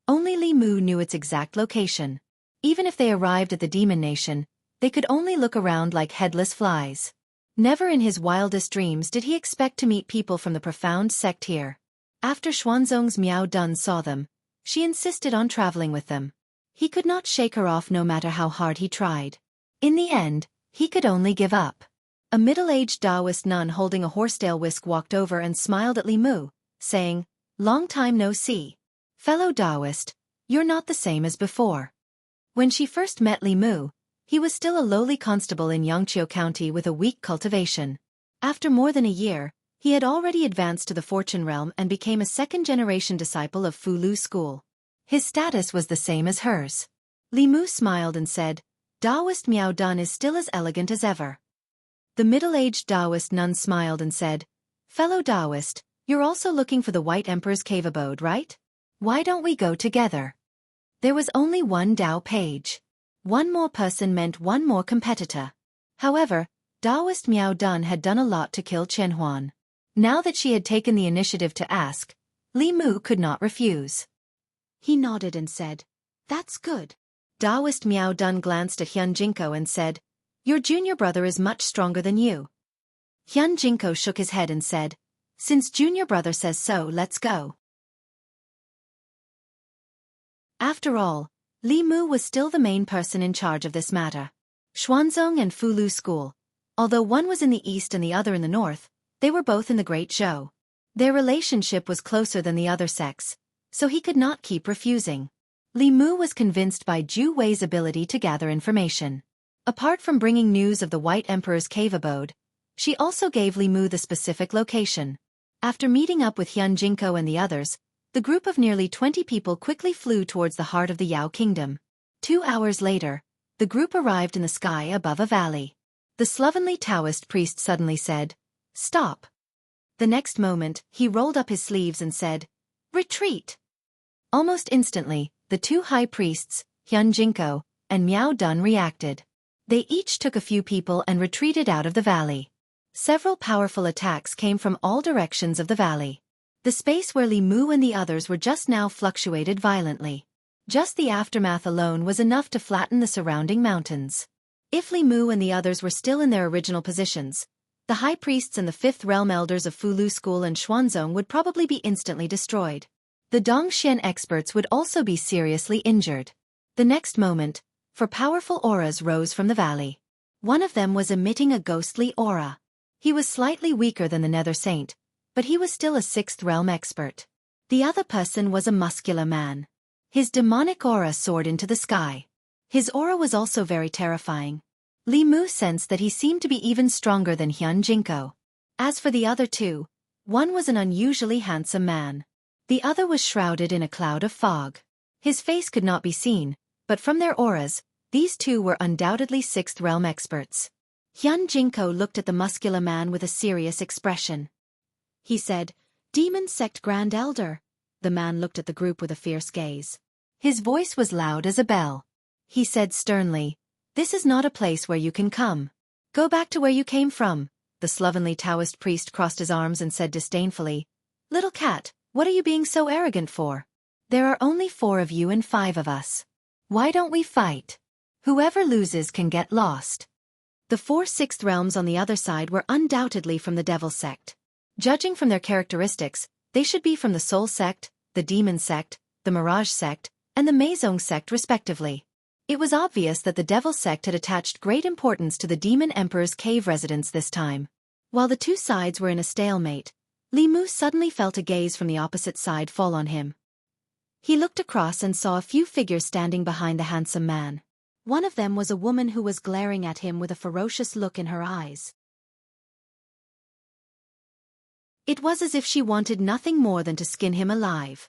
only Li Mu knew its exact location. Even if they arrived at the demon nation, they could only look around like headless flies. Never in his wildest dreams did he expect to meet people from the profound sect here. After Xuanzong's Miao Dun saw them, she insisted on traveling with them. He could not shake her off no matter how hard he tried. In the end, he could only give up. A middle-aged Daoist nun holding a horsetail whisk walked over and smiled at Li Mu, saying, "Long time no see. Fellow Daoist, you're not the same as before." When she first met Li Mu, he was still a lowly constable in Yangqiu County with a weak cultivation. After more than a year, he had already advanced to the fortune realm and became a second-generation disciple of Fulu School. His status was the same as hers. Li Mu smiled and said, "Daoist Miao Dun is still as elegant as ever." The middle-aged Daoist nun smiled and said, "Fellow Daoist, you're also looking for the White Emperor's cave abode, right? Why don't we go together?" There was only one Dao page. One more person meant one more competitor. However, Daoist Miao Dun had done a lot to kill Chen Huan. Now that she had taken the initiative to ask, Li Mu could not refuse. He nodded and said, "That's good." Daoist Miao Dun glanced at Hyun Jinko and said, "Your junior brother is much stronger than you." Hyun Jinko shook his head and said, "Since junior brother says so, let's go." After all, Li Mu was still the main person in charge of this matter. Xuanzong and Fulu School, although one was in the east and the other in the north, they were both in the Great Zhou. Their relationship was closer than the other sects, so he could not keep refusing. Li Mu was convinced by Zhu Wei's ability to gather information. Apart from bringing news of the White Emperor's cave abode, she also gave Li Mu the specific location. After meeting up with Hyun Jinko and the others, the group of nearly 20 people quickly flew towards the heart of the Yao Kingdom. 2 hours later, the group arrived in the sky above a valley. The slovenly Taoist priest suddenly said, "Stop." The next moment, he rolled up his sleeves and said, "Retreat." Almost instantly, the two high priests, Hyun Jinko and Miao Dun, reacted. They each took a few people and retreated out of the valley. Several powerful attacks came from all directions of the valley. The space where Li Mu and the others were just now fluctuated violently. Just the aftermath alone was enough to flatten the surrounding mountains. If Li Mu and the others were still in their original positions, the high priests and the Fifth Realm elders of Fulu School and Xuanzong would probably be instantly destroyed. The Dongxian experts would also be seriously injured. The next moment, four powerful auras rose from the valley. One of them was emitting a ghostly aura. He was slightly weaker than the Nether Saint, but he was still a Sixth Realm expert. The other person was a muscular man. His demonic aura soared into the sky. His aura was also very terrifying. Li Mu sensed that he seemed to be even stronger than Hyun Jinko. As for the other two, one was an unusually handsome man. The other was shrouded in a cloud of fog. His face could not be seen, but from their auras, these two were undoubtedly Sixth Realm experts. Hyun Jinko looked at the muscular man with a serious expression. He said, "Demon Sect Grand Elder." The man looked at the group with a fierce gaze. His voice was loud as a bell. He said sternly, "This is not a place where you can come. Go back to where you came from." The slovenly Taoist priest crossed his arms and said disdainfully, "Little cat, what are you being so arrogant for? There are only 4 of you and 5 of us. Why don't we fight? Whoever loses can get lost." The 4 Sixth Realms on the other side were undoubtedly from the Devil Sect. Judging from their characteristics, they should be from the Soul Sect, the Demon Sect, the Mirage Sect, and the Meizong Sect respectively. It was obvious that the Devil Sect had attached great importance to the Demon Emperor's cave residence this time. While the two sides were in a stalemate, Li Mu suddenly felt a gaze from the opposite side fall on him. He looked across and saw a few figures standing behind the handsome man. One of them was a woman who was glaring at him with a ferocious look in her eyes. It was as if she wanted nothing more than to skin him alive.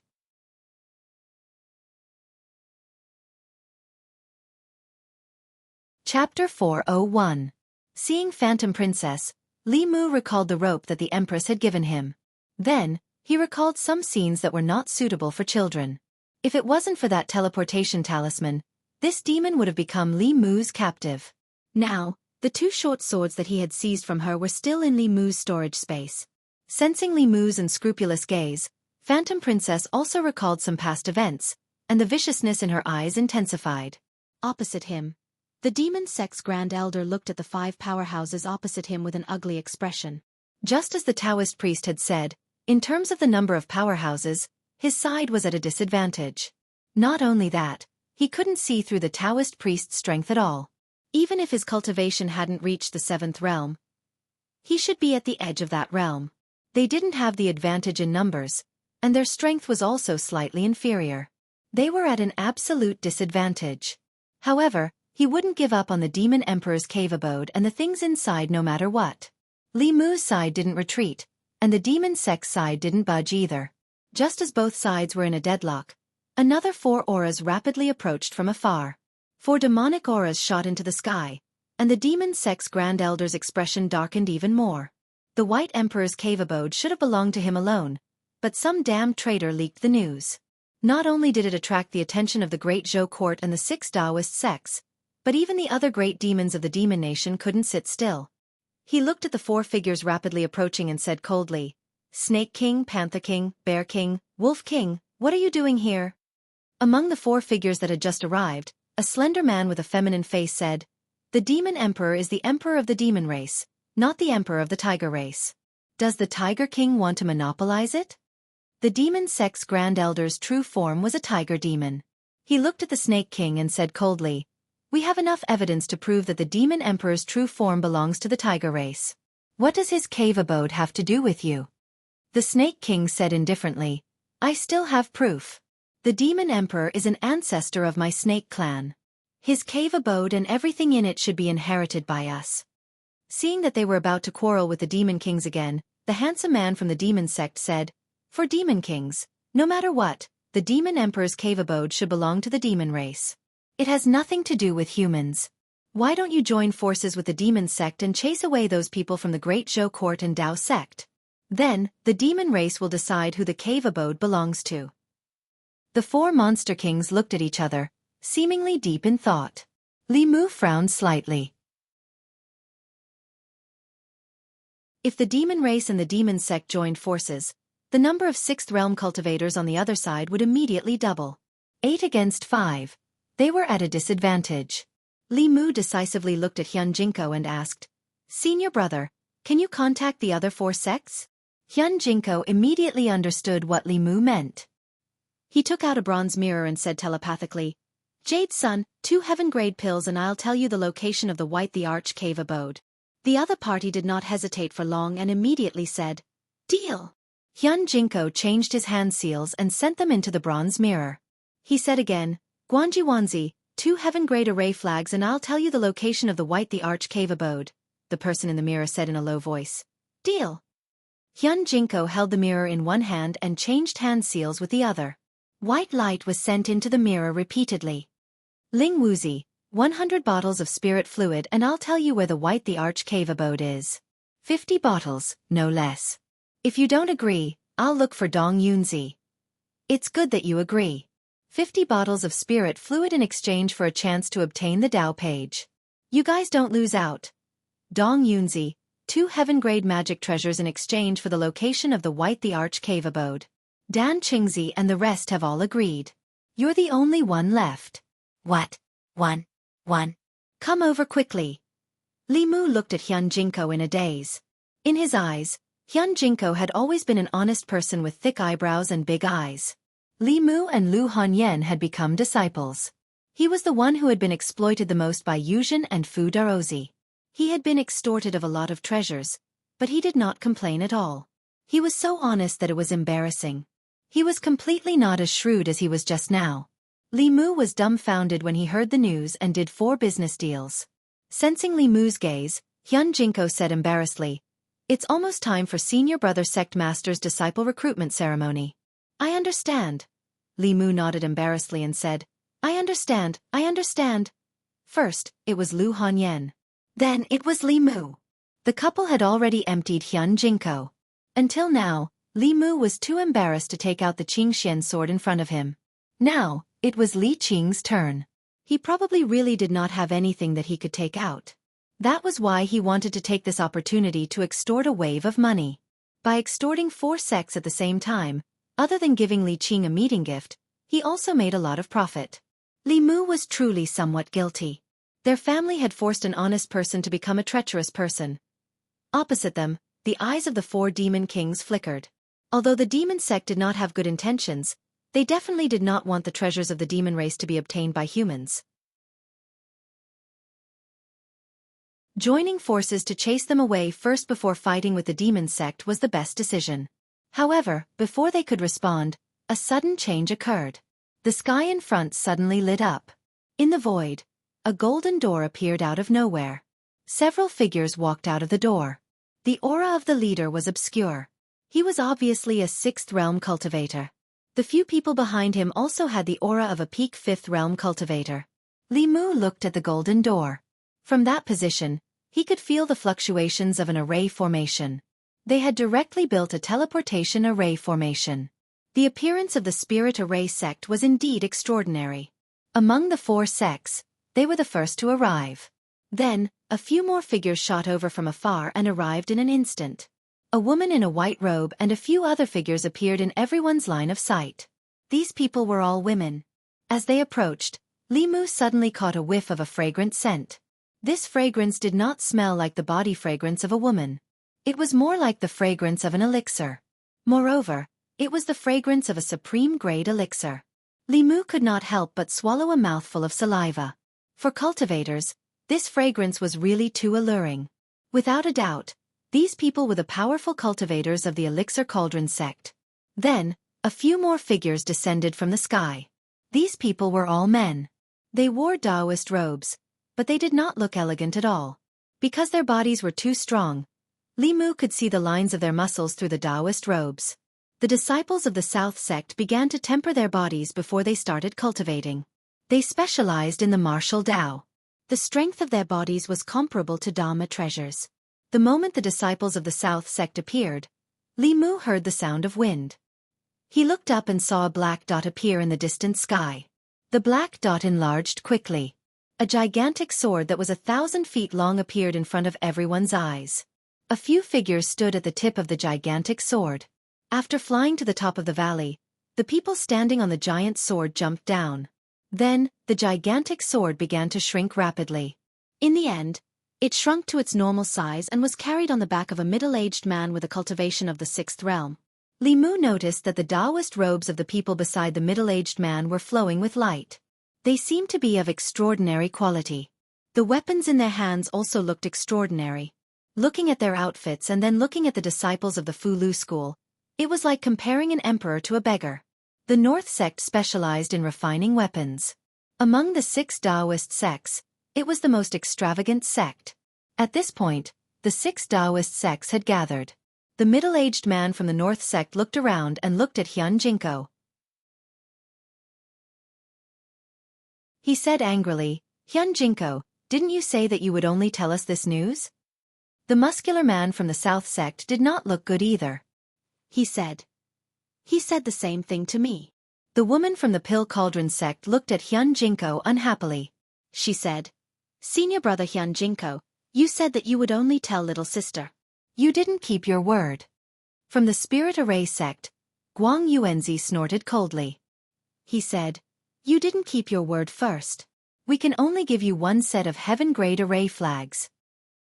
Chapter 401. Seeing Phantom Princess, Li Mu recalled the rope that the Empress had given him. Then, he recalled some scenes that were not suitable for children. If it wasn't for that teleportation talisman, this demon would have become Li Mu's captive. Now, the 2 short swords that he had seized from her were still in Li Mu's storage space. Sensing Li Mu's unscrupulous gaze, Phantom Princess also recalled some past events, and the viciousness in her eyes intensified. Opposite him, the Demon Sect's Grand Elder looked at the 5 powerhouses opposite him with an ugly expression. Just as the Taoist priest had said, in terms of the number of powerhouses, his side was at a disadvantage. Not only that, he couldn't see through the Taoist priest's strength at all. Even if his cultivation hadn't reached the 7th realm, he should be at the edge of that realm. They didn't have the advantage in numbers, and their strength was also slightly inferior. They were at an absolute disadvantage. However, he wouldn't give up on the Demon Emperor's cave abode and the things inside no matter what. Li Mu's side didn't retreat, and the Demon Sect's side didn't budge either. Just as both sides were in a deadlock, another 4 auras rapidly approached from afar. 4 demonic auras shot into the sky, and the Demon Sect's Grand Elder's expression darkened even more. The White Emperor's cave abode should have belonged to him alone, but some damned traitor leaked the news. Not only did it attract the attention of the Great Zhou Court and the 6 Daoist sects, but even the other great demons of the Demon Nation couldn't sit still. He looked at the 4 figures rapidly approaching and said coldly, "Snake King, Panther King, Bear King, Wolf King, what are you doing here?" Among the 4 figures that had just arrived, a slender man with a feminine face said, "The Demon Emperor is the Emperor of the Demon race, not the Emperor of the Tiger race. Does the Tiger King want to monopolize it?" The Demon Sect's Grand Elder's true form was a tiger demon. He looked at the Snake King and said coldly, "We have enough evidence to prove that the Demon Emperor's true form belongs to the tiger race. What does his cave abode have to do with you?" The Snake King said indifferently, "I still have proof. The Demon Emperor is an ancestor of my snake clan. His cave abode and everything in it should be inherited by us." Seeing that they were about to quarrel with the Demon Kings again, the handsome man from the Demon Sect said, "For Demon Kings, no matter what, the Demon Emperor's cave abode should belong to the demon race. It has nothing to do with humans. Why don't you join forces with the Demon Sect and chase away those people from the Great Zhou Court and Dao Sect? Then, the demon race will decide who the cave abode belongs to." The four monster kings looked at each other, seemingly deep in thought. Li Mu frowned slightly. If the demon race and the demon sect joined forces, the number of 6th realm cultivators on the other side would immediately double. 8 against 5. They were at a disadvantage. Li Mu decisively looked at Hyun Jinko and asked, "Senior brother, can you contact the other 4 sects?" Hyun Jinko immediately understood what Li Mu meant. He took out a bronze mirror and said telepathically, "Jade Sun, 2 heaven-grade pills and I'll tell you the location of the White the Arch cave abode." The other party did not hesitate for long and immediately said, "Deal." Hyun Jinko changed his hand seals and sent them into the bronze mirror. He said again, "Guanji Wanzi, 2 heaven-grade array flags and I'll tell you the location of the White the Arch cave abode." The person in the mirror said in a low voice, "Deal." Hyun Jinko held the mirror in one hand and changed hand seals with the other. White light was sent into the mirror repeatedly. "Ling Wuzi, 100 bottles of spirit fluid and I'll tell you where the White the Arch cave abode is. 50 bottles, no less. If you don't agree, I'll look for Dong Yunzi. It's good that you agree. 50 bottles of spirit fluid in exchange for a chance to obtain the Dao page. You guys don't lose out. Dong Yunzi, 2 heaven-grade magic treasures in exchange for the location of the White the Arch cave abode. Dan Qingzi and the rest have all agreed. You're the only one left." "What? One. Come over quickly." Li Mu looked at Hyun Jinko in a daze. In his eyes, Hyun Jinko had always been an honest person with thick eyebrows and big eyes. Li Mu and Lu Hanyen had become disciples. He was the one who had been exploited the most by Yuzhen and Fu Daozi. He had been extorted of a lot of treasures, but he did not complain at all. He was so honest that it was embarrassing. He was completely not as shrewd as he was just now. Li Mu was dumbfounded when he heard the news and did 4 business deals. Sensing Li Mu's gaze, Hyun Jinko said embarrassedly, "It's almost time for Senior Brother Sect Master's disciple recruitment ceremony." "I understand." Li Mu nodded embarrassedly and said, I understand. First, it was Lu Hanyen. Then it was Li Mu. The couple had already emptied Hyun Jinko. Until now, Li Mu was too embarrassed to take out the Qingxian sword in front of him. Now, it was Li Qing's turn. He probably really did not have anything that he could take out. That was why he wanted to take this opportunity to extort a wave of money. By extorting 4 sects at the same time, other than giving Li Qing a meeting gift, he also made a lot of profit. Li Mu was truly somewhat guilty. Their family had forced an honest person to become a treacherous person. Opposite them, the eyes of the 4 demon kings flickered. Although the demon sect did not have good intentions, they definitely did not want the treasures of the demon race to be obtained by humans. Joining forces to chase them away first before fighting with the demon sect was the best decision. However, before they could respond, a sudden change occurred. The sky in front suddenly lit up. In the void, a golden door appeared out of nowhere. Several figures walked out of the door. The aura of the leader was obscure. He was obviously a 6th realm cultivator. The few people behind him also had the aura of a peak 5th realm cultivator. Li Mu looked at the golden door. From that position, he could feel the fluctuations of an array formation. They had directly built a teleportation array formation. The appearance of the spirit array sect was indeed extraordinary. Among the 4 sects, they were the first to arrive. Then, a few more figures shot over from afar and arrived in an instant. A woman in a white robe and a few other figures appeared in everyone's line of sight. These people were all women. As they approached, Li Mu suddenly caught a whiff of a fragrant scent. This fragrance did not smell like the body fragrance of a woman. It was more like the fragrance of an elixir. Moreover, it was the fragrance of a supreme-grade elixir. Li Mu could not help but swallow a mouthful of saliva. For cultivators, this fragrance was really too alluring. Without a doubt, these people were the powerful cultivators of the Elixir Cauldron sect. Then, a few more figures descended from the sky. These people were all men. They wore Daoist robes, but they did not look elegant at all. Because their bodies were too strong, Li Mu could see the lines of their muscles through the Daoist robes. The disciples of the South sect began to temper their bodies before they started cultivating. They specialized in the martial Dao. The strength of their bodies was comparable to Dhamma treasures. The moment the disciples of the South sect appeared, Li Mu heard the sound of wind. He looked up and saw a black dot appear in the distant sky. The black dot enlarged quickly. A gigantic sword that was 1,000 feet long appeared in front of everyone's eyes. A few figures stood at the tip of the gigantic sword. After flying to the top of the valley, the people standing on the giant sword jumped down. Then, the gigantic sword began to shrink rapidly. In the end, it shrunk to its normal size and was carried on the back of a middle-aged man with a cultivation of the sixth realm. Li Mu noticed that the Daoist robes of the people beside the middle-aged man were flowing with light. They seemed to be of extraordinary quality. The weapons in their hands also looked extraordinary. Looking at their outfits and then looking at the disciples of the Fu Lu school, it was like comparing an emperor to a beggar. The North sect specialized in refining weapons. Among the 6 Daoist sects, it was the most extravagant sect. At this point, the 6 Daoist sects had gathered. The middle-aged man from the North sect looked around and looked at Hyun Jinko. He said angrily, "Hyun Jinko, didn't you say that you would only tell us this news?" The muscular man from the South sect did not look good either. He said the same thing to me. The woman from the Pill Cauldron sect looked at Hyun Jinko unhappily. She said, "Senior brother Hyun Jinko, you said that you would only tell little sister. You didn't keep your word." From the Spirit Array sect, Guang Yuanzi snorted coldly. He said, "You didn't keep your word first. We can only give you 1 set of heaven-grade array flags."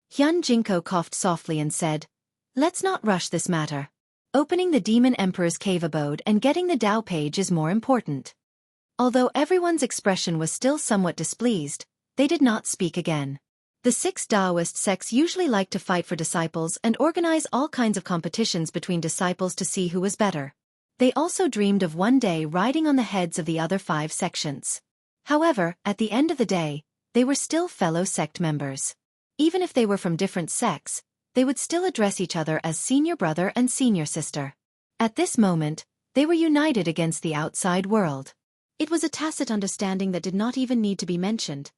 Hyun Jinko coughed softly and said, "Let's not rush this matter. Opening the Demon Emperor's cave abode and getting the Dao page is more important." Although everyone's expression was still somewhat displeased, they did not speak again. The 6 Daoist sects usually liked to fight for disciples and organize all kinds of competitions between disciples to see who was better. They also dreamed of one day riding on the heads of the other 5 sections. However, at the end of the day, they were still fellow sect members. Even if they were from different sects, they would still address each other as senior brother and senior sister. At this moment, they were united against the outside world. It was a tacit understanding that did not even need to be mentioned.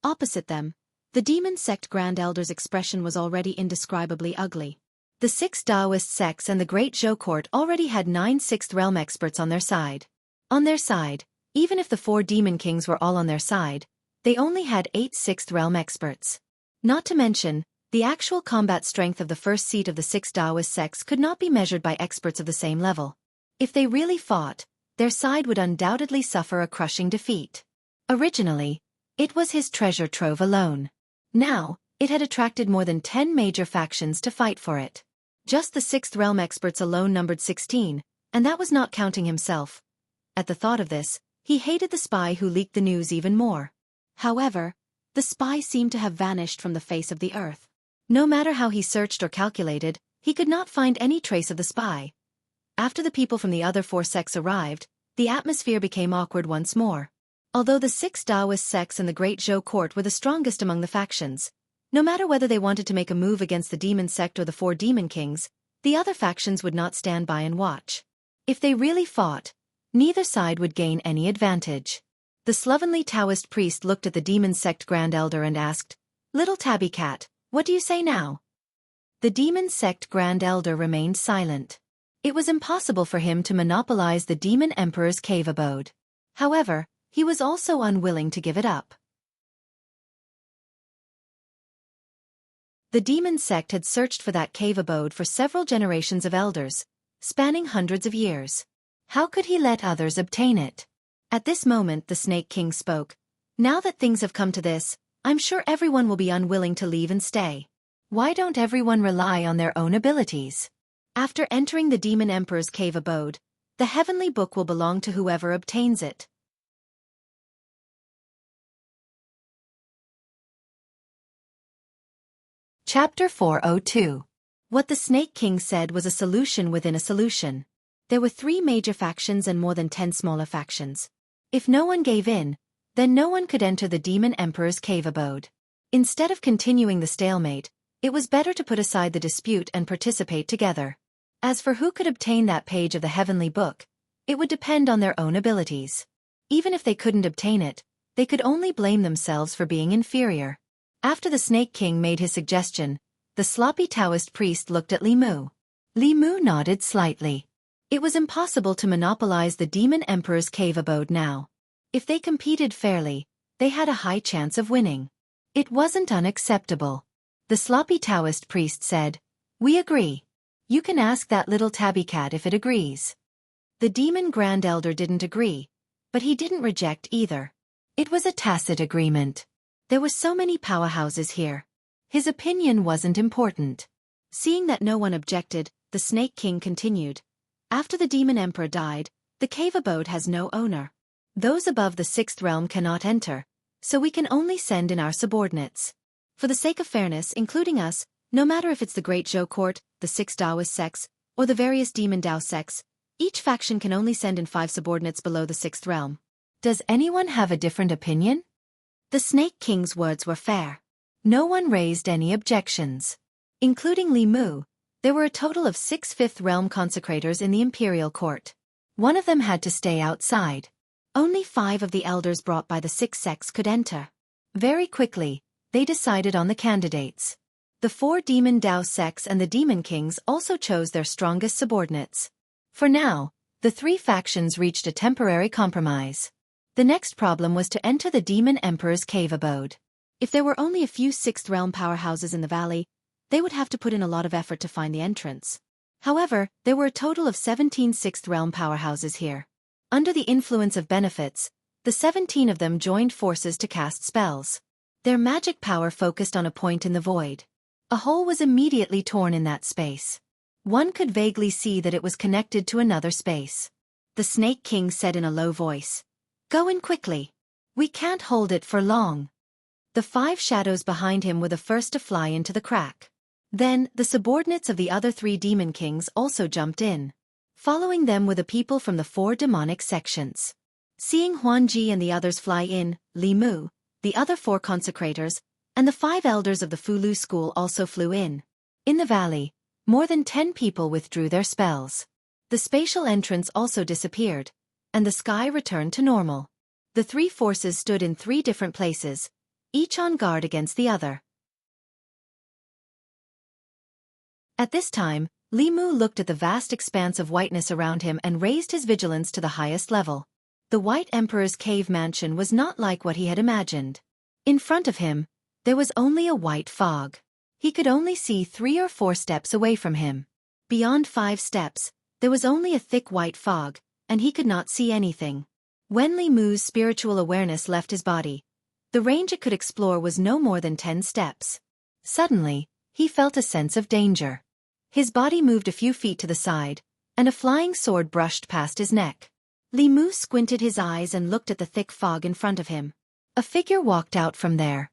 Opposite them, the demon sect Grand Elder's expression was already indescribably ugly. The 6 Daoist sects and the Great Zhou Court already had 9 Sixth Realm experts on their side. On their side, even if the 4 Demon Kings were all on their side, they only had 8 Sixth Realm experts. Not to mention, the actual combat strength of the first seat of the 6 Daoist sects could not be measured by experts of the same level. If they really fought, their side would undoubtedly suffer a crushing defeat. Originally, it was his treasure trove alone. Now, it had attracted more than 10 major factions to fight for it. Just the 6th Realm experts alone numbered 16, and that was not counting himself. At the thought of this, he hated the spy who leaked the news even more. However, the spy seemed to have vanished from the face of the earth. No matter how he searched or calculated, he could not find any trace of the spy. After the people from the other 4 sects arrived, the atmosphere became awkward once more. Although the 6 Daoist sects and the Great Zhou Court were the strongest among the factions, no matter whether they wanted to make a move against the Demon sect or the 4 Demon Kings, the other factions would not stand by and watch. If they really fought, neither side would gain any advantage. The slovenly Taoist priest looked at the Demon sect Grand Elder and asked, "Little Tabby Cat, what do you say now?" The Demon sect Grand Elder remained silent. It was impossible for him to monopolize the Demon Emperor's cave abode. However, he was also unwilling to give it up. The demon sect had searched for that cave abode for several generations of elders, spanning hundreds of years. How could he let others obtain it? At this moment the Snake King spoke. "Now that things have come to this, I'm sure everyone will be unwilling to leave and stay. Why don't everyone rely on their own abilities? After entering the Demon Emperor's cave abode, the heavenly book will belong to whoever obtains it." Chapter 402. What the Snake King said was a solution within a solution. There were 3 major factions and more than 10 smaller factions. If no one gave in, then no one could enter the Demon Emperor's cave abode. Instead of continuing the stalemate, it was better to put aside the dispute and participate together. As for who could obtain that page of the heavenly book, it would depend on their own abilities. Even if they couldn't obtain it, they could only blame themselves for being inferior. After the Snake King made his suggestion, the sloppy Taoist priest looked at Li Mu. Li Mu nodded slightly. It was impossible to monopolize the Demon Emperor's cave abode now. If they competed fairly, they had a high chance of winning. It wasn't unacceptable. The sloppy Taoist priest said, "We agree. You can ask that little tabby cat if it agrees." The demon Grand Elder didn't agree, but he didn't reject either. It was a tacit agreement. There were so many powerhouses here. His opinion wasn't important. Seeing that no one objected, the Snake King continued. After the Demon Emperor died, the cave abode has no owner. Those above the sixth realm cannot enter, so we can only send in our subordinates. For the sake of fairness, including us, no matter if it's the Great Zhou Court, the six Daoist sects, or the various Demon Dao sects, each faction can only send in 5 subordinates below the sixth realm. Does anyone have a different opinion? The Snake King's words were fair. No one raised any objections. Including Li Mu, there were a total of 6 fifth realm consecrators in the imperial court. One of them had to stay outside. Only 5 of the elders brought by the 6 sects could enter. Very quickly, they decided on the candidates. The 4 Demon Dao sects and the Demon Kings also chose their strongest subordinates. For now, the 3 factions reached a temporary compromise. The next problem was to enter the Demon Emperor's cave abode. If there were only a few 6th realm powerhouses in the valley, they would have to put in a lot of effort to find the entrance. However, there were a total of 17 6th realm powerhouses here. Under the influence of benefits, the 17 of them joined forces to cast spells. Their magic power focused on a point in the void. A hole was immediately torn in that space. One could vaguely see that it was connected to another space. The Snake King said in a low voice, "Go in quickly. We can't hold it for long." The 5 shadows behind him were the first to fly into the crack. Then, the subordinates of the other 3 Demon Kings also jumped in. Following them were the people from the 4 demonic sections. Seeing Huanji and the others fly in, Li Mu, the other 4 consecrators, and the 5 elders of the Fulu school also flew in. In the valley, more than 10 people withdrew their spells. The spatial entrance also disappeared, and the sky returned to normal. The 3 forces stood in 3 different places, each on guard against the other. At this time, Li Mu looked at the vast expanse of whiteness around him and raised his vigilance to the highest level. The White Emperor's cave mansion was not like what he had imagined. In front of him, there was only a white fog. He could only see 3 or 4 steps away from him. Beyond 5 steps, there was only a thick white fog, and he could not see anything. When Li Mu's spiritual awareness left his body, the range it could explore was no more than 10 steps. Suddenly, he felt a sense of danger. His body moved a few feet to the side, and a flying sword brushed past his neck. Li Mu squinted his eyes and looked at the thick fog in front of him. A figure walked out from there.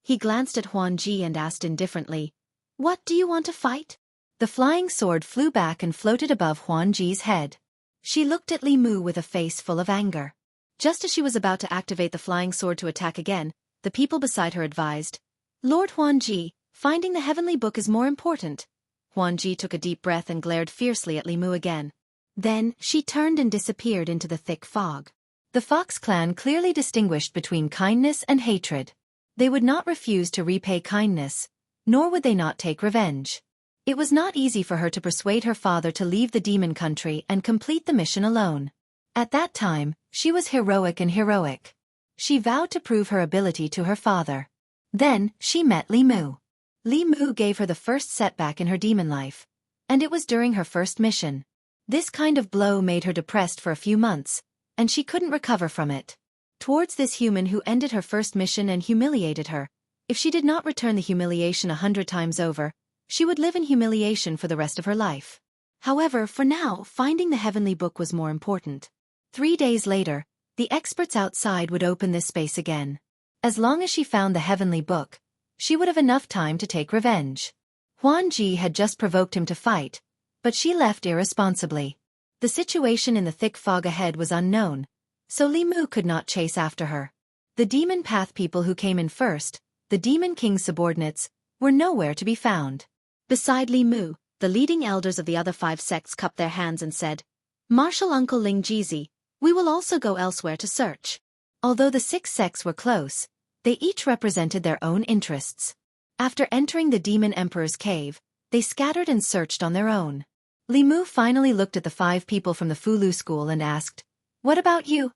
He glanced at Huanji and asked indifferently, "What do you want to fight?" The flying sword flew back and floated above Huanji's head. She looked at Li Mu with a face full of anger. Just as she was about to activate the flying sword to attack again, the people beside her advised, "Lord Huanji, finding the heavenly book is more important." Huanji took a deep breath and glared fiercely at Li Mu again. Then, she turned and disappeared into the thick fog. The Fox clan clearly distinguished between kindness and hatred. They would not refuse to repay kindness, nor would they not take revenge. It was not easy for her to persuade her father to leave the demon country and complete the mission alone. At that time, she was heroic and heroic. She vowed to prove her ability to her father. Then, she met Li Mu. Li Mu gave her the first setback in her demon life, and it was during her first mission. This kind of blow made her depressed for a few months, and she couldn't recover from it. Towards this human who ended her first mission and humiliated her, if she did not return the humiliation 100 times over, she would live in humiliation for the rest of her life. However, for now, finding the heavenly book was more important. 3 days later, the experts outside would open this space again. As long as she found the heavenly book, she would have enough time to take revenge. Huanji had just provoked him to fight, but she left irresponsibly. The situation in the thick fog ahead was unknown, so Li Mu could not chase after her. The demon path people who came in first, the Demon King's subordinates, were nowhere to be found. Beside Li Mu, the leading elders of the other 5 sects cupped their hands and said, "Martial Uncle Ling Jizi, we will also go elsewhere to search." Although the 6 sects were close, they each represented their own interests. After entering the Demon Emperor's cave, they scattered and searched on their own. Li Mu finally looked at the 5 people from the Fulu school and asked, "What about you?"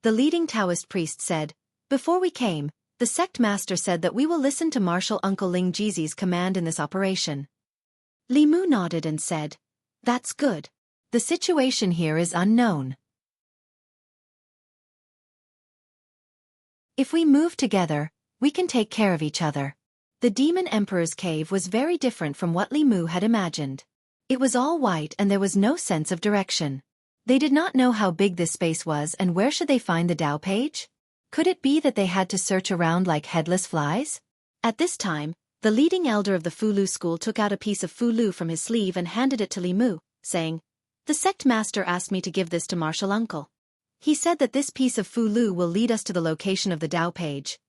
The leading Taoist priest said, "Before we came, the sect master said that we will listen to Marshal Uncle Ling Jizi's command in this operation." Li Mu nodded and said, "That's good. The situation here is unknown. If we move together, we can take care of each other." The Demon Emperor's cave was very different from what Li Mu had imagined. It was all white and there was no sense of direction. They did not know how big this space was and where should they find the Dao page? Could it be that they had to search around like headless flies? At this time, the leading elder of the Fulu school took out a piece of Fulu from his sleeve and handed it to Li Mu, saying, "The sect master asked me to give this to Marshal Uncle. He said that this piece of Fulu will lead us to the location of the Dao page."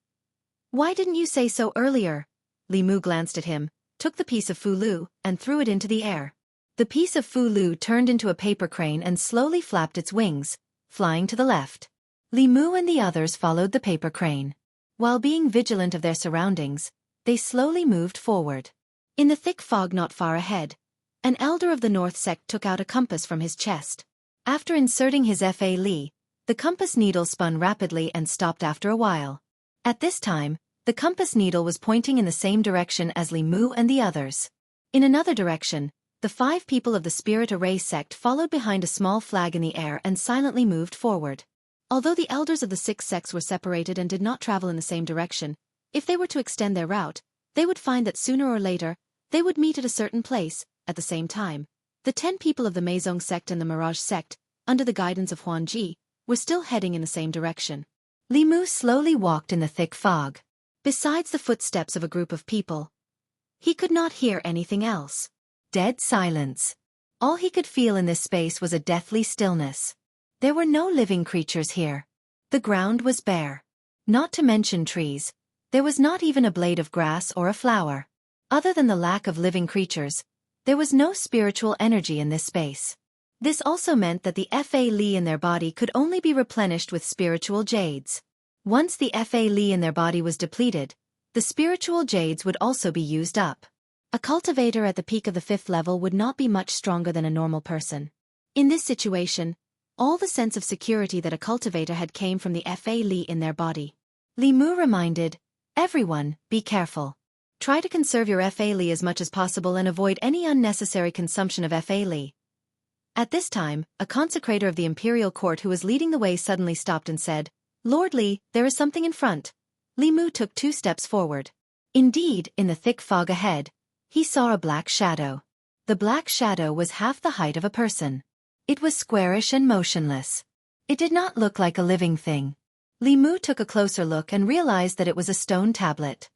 "Why didn't you say so earlier?" Li Mu glanced at him, took the piece of Fulu, and threw it into the air. The piece of Fulu turned into a paper crane and slowly flapped its wings, flying to the left. Li Mu and the others followed the paper crane. While being vigilant of their surroundings, they slowly moved forward. In the thick fog not far ahead, an elder of the North sect took out a compass from his chest. After inserting his Fa Li, the compass needle spun rapidly and stopped after a while. At this time, the compass needle was pointing in the same direction as Li Mu and the others. In another direction, the 5 people of the Spirit Array sect followed behind a small flag in the air and silently moved forward. Although the elders of the 6 sects were separated and did not travel in the same direction, if they were to extend their route, they would find that sooner or later, they would meet at a certain place. At the same time, the 10 people of the Meizong sect and the Mirage sect, under the guidance of Huan Ji, were still heading in the same direction. Li Mu slowly walked in the thick fog. Besides the footsteps of a group of people, he could not hear anything else. Dead silence. All he could feel in this space was a deathly stillness. There were no living creatures here. The ground was bare. Not to mention trees, there was not even a blade of grass or a flower. Other than the lack of living creatures, there was no spiritual energy in this space. This also meant that the Fa Li in their body could only be replenished with spiritual jades. Once the Fa Li in their body was depleted, the spiritual jades would also be used up. A cultivator at the peak of the 5th level would not be much stronger than a normal person. In this situation, all the sense of security that a cultivator had came from the Fa Li in their body. Li Mu reminded, "Everyone, be careful. Try to conserve your Fa Li as much as possible and avoid any unnecessary consumption of Fa Li." At this time, a consecrator of the imperial court who was leading the way suddenly stopped and said, "Lord Li, there is something in front." Li Mu took 2 steps forward. Indeed, in the thick fog ahead, he saw a black shadow. The black shadow was half the height of a person. It was squarish and motionless. It did not look like a living thing. Li Mu took a closer look and realized that it was a stone tablet.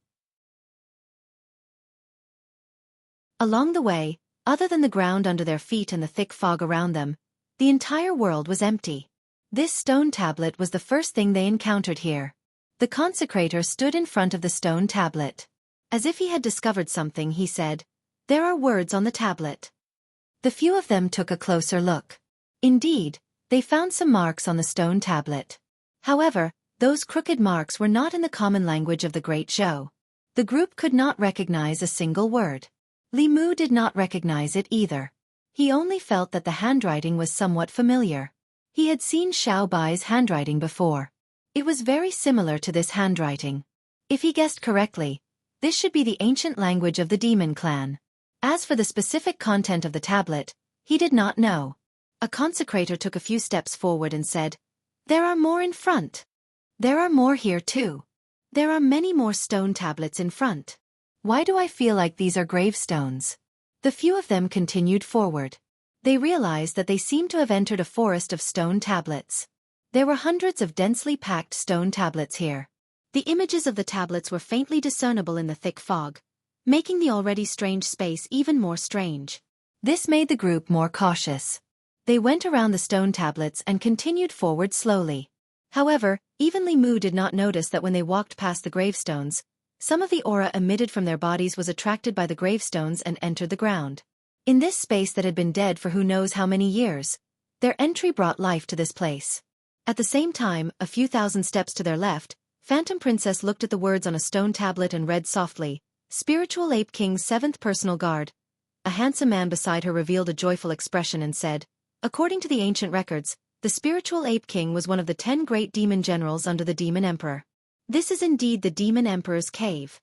Along the way, other than the ground under their feet and the thick fog around them, the entire world was empty. This stone tablet was the first thing they encountered here. The consecrator stood in front of the stone tablet. As if he had discovered something, he said, "There are words on the tablet." The few of them took a closer look. Indeed, they found some marks on the stone tablet. However, those crooked marks were not in the common language of the Great Zhou. The group could not recognize a single word. Li Mu did not recognize it either. He only felt that the handwriting was somewhat familiar. He had seen Xiao Bai's handwriting before. It was very similar to this handwriting. If he guessed correctly, this should be the ancient language of the demon clan. As for the specific content of the tablet, he did not know. A consecrator took a few steps forward and said, "There are more in front. There are more here too. There are many more stone tablets in front. Why do I feel like these are gravestones?" The few of them continued forward. They realized that they seemed to have entered a forest of stone tablets. There were hundreds of densely packed stone tablets here. The images of the tablets were faintly discernible in the thick fog, making the already strange space even more strange. This made the group more cautious. They went around the stone tablets and continued forward slowly. However, even Li Mu did not notice that when they walked past the gravestones, some of the aura emitted from their bodies was attracted by the gravestones and entered the ground. In this space that had been dead for who knows how many years, their entry brought life to this place. At the same time, a few thousand steps to their left, Phantom Princess looked at the words on a stone tablet and read softly, "Spiritual Ape King's 7th Personal Guard. A handsome man beside her revealed a joyful expression and said, "According to the ancient records, the spiritual ape king was one of the 10 great demon generals under the demon emperor. This is indeed the demon emperor's cave."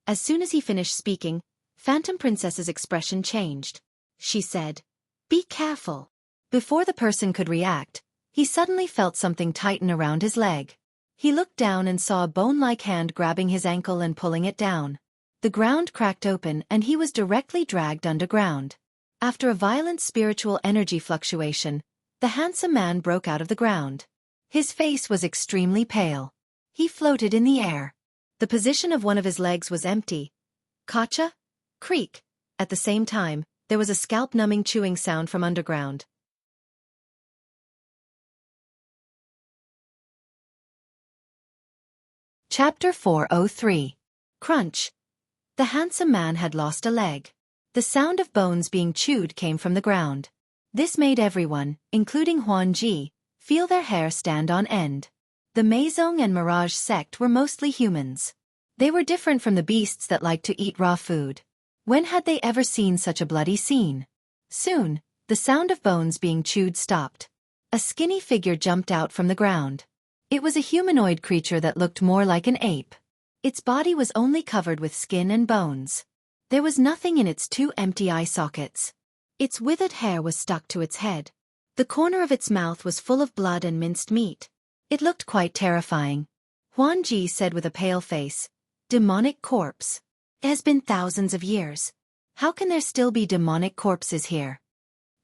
As soon as he finished speaking, Phantom Princess's expression changed. She said, "Be careful." Before the person could react, he suddenly felt something tighten around his leg. He looked down and saw a bone-like hand grabbing his ankle and pulling it down. The ground cracked open and he was directly dragged underground. After a violent spiritual energy fluctuation, the handsome man broke out of the ground. His face was extremely pale. He floated in the air. The position of one of his legs was empty. Kacha? Creak. At the same time, there was a scalp-numbing chewing sound from underground. Chapter 403. Crunch. The handsome man had lost a leg. The sound of bones being chewed came from the ground. This made everyone, including Huan Ji, feel their hair stand on end. The Meizong and Mirage sect were mostly humans. They were different from the beasts that liked to eat raw food. When had they ever seen such a bloody scene? Soon, the sound of bones being chewed stopped. A skinny figure jumped out from the ground. It was a humanoid creature that looked more like an ape. Its body was only covered with skin and bones. There was nothing in its 2 empty eye sockets. Its withered hair was stuck to its head. The corner of its mouth was full of blood and minced meat. It looked quite terrifying. Huan Ji said with a pale face, "Demonic corpse. It has been thousands of years. How can there still be demonic corpses here?"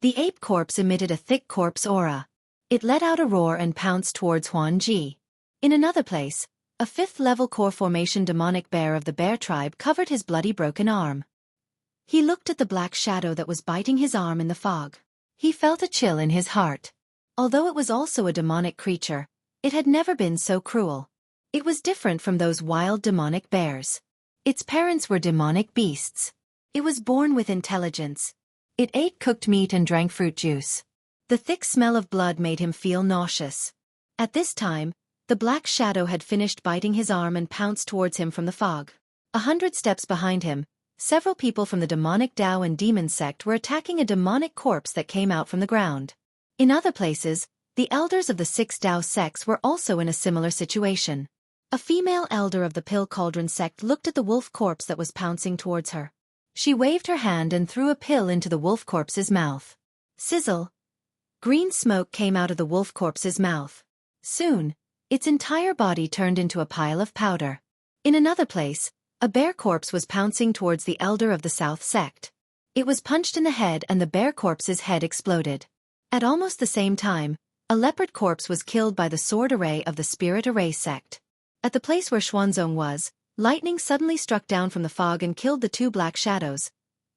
The ape corpse emitted a thick corpse aura. It let out a roar and pounced towards Huan Ji. In another place, a 5th-level core formation demonic bear of the bear tribe covered his bloody broken arm. He looked at the black shadow that was biting his arm in the fog. He felt a chill in his heart. Although it was also a demonic creature, it had never been so cruel. It was different from those wild demonic bears. Its parents were demonic beasts. It was born with intelligence. It ate cooked meat and drank fruit juice. The thick smell of blood made him feel nauseous. At this time, the black shadow had finished biting his arm and pounced towards him from the fog. 100 steps behind him, several people from the demonic Dao and demon sect were attacking a demonic corpse that came out from the ground. In other places, the elders of the 6 Dao sects were also in a similar situation. A female elder of the Pill Cauldron sect looked at the wolf corpse that was pouncing towards her. She waved her hand and threw a pill into the wolf corpse's mouth. Sizzle. Green smoke came out of the wolf corpse's mouth. Soon, its entire body turned into a pile of powder. In another place, a bear corpse was pouncing towards the elder of the South sect. It was punched in the head and the bear corpse's head exploded. At almost the same time, a leopard corpse was killed by the sword array of the spirit array sect. At the place where Xuanzong was, lightning suddenly struck down from the fog and killed the 2 black shadows.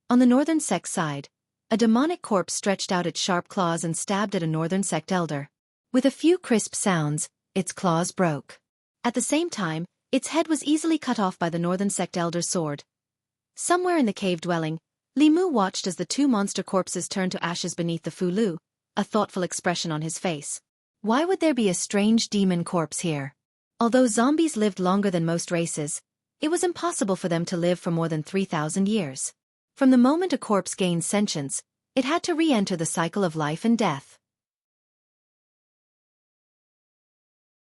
On the northern sect side, a demonic corpse stretched out its sharp claws and stabbed at a northern sect elder. With a few crisp sounds, its claws broke. At the same time, its head was easily cut off by the northern sect elder's sword. Somewhere in the cave dwelling, Li Mu watched as the 2 monster corpses turned to ashes beneath the Fu Lu, a thoughtful expression on his face. Why would there be a strange demon corpse here? Although zombies lived longer than most races, it was impossible for them to live for more than 3,000 years. From the moment a corpse gained sentience, it had to re-enter the cycle of life and death.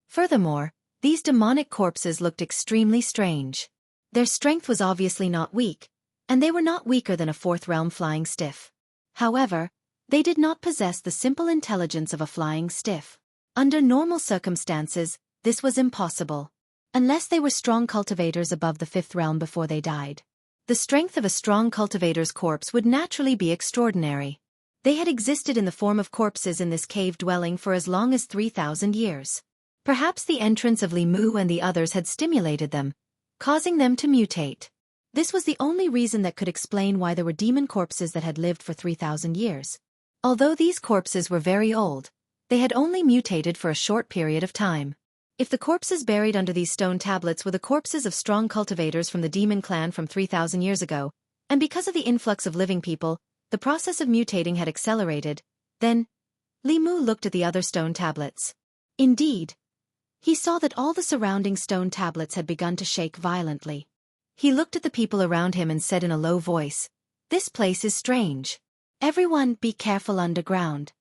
Furthermore, these demonic corpses looked extremely strange. Their strength was obviously not weak, and they were not weaker than a 4th realm flying stiff. However, they did not possess the simple intelligence of a flying stiff. Under normal circumstances, this was impossible. Unless they were strong cultivators above the 5th realm before they died. The strength of a strong cultivator's corpse would naturally be extraordinary. They had existed in the form of corpses in this cave dwelling for as long as 3,000 years. Perhaps the entrance of Li Mu and the others had stimulated them, causing them to mutate. This was the only reason that could explain why there were demon corpses that had lived for 3,000 years. Although these corpses were very old, they had only mutated for a short period of time. If the corpses buried under these stone tablets were the corpses of strong cultivators from the demon clan from 3,000 years ago, and because of the influx of living people, the process of mutating had accelerated, then Li Mu looked at the other stone tablets. Indeed, he saw that all the surrounding stone tablets had begun to shake violently. He looked at the people around him and said in a low voice, This place is strange. Everyone, be careful underground.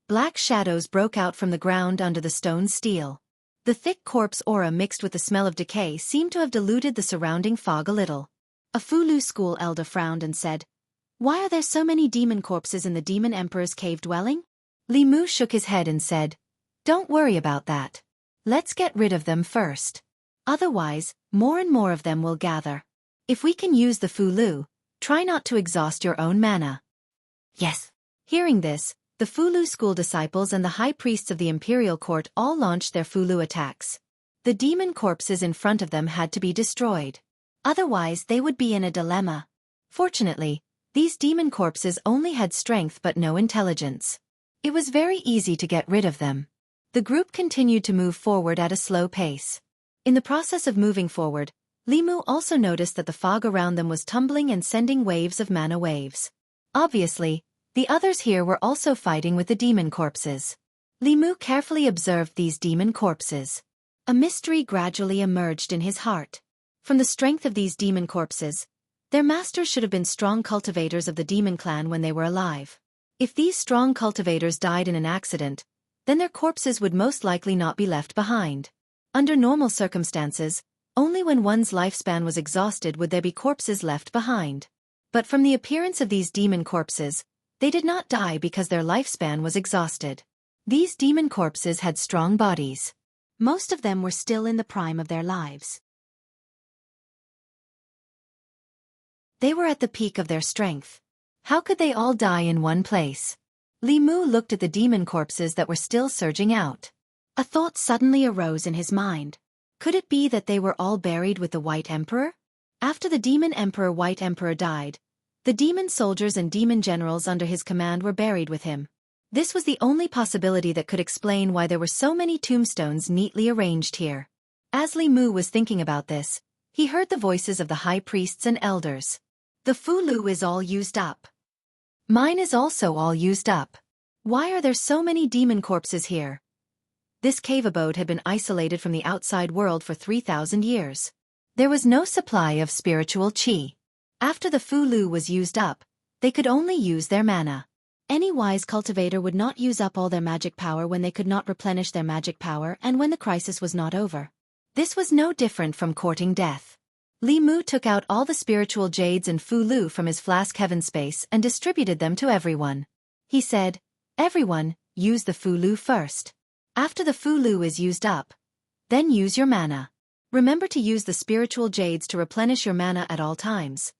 Black shadows broke out from the ground under the stone steel. The thick corpse aura mixed with the smell of decay seemed to have diluted the surrounding fog a little. A Fulu school elder frowned and said, "Why are there so many demon corpses in the Demon Emperor's cave dwelling?" Li Mu shook his head and said, "Don't worry about that. Let's get rid of them first. Otherwise, more and more of them will gather. If we can use the Fulu, try not to exhaust your own mana." Yes. Hearing this, the Fulu school disciples and the high priests of the imperial court all launched their Fulu attacks. The demon corpses in front of them had to be destroyed. Otherwise they would be in a dilemma. Fortunately, these demon corpses only had strength but no intelligence. It was very easy to get rid of them. The group continued to move forward at a slow pace. In the process of moving forward, Li Mu also noticed that the fog around them was tumbling and sending waves of mana waves. Obviously, the others here were also fighting with the demon corpses. Li Mu carefully observed these demon corpses. A mystery gradually emerged in his heart. From the strength of these demon corpses, their masters should have been strong cultivators of the demon clan when they were alive. If these strong cultivators died in an accident, then their corpses would most likely not be left behind. Under normal circumstances, only when one's lifespan was exhausted would there be corpses left behind. But from the appearance of these demon corpses, they did not die because their lifespan was exhausted. These demon corpses had strong bodies. Most of them were still in the prime of their lives. They were at the peak of their strength. How could they all die in one place? Li Mu looked at the demon corpses that were still surging out. A thought suddenly arose in his mind. Could it be that they were all buried with the White Emperor? After the Demon Emperor White Emperor died, the demon soldiers and demon generals under his command were buried with him. This was the only possibility that could explain why there were so many tombstones neatly arranged here. As Li Mu was thinking about this, he heard the voices of the high priests and elders. "The Fulu is all used up. Mine is also all used up. Why are there so many demon corpses here?" This cave abode had been isolated from the outside world for 3,000 years. There was no supply of spiritual qi. After the Fulu was used up, they could only use their mana. Any wise cultivator would not use up all their magic power when they could not replenish their magic power and when the crisis was not over. This was no different from courting death. Li Mu took out all the spiritual jades and Fulu from his flask heaven space and distributed them to everyone. He said, "Everyone, use the Fulu first. After the Fulu is used up, then use your mana. Remember to use the spiritual jades to replenish your mana at all times."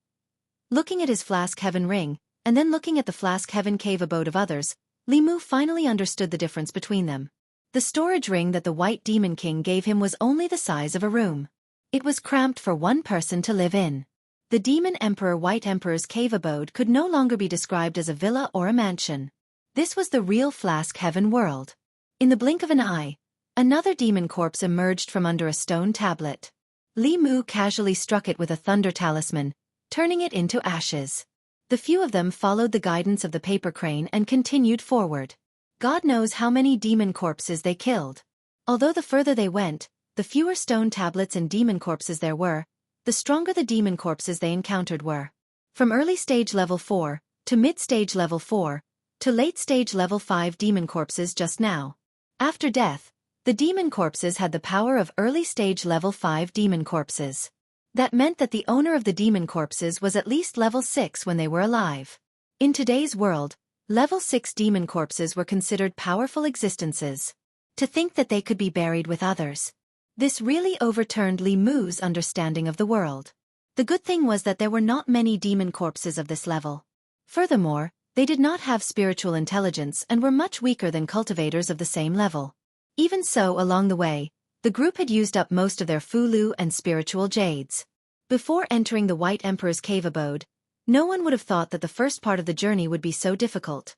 Looking at his flask heaven ring, and then looking at the flask heaven cave abode of others, Li Mu finally understood the difference between them. The storage ring that the White Demon King gave him was only the size of a room. It was cramped for one person to live in. The Demon Emperor White Emperor's cave abode could no longer be described as a villa or a mansion. This was the real flask heaven world. In the blink of an eye, another demon corpse emerged from under a stone tablet. Li Mu casually struck it with a thunder talisman, turning it into ashes. The few of them followed the guidance of the paper crane and continued forward. God knows how many demon corpses they killed. Although the further they went, the fewer stone tablets and demon corpses there were, the stronger the demon corpses they encountered were. From early stage level 4, to mid-stage level 4, to late stage level 5 demon corpses just now. After death, the demon corpses had the power of early stage level 5 demon corpses. That meant that the owner of the demon corpses was at least level 6 when they were alive. In today's world, level 6 demon corpses were considered powerful existences. To think that they could be buried with others. This really overturned Li Mu's understanding of the world. The good thing was that there were not many demon corpses of this level. Furthermore, they did not have spiritual intelligence and were much weaker than cultivators of the same level. Even so, along the way, the group had used up most of their Fulu and spiritual jades. Before entering the White Emperor's cave abode, no one would have thought that the first part of the journey would be so difficult.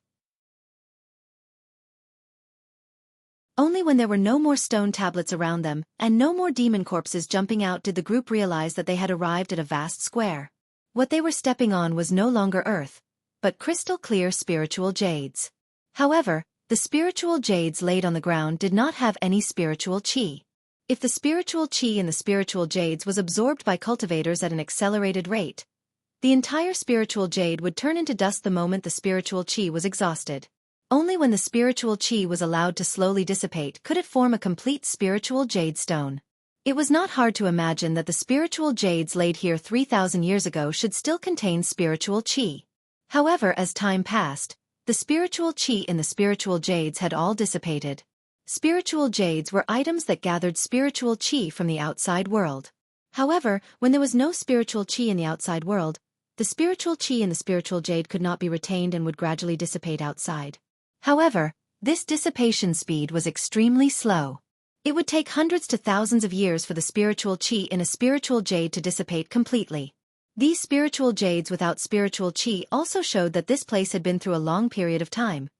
Only when there were no more stone tablets around them, and no more demon corpses jumping out did the group realize that they had arrived at a vast square. What they were stepping on was no longer earth, but crystal-clear spiritual jades. However, the spiritual jades laid on the ground did not have any spiritual qi. If the spiritual qi in the spiritual jades was absorbed by cultivators at an accelerated rate, The entire spiritual jade would turn into dust the moment the spiritual chi was exhausted. Only when the spiritual chi was allowed to slowly dissipate could it form a complete spiritual jade stone. It was not hard to imagine that the spiritual jades laid here 3,000 years ago should still contain spiritual chi. However, as time passed, the spiritual chi in the spiritual jades had all dissipated. Spiritual jades were items that gathered spiritual chi from the outside world. However, when there was no spiritual chi in the outside world, the spiritual chi in the spiritual jade could not be retained and would gradually dissipate outside. However, this dissipation speed was extremely slow. It would take hundreds to thousands of years for the spiritual chi in a spiritual jade to dissipate completely. These spiritual jades without spiritual chi also showed that this place had been through a long period of time.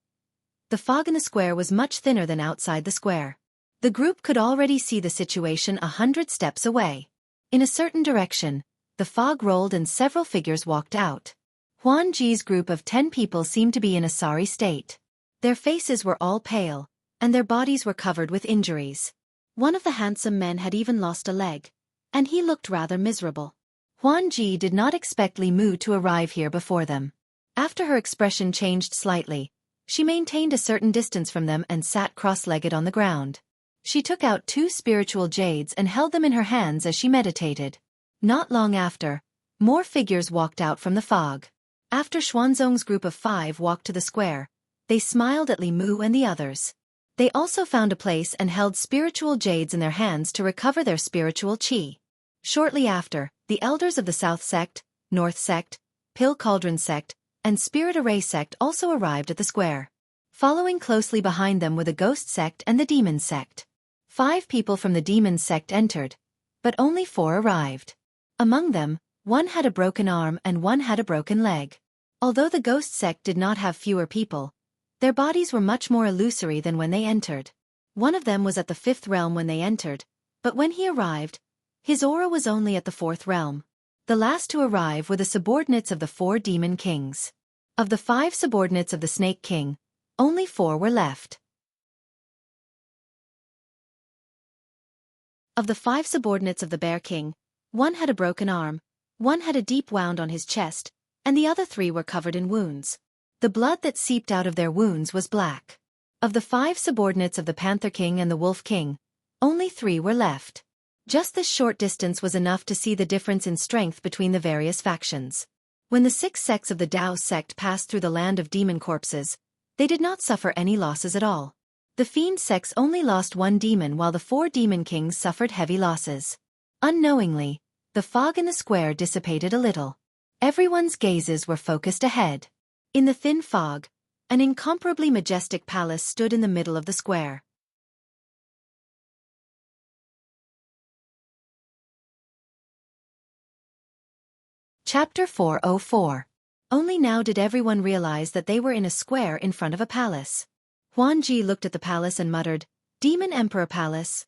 The fog in the square was much thinner than outside the square. The group could already see the situation 100 steps away. In a certain direction, the fog rolled and several figures walked out. Huan Ji's group of 10 people seemed to be in a sorry state. Their faces were all pale, and their bodies were covered with injuries. One of the handsome men had even lost a leg, and he looked rather miserable. Huan Ji did not expect Li Mu to arrive here before them. After her expression changed slightly, she maintained a certain distance from them and sat cross-legged on the ground. She took out 2 spiritual jades and held them in her hands as she meditated. Not long after, more figures walked out from the fog. After Xuanzong's group of 5 walked to the square, they smiled at Li Mu and the others. They also found a place and held spiritual jades in their hands to recover their spiritual chi. Shortly after, the elders of the South Sect, North Sect, Pill Cauldron Sect, and Spirit Array Sect also arrived at the square. Following closely behind them were the Ghost Sect and the Demon Sect. 5 people from the Demon Sect entered, but only 4 arrived. Among them, 1 had a broken arm and 1 had a broken leg. Although the Ghost Sect did not have fewer people, their bodies were much more illusory than when they entered. One of them was at the 5th realm when they entered, but when he arrived, his aura was only at the 4th realm. The last to arrive were the subordinates of the 4 demon kings. Of the 5 subordinates of the Snake King, only 4 were left. Of the 5 subordinates of the Bear King, 1 had a broken arm, 1 had a deep wound on his chest, and the other 3 were covered in wounds. The blood that seeped out of their wounds was black. Of the 5 subordinates of the Panther King and the Wolf King, only 3 were left. Just this short distance was enough to see the difference in strength between the various factions. When the 6 sects of the Daoist sect passed through the land of demon corpses, they did not suffer any losses at all. The Fiend sects only lost 1 demon while the 4 demon kings suffered heavy losses. Unknowingly, the fog in the square dissipated a little. Everyone's gazes were focused ahead. In the thin fog, an incomparably majestic palace stood in the middle of the square. Chapter 404. Only now did everyone realize that they were in a square in front of a palace. Huan Ji looked at the palace and muttered, "Demon Emperor Palace."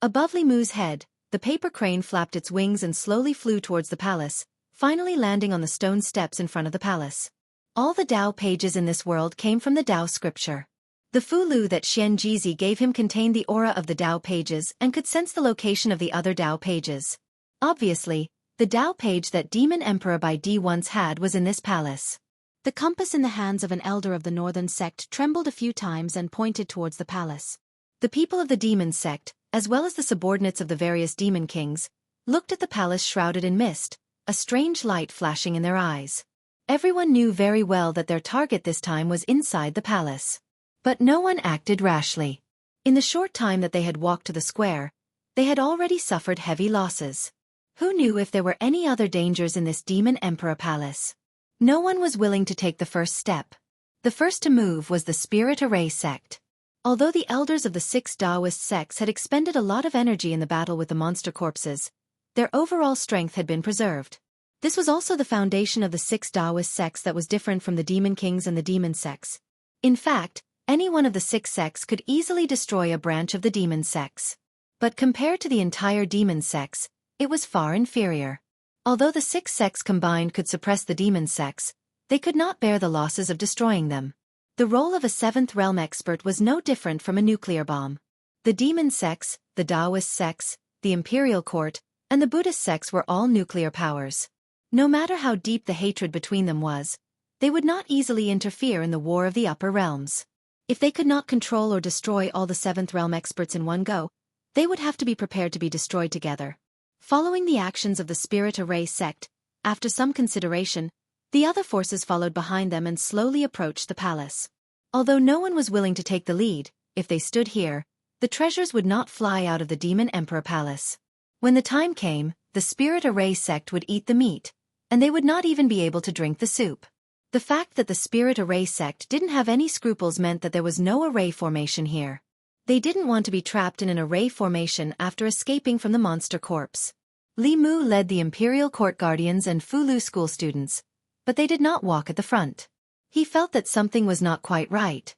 Above Li Mu's head, the paper crane flapped its wings and slowly flew towards the palace, finally landing on the stone steps in front of the palace. All the Tao pages in this world came from the Tao scripture. The Fulu that Xian Jizi gave him contained the aura of the Tao pages and could sense the location of the other Tao pages. Obviously, the Tao page that Demon Emperor Bai Di once had was in this palace. The compass in the hands of an elder of the northern sect trembled a few times and pointed towards the palace. The people of the demon sect, as well as the subordinates of the various demon kings, looked at the palace shrouded in mist, a strange light flashing in their eyes. Everyone knew very well that their target this time was inside the palace. But no one acted rashly. In the short time that they had walked to the square, they had already suffered heavy losses. Who knew if there were any other dangers in this Demon Emperor Palace? No one was willing to take the first step. The first to move was the Spirit Array sect. Although the elders of the 6 Daoist sects had expended a lot of energy in the battle with the monster corpses, their overall strength had been preserved. This was also the foundation of the 6 Daoist sects that was different from the Demon Kings and the Demon sects. In fact, any one of the 6 sects could easily destroy a branch of the Demon sects. But compared to the entire Demon sects, it was far inferior. Although the 6 sects combined could suppress the Demon sects, they could not bear the losses of destroying them. The role of a 7th realm expert was no different from a nuclear bomb. The Demon sects, the Daoist sects, the Imperial Court, and the Buddhist sects were all nuclear powers. No matter how deep the hatred between them was, they would not easily interfere in the war of the upper realms. If they could not control or destroy all the 7th realm experts in one go, they would have to be prepared to be destroyed together. Following the actions of the Spirit Array sect, after some consideration, the other forces followed behind them and slowly approached the palace. Although no one was willing to take the lead, if they stood here, the treasures would not fly out of the Demon Emperor Palace. When the time came, the Spirit Array sect would eat the meat, and they would not even be able to drink the soup. The fact that the Spirit Array sect didn't have any scruples meant that there was no array formation here. They didn't want to be trapped in an array formation after escaping from the monster corpse. Li Mu led the Imperial Court Guardians and Fulu school students, but they did not walk at the front. He felt that something was not quite right.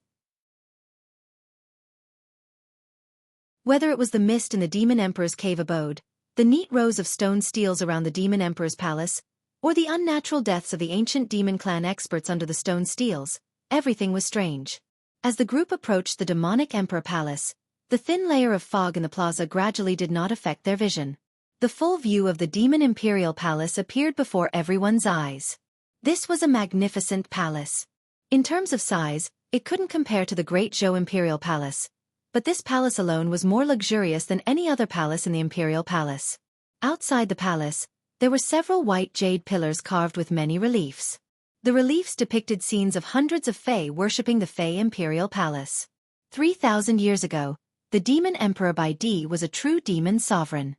Whether it was the mist in the Demon Emperor's cave abode, the neat rows of stone steels around the Demon Emperor's palace, or the unnatural deaths of the ancient demon clan experts under the stone steels, everything was strange. As the group approached the demonic Emperor Palace, the thin layer of fog in the plaza gradually did not affect their vision. The full view of the Demon Imperial Palace appeared before everyone's eyes. This was a magnificent palace. In terms of size, it couldn't compare to the Great Zhou Imperial Palace, but this palace alone was more luxurious than any other palace in the Imperial Palace. Outside the palace, there were several white jade pillars carved with many reliefs. The reliefs depicted scenes of hundreds of Fae worshipping the Fae Imperial Palace. 3,000 years ago, the Demon Emperor by D was a true demon sovereign.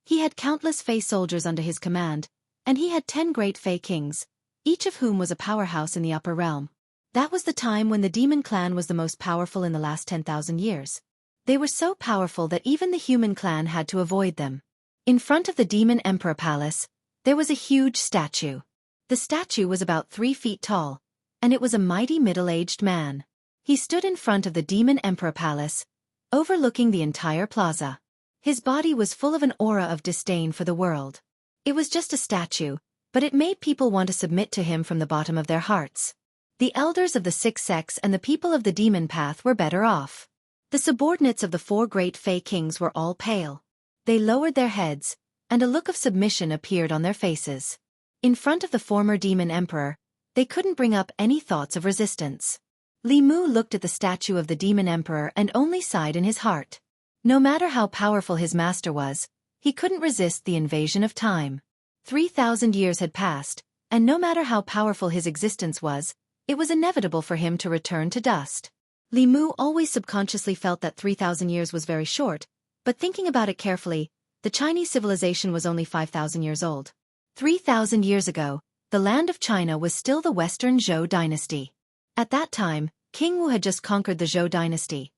He had countless Fae soldiers under his command, and he had 10 great Fae kings, each of whom was a powerhouse in the upper realm. That was the time when the demon clan was the most powerful in the last 10,000 years. They were so powerful that even the human clan had to avoid them. In front of the Demon Emperor Palace, there was a huge statue. The statue was about 3 feet tall, and it was a mighty middle-aged man. He stood in front of the Demon Emperor Palace, overlooking the entire plaza. His body was full of an aura of disdain for the world. It was just a statue, but it made people want to submit to him from the bottom of their hearts. The elders of the 6 sects and the people of the demon path were better off. The subordinates of the 4 great Fae kings were all pale. They lowered their heads, and a look of submission appeared on their faces. In front of the former demon emperor, they couldn't bring up any thoughts of resistance. Li Mu looked at the statue of the demon emperor and only sighed in his heart. No matter how powerful his master was, he couldn't resist the invasion of time. 3,000 years had passed, and no matter how powerful his existence was, it was inevitable for him to return to dust. Li Mu always subconsciously felt that 3,000 years was very short, but thinking about it carefully, the Chinese civilization was only 5,000 years old. 3,000 years ago, the land of China was still the Western Zhou dynasty. At that time, King Wu had just conquered the Zhou dynasty.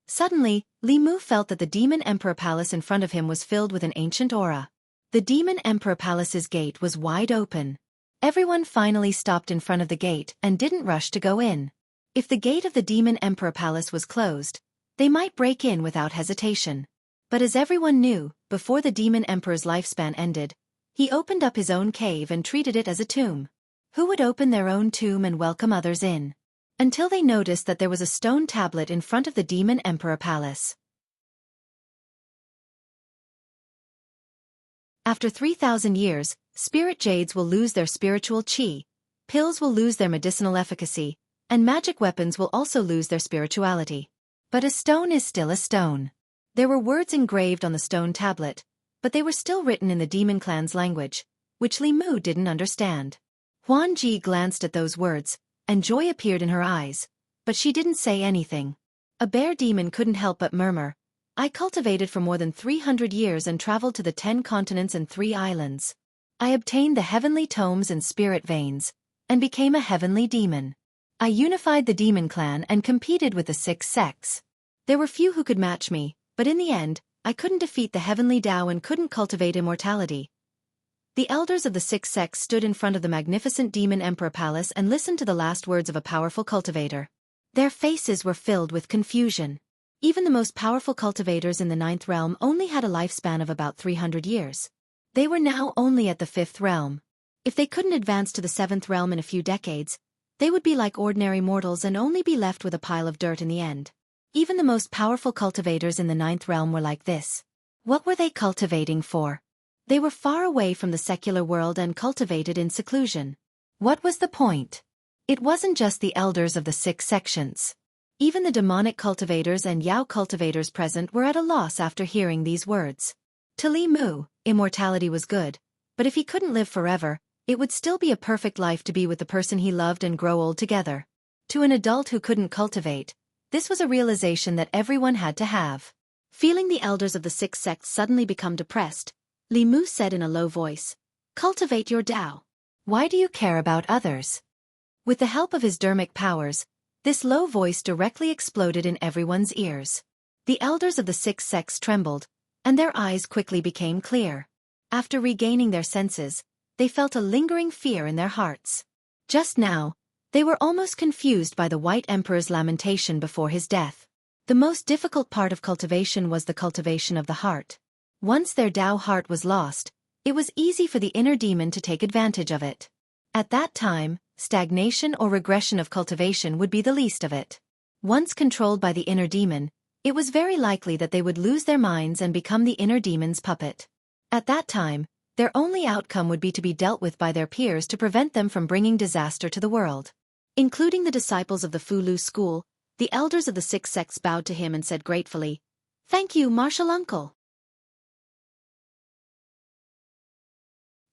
Suddenly, Li Mu felt that the Demon Emperor Palace in front of him was filled with an ancient aura. The Demon Emperor Palace's gate was wide open. Everyone finally stopped in front of the gate and didn't rush to go in. If the gate of the Demon Emperor Palace was closed, they might break in without hesitation. But as everyone knew, before the Demon Emperor's lifespan ended, he opened up his own cave and treated it as a tomb. Who would open their own tomb and welcome others in? Until they noticed that there was a stone tablet in front of the Demon Emperor Palace. After 3,000 years, spirit jades will lose their spiritual chi, pills will lose their medicinal efficacy, and magic weapons will also lose their spirituality. But a stone is still a stone. There were words engraved on the stone tablet, but they were still written in the demon clan's language, which Li Mu didn't understand. Huan Ji glanced at those words, and joy appeared in her eyes, but she didn't say anything. A bear demon couldn't help but murmur, "I cultivated for more than 300 years and traveled to the 10 continents and 3 islands. I obtained the heavenly tomes and spirit veins, and became a heavenly demon. I unified the demon clan and competed with the 6 sects. There were few who could match me, but in the end, I couldn't defeat the heavenly Tao and couldn't cultivate immortality." The elders of the 6 sects stood in front of the magnificent Demon Emperor Palace and listened to the last words of a powerful cultivator. Their faces were filled with confusion. Even the most powerful cultivators in the 9th realm only had a lifespan of about 300 years. They were now only at the 5th realm. If they couldn't advance to the 7th realm in a few decades, they would be like ordinary mortals and only be left with a pile of dirt in the end. Even the most powerful cultivators in the 9th realm were like this. What were they cultivating for? They were far away from the secular world and cultivated in seclusion. What was the point? It wasn't just the elders of the 6 sections. Even the demonic cultivators and Yao cultivators present were at a loss after hearing these words. To Li Mu, immortality was good, but if he couldn't live forever, it would still be a perfect life to be with the person he loved and grow old together. To an adult who couldn't cultivate, this was a realization that everyone had to have. Feeling the elders of the 6 sects suddenly become depressed, Li Mu said in a low voice, "Cultivate your Tao. Why do you care about others?" With the help of his dermic powers, this low voice directly exploded in everyone's ears. The elders of the 6 sects trembled, and their eyes quickly became clear. After regaining their senses, they felt a lingering fear in their hearts. Just now, they were almost confused by the White Emperor's lamentation before his death. The most difficult part of cultivation was the cultivation of the heart. Once their Tao heart was lost, it was easy for the inner demon to take advantage of it. At that time, stagnation or regression of cultivation would be the least of it. Once controlled by the inner demon, it was very likely that they would lose their minds and become the inner demon's puppet. At that time, their only outcome would be to be dealt with by their peers to prevent them from bringing disaster to the world. Including the disciples of the Fulu school, the elders of the 6 sects bowed to him and said gratefully, "Thank you, Martial Uncle."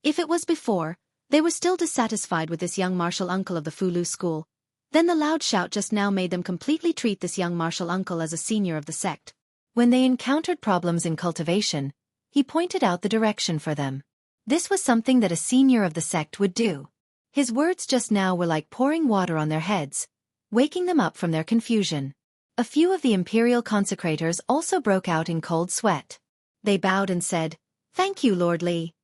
If it was before, they were still dissatisfied with this young martial uncle of the Fulu school, then the loud shout just now made them completely treat this young martial uncle as a senior of the sect. When they encountered problems in cultivation, he pointed out the direction for them. This was something that a senior of the sect would do. His words just now were like pouring water on their heads, waking them up from their confusion. A few of the imperial consecrators also broke out in cold sweat. They bowed and said, "Thank you, Lord Li."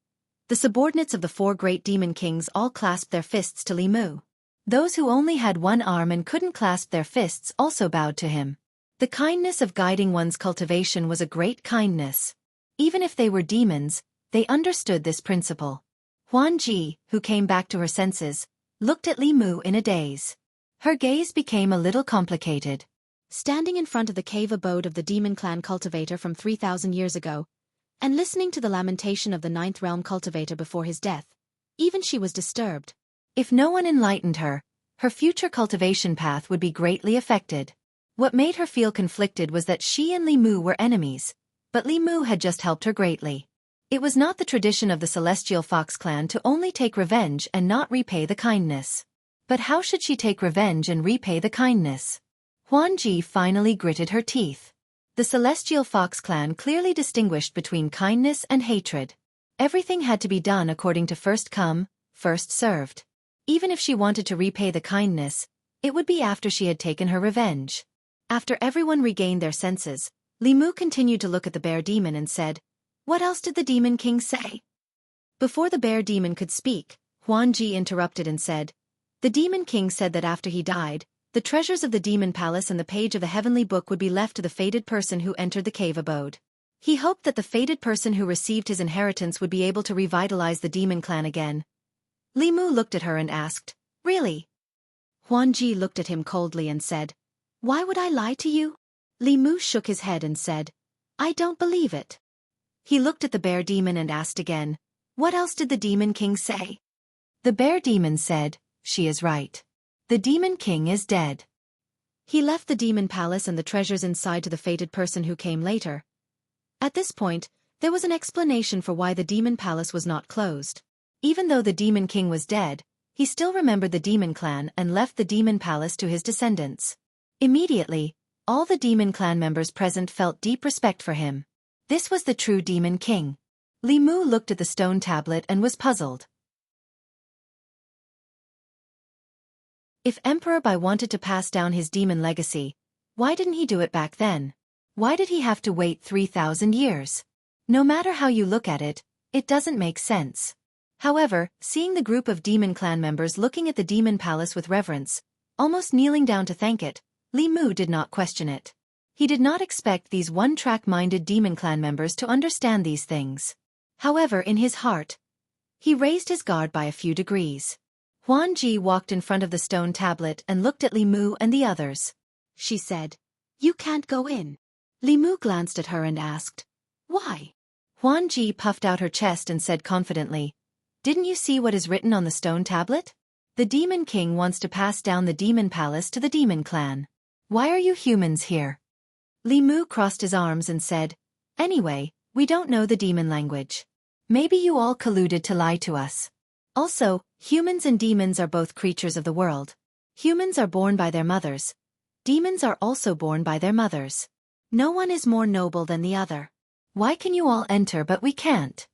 The subordinates of the 4 great demon kings all clasped their fists to Li Mu. Those who only had one arm and couldn't clasp their fists also bowed to him. The kindness of guiding one's cultivation was a great kindness. Even if they were demons, they understood this principle. Huan Ji, who came back to her senses, looked at Li Mu in a daze. Her gaze became a little complicated. Standing in front of the cave abode of the demon clan cultivator from 3,000 years ago, and listening to the lamentation of the 9th realm cultivator before his death, even she was disturbed. If no one enlightened her, her future cultivation path would be greatly affected. What made her feel conflicted was that she and Li Mu were enemies, but Li Mu had just helped her greatly. It was not the tradition of the Celestial Fox clan to only take revenge and not repay the kindness. But how should she take revenge and repay the kindness? Huan Ji finally gritted her teeth. The Celestial Fox clan clearly distinguished between kindness and hatred. Everything had to be done according to first come, first served. Even if she wanted to repay the kindness, it would be after she had taken her revenge. After everyone regained their senses, Li Mu continued to look at the bear demon and said, "What else did the demon king say?" Before the bear demon could speak, Huan Ji interrupted and said, "The demon king said that after he died, the treasures of the demon palace and the page of the heavenly book would be left to the fated person who entered the cave abode. He hoped that the fated person who received his inheritance would be able to revitalize the demon clan again." Li Mu looked at her and asked, "Really?" Huan Ji looked at him coldly and said, "Why would I lie to you?" Li Mu shook his head and said, "I don't believe it." He looked at the bear demon and asked again, "What else did the demon king say?" The bear demon said, "She is right. The demon king is dead. He left the demon palace and the treasures inside to the fated person who came later." At this point, there was an explanation for why the demon palace was not closed. Even though the demon king was dead, he still remembered the demon clan and left the demon palace to his descendants. Immediately, all the demon clan members present felt deep respect for him. This was the true demon king. Li Mu looked at the stone tablet and was puzzled. If Emperor Bai wanted to pass down his demon legacy, why didn't he do it back then? Why did he have to wait 3,000 years? No matter how you look at it, it doesn't make sense. However, seeing the group of demon clan members looking at the demon palace with reverence, almost kneeling down to thank it, Li Mu did not question it. He did not expect these one-track-minded demon clan members to understand these things. However, in his heart, he raised his guard by a few degrees. Huan Ji walked in front of the stone tablet and looked at Li Mu and the others. She said, "You can't go in." Li Mu glanced at her and asked, "Why?" Huan Ji puffed out her chest and said confidently, "Didn't you see what is written on the stone tablet? The Demon King wants to pass down the Demon Palace to the Demon Clan. Why are you humans here?" Li Mu crossed his arms and said, "Anyway, we don't know the demon language. Maybe you all colluded to lie to us. Also, humans and demons are both creatures of the world. Humans are born by their mothers. Demons are also born by their mothers. No one is more noble than the other. Why can you all enter but we can't?"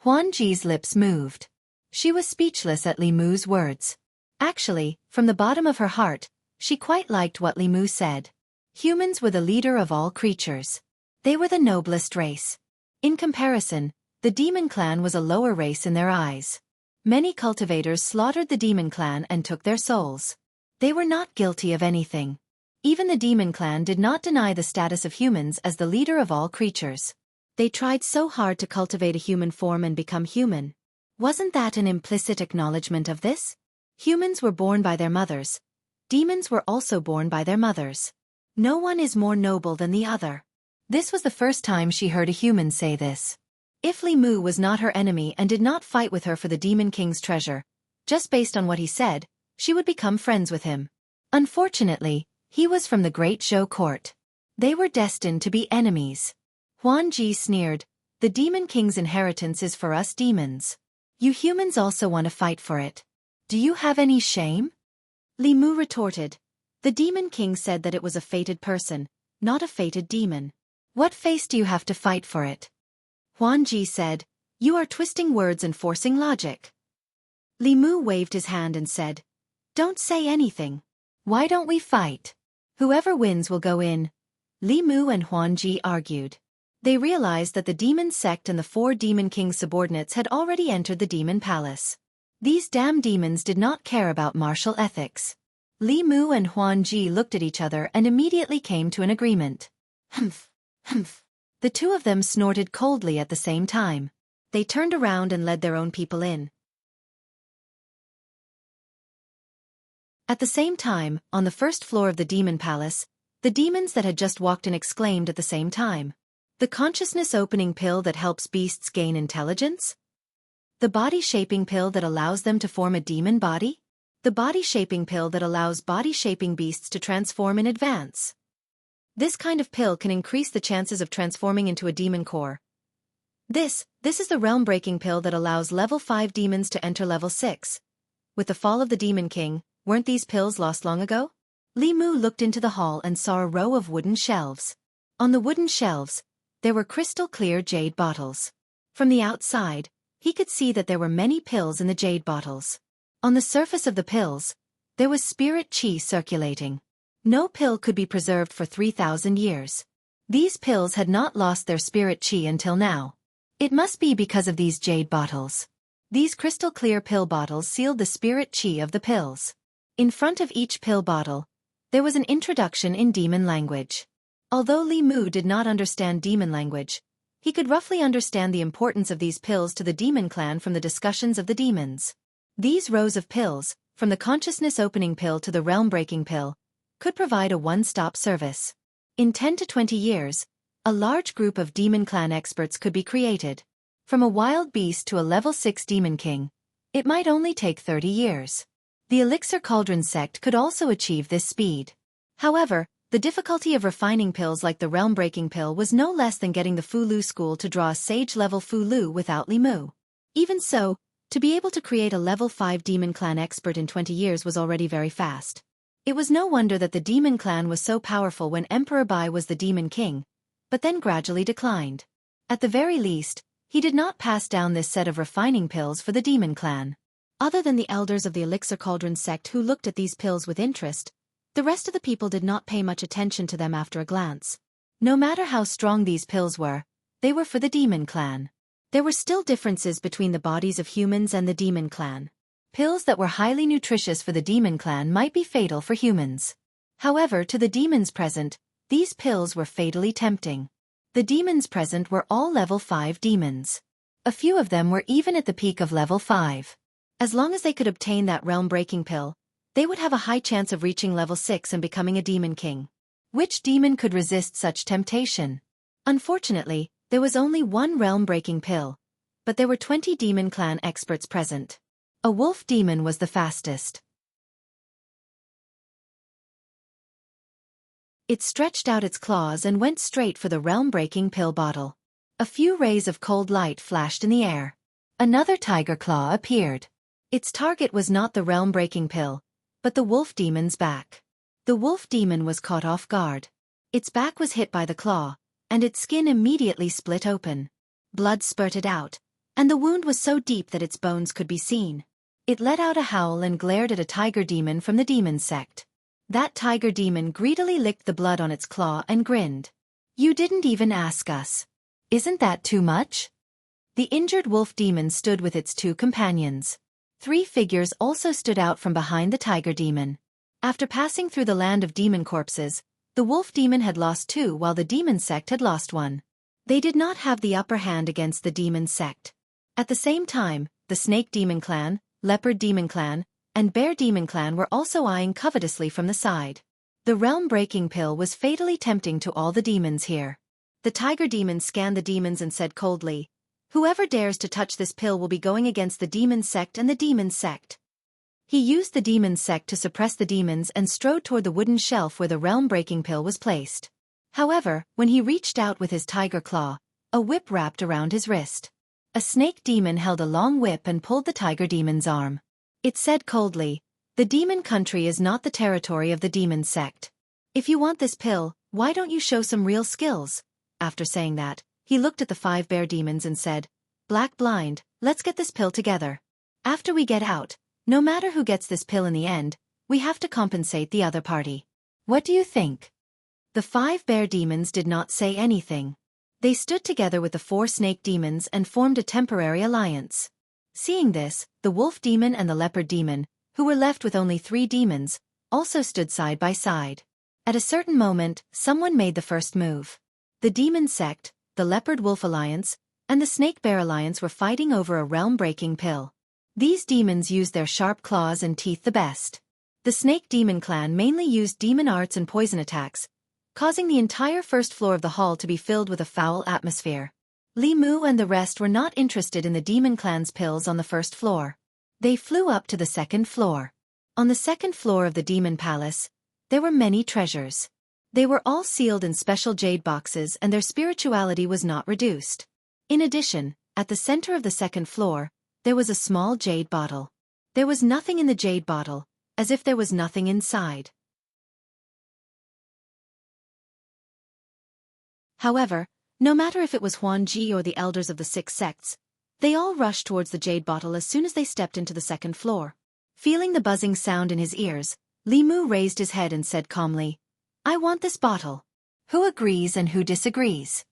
Huan Ji's lips moved. She was speechless at Li Mu's words. Actually, from the bottom of her heart, she quite liked what Li Mu said. Humans were the leader of all creatures. They were the noblest race. In comparison, the Demon Clan was a lower race in their eyes. Many cultivators slaughtered the Demon Clan and took their souls. They were not guilty of anything. Even the Demon Clan did not deny the status of humans as the leader of all creatures. They tried so hard to cultivate a human form and become human. Wasn't that an implicit acknowledgement of this? Humans were born by their mothers. Demons were also born by their mothers. No one is more noble than the other. This was the first time she heard a human say this. If Li Mu was not her enemy and did not fight with her for the Demon King's treasure, just based on what he said, she would become friends with him. Unfortunately, he was from the Great Zhou court. They were destined to be enemies. Huan Ji sneered, "The Demon King's inheritance is for us demons. You humans also want to fight for it. Do you have any shame?" Li Mu retorted, "The Demon King said that it was a fated person, not a fated demon. What face do you have to fight for it?" Huan Ji said, "You are twisting words and forcing logic." Li Mu waved his hand and said, "Don't say anything. Why don't we fight? Whoever wins will go in." Li Mu and Huan Ji argued. They realized that the demon sect and the 4 Demon King subordinates had already entered the Demon Palace. These damn demons did not care about martial ethics. Li Mu and Huan Ji looked at each other and immediately came to an agreement. Humph, humph. The two of them snorted coldly at the same time. They turned around and led their own people in. At the same time, on the first floor of the Demon Palace, the demons that had just walked in exclaimed at the same time. The consciousness opening pill that helps beasts gain intelligence? The body shaping pill that allows them to form a demon body? The body shaping pill that allows body shaping beasts to transform in advance. This kind of pill can increase the chances of transforming into a demon core. This is the realm breaking pill that allows level 5 demons to enter level 6. With the fall of the Demon King, weren't these pills lost long ago? Li Mu looked into the hall and saw a row of wooden shelves. On the wooden shelves, there were crystal-clear jade bottles. From the outside, he could see that there were many pills in the jade bottles. On the surface of the pills, there was spirit chi circulating. No pill could be preserved for 3,000 years. These pills had not lost their spirit chi until now. It must be because of these jade bottles. These crystal-clear pill bottles sealed the spirit chi of the pills. In front of each pill bottle, there was an introduction in demon language. Although Li Mu did not understand demon language, he could roughly understand the importance of these pills to the Demon Clan from the discussions of the demons. These rows of pills, from the consciousness opening pill to the realm breaking pill, could provide a one-stop service. In 10 to 20 years, a large group of Demon Clan experts could be created. From a wild beast to a level 6 Demon King, it might only take 30 years. The Elixir Cauldron sect could also achieve this speed. However, the difficulty of refining pills like the realm-breaking pill was no less than getting the Fu-Lu school to draw a sage-level Fu-Lu without Li Mu. Even so, to be able to create a level 5 Demon Clan expert in 20 years was already very fast. It was no wonder that the Demon Clan was so powerful when Emperor Bai was the Demon King, but then gradually declined. At the very least, he did not pass down this set of refining pills for the Demon Clan. Other than the elders of the Elixir Cauldron sect who looked at these pills with interest, the rest of the people did not pay much attention to them after a glance. No matter how strong these pills were, they were for the Demon Clan. There were still differences between the bodies of humans and the Demon Clan. Pills that were highly nutritious for the Demon Clan might be fatal for humans. However, to the demons present, these pills were fatally tempting. The demons present were all level 5 demons. A few of them were even at the peak of level 5. As long as they could obtain that realm-breaking pill, they would have a high chance of reaching level 6 and becoming a Demon King. Which demon could resist such temptation? Unfortunately, There was only one realm-breaking pill, but there were 20 demon clan experts present. A wolf demon was the fastest. It stretched out its claws and went straight for the realm-breaking pill bottle. A few rays of cold light flashed in the air. Another tiger claw appeared. Its target was not the realm-breaking pill, but the wolf demon's back. The wolf demon was caught off guard. Its back was hit by the claw, and its skin immediately split open. Blood spurted out, and the wound was so deep that its bones could be seen. It let out a howl and glared at a tiger demon from the demon sect. That tiger demon greedily licked the blood on its claw and grinned. "You didn't even ask us. Isn't that too much?" The injured wolf demon stood with its two companions. 3 figures also stood out from behind the tiger demon. After passing through the land of demon corpses, the wolf demon had lost 2 while the demon sect had lost 1. They did not have the upper hand against the demon sect. At the same time, the snake demon clan, leopard demon clan, and bear demon clan were also eyeing covetously from the side. The realm-breaking pill was fatally tempting to all the demons here. The tiger demon scanned the demons and said coldly, "Whoever dares to touch this pill will be going against the demon sect and the demon sect." He used the demon sect to suppress the demons and strode toward the wooden shelf where the realm-breaking pill was placed. However, when he reached out with his tiger claw, a whip wrapped around his wrist. A snake demon held a long whip and pulled the tiger demon's arm. It said coldly, "The demon country is not the territory of the demon sect. If you want this pill, why don't you show some real skills?" After saying that, he looked at the 5 bear demons and said, "Black Blind, let's get this pill together. After we get out, no matter who gets this pill in the end, we have to compensate the other party. What do you think?" The 5 bear demons did not say anything. They stood together with the 4 snake demons and formed a temporary alliance. Seeing this, the wolf demon and the leopard demon, who were left with only 3 demons, also stood side by side. At a certain moment, someone made the first move. The demon sect, the leopard-wolf alliance, and the snake-bear alliance were fighting over a realm-breaking pill. These demons used their sharp claws and teeth the best. The snake demon clan mainly used demon arts and poison attacks, causing the entire first floor of the hall to be filled with a foul atmosphere. Li Mu and the rest were not interested in the demon clan's pills on the first floor. They flew up to the second floor. On the second floor of the demon palace, there were many treasures. They were all sealed in special jade boxes and their spirituality was not reduced. In addition, at the center of the second floor, there was a small jade bottle. There was nothing in the jade bottle, as if there was nothing inside. However, no matter if it was Huan Ji or the elders of the 6 sects, they all rushed towards the jade bottle as soon as they stepped into the second floor. Feeling the buzzing sound in his ears, Li Mu raised his head and said calmly, "I want this bottle. Who agrees and who disagrees?"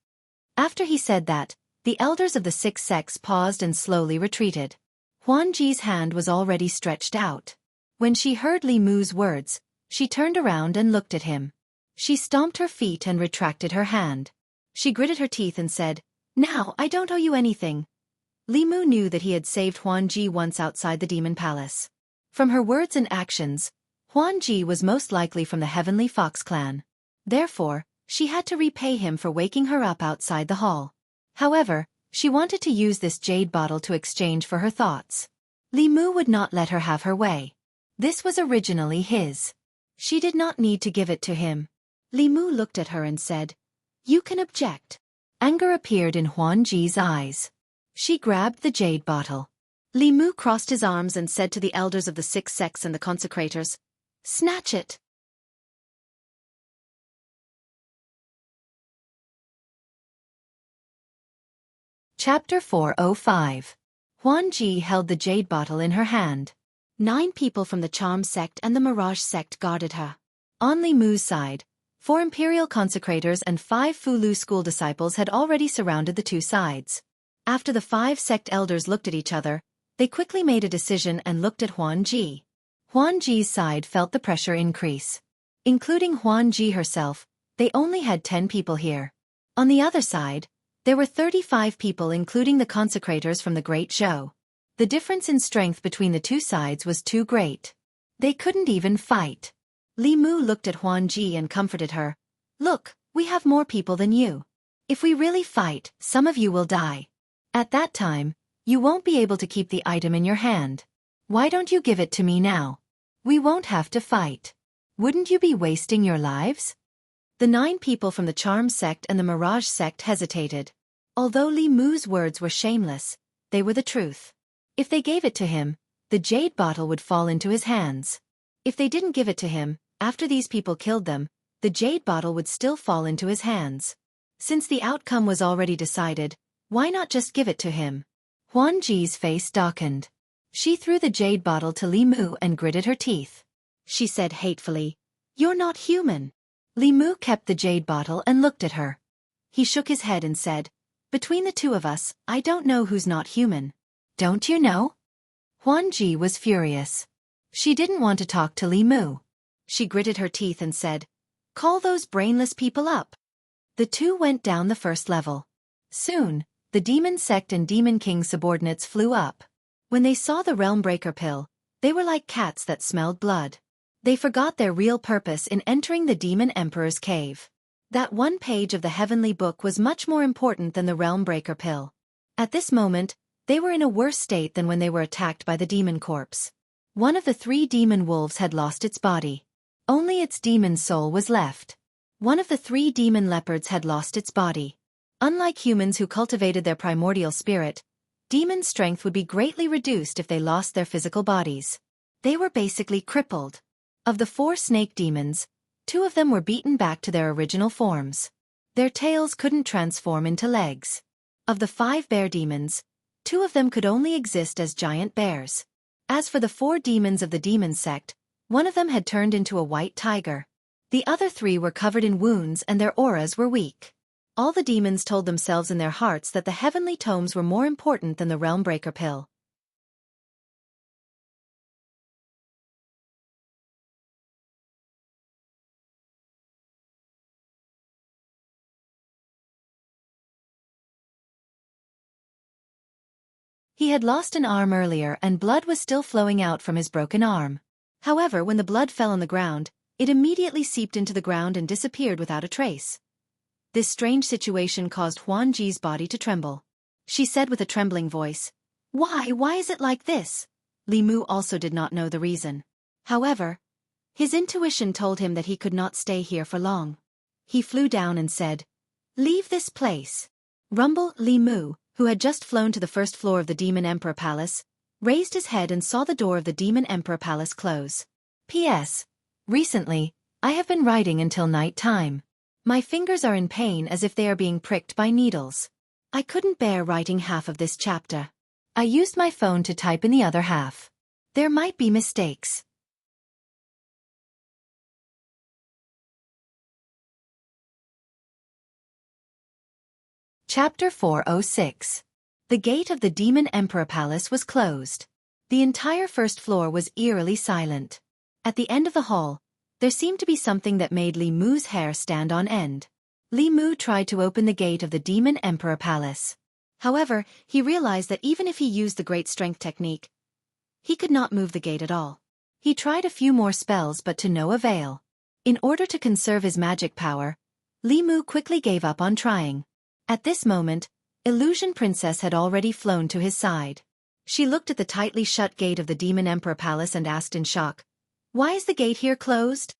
After he said that, the elders of the 6 sects paused and slowly retreated. Huan Ji's hand was already stretched out. When she heard Li Mu's words, she turned around and looked at him. She stomped her feet and retracted her hand. She gritted her teeth and said, "Now I don't owe you anything." Li Mu knew that he had saved Huan Ji once outside the demon palace. From her words and actions, Huan Ji was most likely from the Heavenly Fox clan. Therefore, she had to repay him for waking her up outside the hall. However, she wanted to use this jade bottle to exchange for her thoughts. Li Mu would not let her have her way. This was originally his. She did not need to give it to him. Li Mu looked at her and said, "You can object." Anger appeared in Huan Ji's eyes. She grabbed the jade bottle. Li Mu crossed his arms and said to the elders of the 6 sects and the consecrators, "Snatch it." Chapter 405. Huan Ji held the jade bottle in her hand. 9 people from the Charm sect and the Mirage sect guarded her. On Li Mu's side, 4 imperial consecrators and 5 Fulu school disciples had already surrounded the 2 sides. After the 5 sect elders looked at each other, they quickly made a decision and looked at Huan Ji. Huan Ji's side felt the pressure increase. Including Huan Ji herself, they only had 10 people here. On the other side, there were 35 people including the consecrators from the Great Show. The difference in strength between the 2 sides was too great. They couldn't even fight. Li Mu looked at Huan Ji and comforted her. "Look, we have more people than you. If we really fight, some of you will die. At that time, you won't be able to keep the item in your hand. Why don't you give it to me now? We won't have to fight. Wouldn't you be wasting your lives? The 9 people from the Charm sect and the Mirage sect hesitated. Although Li Mu's words were shameless, they were the truth. If they gave it to him, the jade bottle would fall into his hands. If they didn't give it to him, after these people killed them, the jade bottle would still fall into his hands. Since the outcome was already decided, why not just give it to him? Huan Ji's face darkened. She threw the jade bottle to Li Mu and gritted her teeth. She said hatefully, "You're not human." Li Mu kept the jade bottle and looked at her. He shook his head and said, "Between the two of us, I don't know who's not human." "Don't you know?" Huan Ji was furious. She didn't want to talk to Li Mu. She gritted her teeth and said, "Call those brainless people up." The two went down the first level. Soon, the Demon Sect and Demon King subordinates flew up. When they saw the Realm Breaker pill, they were like cats that smelled blood. They forgot their real purpose in entering the Demon Emperor's cave. That one page of the Heavenly Book was much more important than the Realm Breaker pill. At this moment, they were in a worse state than when they were attacked by the demon corpse. One of the 3 demon wolves had lost its body. Only its demon soul was left. One of the 3 demon leopards had lost its body. Unlike humans who cultivated their primordial spirit, demon strength would be greatly reduced if they lost their physical bodies. They were basically crippled. Of the 4 snake demons, 2 of them were beaten back to their original forms. Their tails couldn't transform into legs. Of the 5 bear demons, 2 of them could only exist as giant bears. As for the 4 demons of the demon sect, one of them had turned into a white tiger. The other 3 were covered in wounds and their auras were weak. All the demons told themselves in their hearts that the heavenly tomes were more important than the Realm Breaker pill. He had lost an arm earlier and blood was still flowing out from his broken arm. However, when the blood fell on the ground, it immediately seeped into the ground and disappeared without a trace. This strange situation caused Huan Ji's body to tremble. She said with a trembling voice, Why is it like this?" Li Mu also did not know the reason. However, his intuition told him that he could not stay here for long. He flew down and said, "Leave this place." Rumble Li Mu, who had just flown to the first floor of the Demon Emperor Palace, raised his head and saw the door of the Demon Emperor Palace close. P.S. Recently, I have been writing until night time. My fingers are in pain as if they are being pricked by needles. I couldn't bear writing half of this chapter. I used my phone to type in the other half. There might be mistakes. Chapter 406. The gate of the Demon Emperor Palace was closed. The entire first floor was eerily silent. At the end of the hall, there seemed to be something that made Li Mu's hair stand on end. Li Mu tried to open the gate of the Demon Emperor Palace. However, he realized that even if he used the Great Strength technique, he could not move the gate at all. He tried a few more spells but to no avail. In order to conserve his magic power, Li Mu quickly gave up on trying. At this moment, Illusion Princess had already flown to his side. She looked at the tightly shut gate of the Demon Emperor Palace and asked in shock, "Why is the gate here closed?"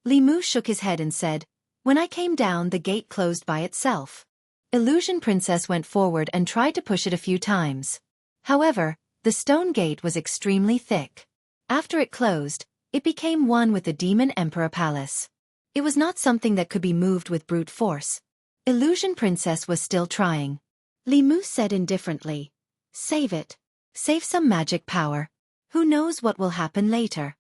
Li Mu shook his head and said, "When I came down, the gate closed by itself." Illusion Princess went forward and tried to push it a few times. However, the stone gate was extremely thick. After it closed, it became one with the Demon Emperor Palace. It was not something that could be moved with brute force. Illusion Princess was still trying. Li Mu said indifferently, "Save it. Save some magic power. Who knows what will happen later?"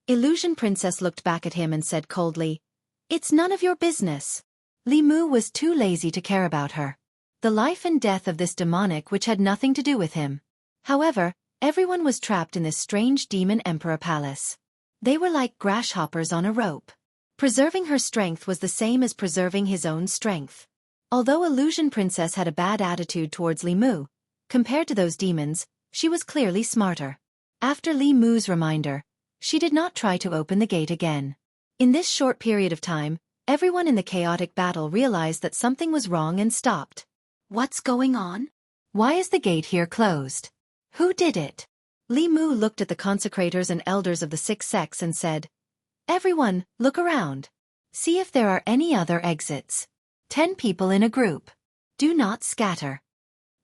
Illusion Princess looked back at him and said coldly, "It's none of your business." Li Mu was too lazy to care about her. The life and death of this demonic which had nothing to do with him. However, everyone was trapped in this strange Demon Emperor Palace. They were like grasshoppers on a rope. Preserving her strength was the same as preserving his own strength. Although Illusion Princess had a bad attitude towards Li Mu, compared to those demons, she was clearly smarter. After Li Mu's reminder, she did not try to open the gate again. In this short period of time, Everyone in the chaotic battle realized that something was wrong and stopped. What's going on? Why is the gate here closed? Who did it? Li Mu looked at the consecrators and elders of the 6 sects and said, "Everyone, look around. See if there are any other exits. 10 people in a group. Do not scatter."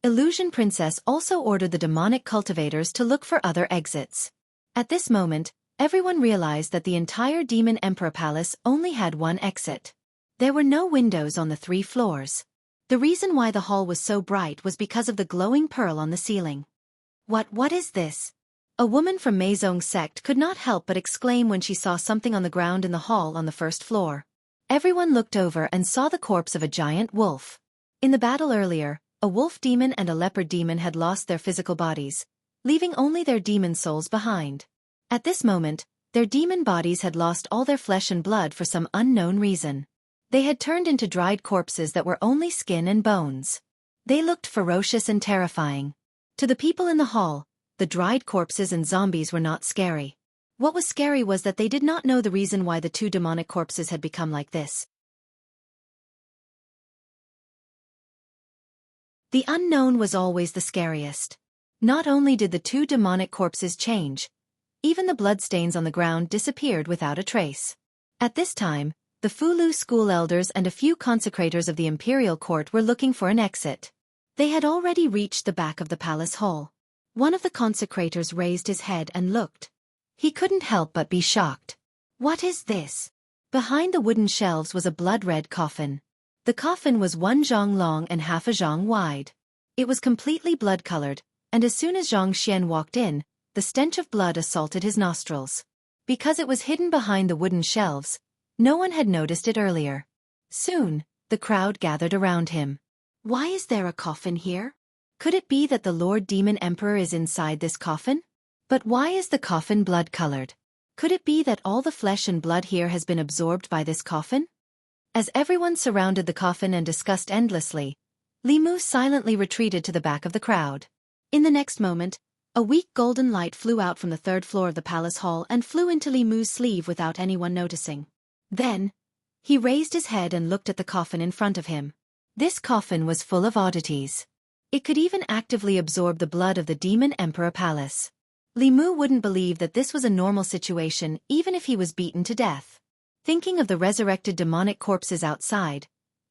Illusion Princess also ordered the demonic cultivators to look for other exits. At this moment, everyone realized that the entire Demon Emperor Palace only had one exit. There were no windows on the 3 floors. The reason why the hall was so bright was because of the glowing pearl on the ceiling. What is this? A woman from Meizong's sect could not help but exclaim when she saw something on the ground in the hall on the 1st floor. Everyone looked over and saw the corpse of a giant wolf. In the battle earlier, a wolf demon and a leopard demon had lost their physical bodies, leaving only their demon souls behind. At this moment, their demon bodies had lost all their flesh and blood for some unknown reason. They had turned into dried corpses that were only skin and bones. They looked ferocious and terrifying. To the people in the hall, the dried corpses and zombies were not scary. What was scary was that they did not know the reason why the 2 demonic corpses had become like this. The unknown was always the scariest. Not only did the 2 demonic corpses change, even the bloodstains on the ground disappeared without a trace. At this time, the Fulu school elders and a few consecrators of the imperial court were looking for an exit. They had already reached the back of the palace hall. One of the consecrators raised his head and looked. He couldn't help but be shocked. What is this? Behind the wooden shelves was a blood-red coffin. The coffin was 1 zhang long and half a zhang wide. It was completely blood-colored, and as soon as Zhang Xian walked in, the stench of blood assaulted his nostrils. Because it was hidden behind the wooden shelves, no one had noticed it earlier. Soon, the crowd gathered around him. Why is there a coffin here? Could it be that the Lord Demon Emperor is inside this coffin? But why is the coffin blood-colored? Could it be that all the flesh and blood here has been absorbed by this coffin? As everyone surrounded the coffin and discussed endlessly, Li Mu silently retreated to the back of the crowd. In the next moment, a weak golden light flew out from the 3rd floor of the palace hall and flew into Li Mu's sleeve without anyone noticing. Then, he raised his head and looked at the coffin in front of him. This coffin was full of oddities. It could even actively absorb the blood of the Demon Emperor Palace. Li Mu wouldn't believe that this was a normal situation even if he was beaten to death. Thinking of the resurrected demonic corpses outside,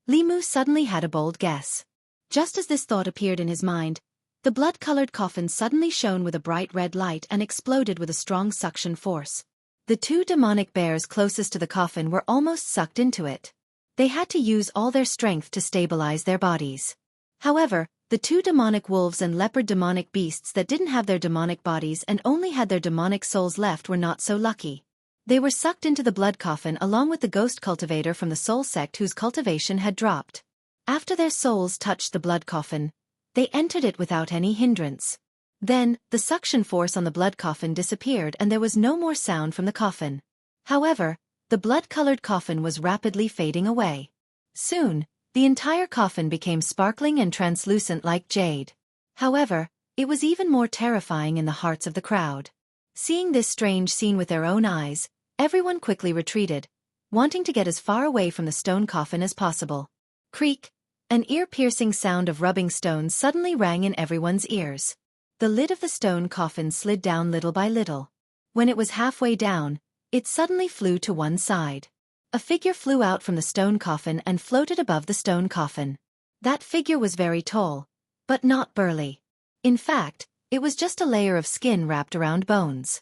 Li Mu suddenly had a bold guess. Just as this thought appeared in his mind, the blood-colored coffin suddenly shone with a bright red light and exploded with a strong suction force. The 2 demonic bears closest to the coffin were almost sucked into it. They had to use all their strength to stabilize their bodies. However, the 2 demonic wolves and leopard demonic beasts that didn't have their demonic bodies and only had their demonic souls left were not so lucky. They were sucked into the blood coffin along with the ghost cultivator from the soul sect whose cultivation had dropped. After their souls touched the blood coffin, they entered it without any hindrance. Then, the suction force on the blood coffin disappeared and there was no more sound from the coffin. However, the blood-colored coffin was rapidly fading away. Soon, the entire coffin became sparkling and translucent like jade. However, it was even more terrifying in the hearts of the crowd. Seeing this strange scene with their own eyes, everyone quickly retreated, wanting to get as far away from the stone coffin as possible. Creak! An ear-piercing sound of rubbing stones suddenly rang in everyone's ears. The lid of the stone coffin slid down little by little. When it was halfway down, it suddenly flew to one side. A figure flew out from the stone coffin and floated above the stone coffin. That figure was very tall, but not burly. In fact, it was just a layer of skin wrapped around bones.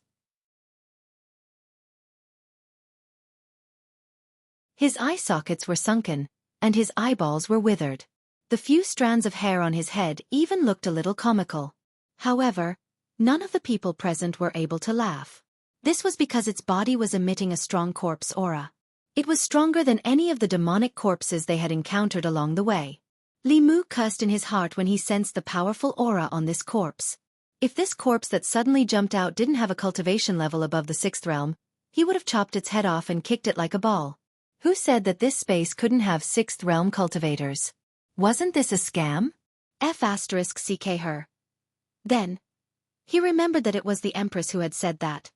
His eye sockets were sunken, and his eyeballs were withered. The few strands of hair on his head even looked a little comical. However, none of the people present were able to laugh. This was because its body was emitting a strong corpse aura. It was stronger than any of the demonic corpses they had encountered along the way. Li Mu cursed in his heart when he sensed the powerful aura on this corpse. If this corpse that suddenly jumped out didn't have a cultivation level above the 6th realm, he would have chopped its head off and kicked it like a ball. Who said that this space couldn't have 6th realm cultivators? Wasn't this a scam? F***ck her. Then, he remembered that it was the Empress who had said that.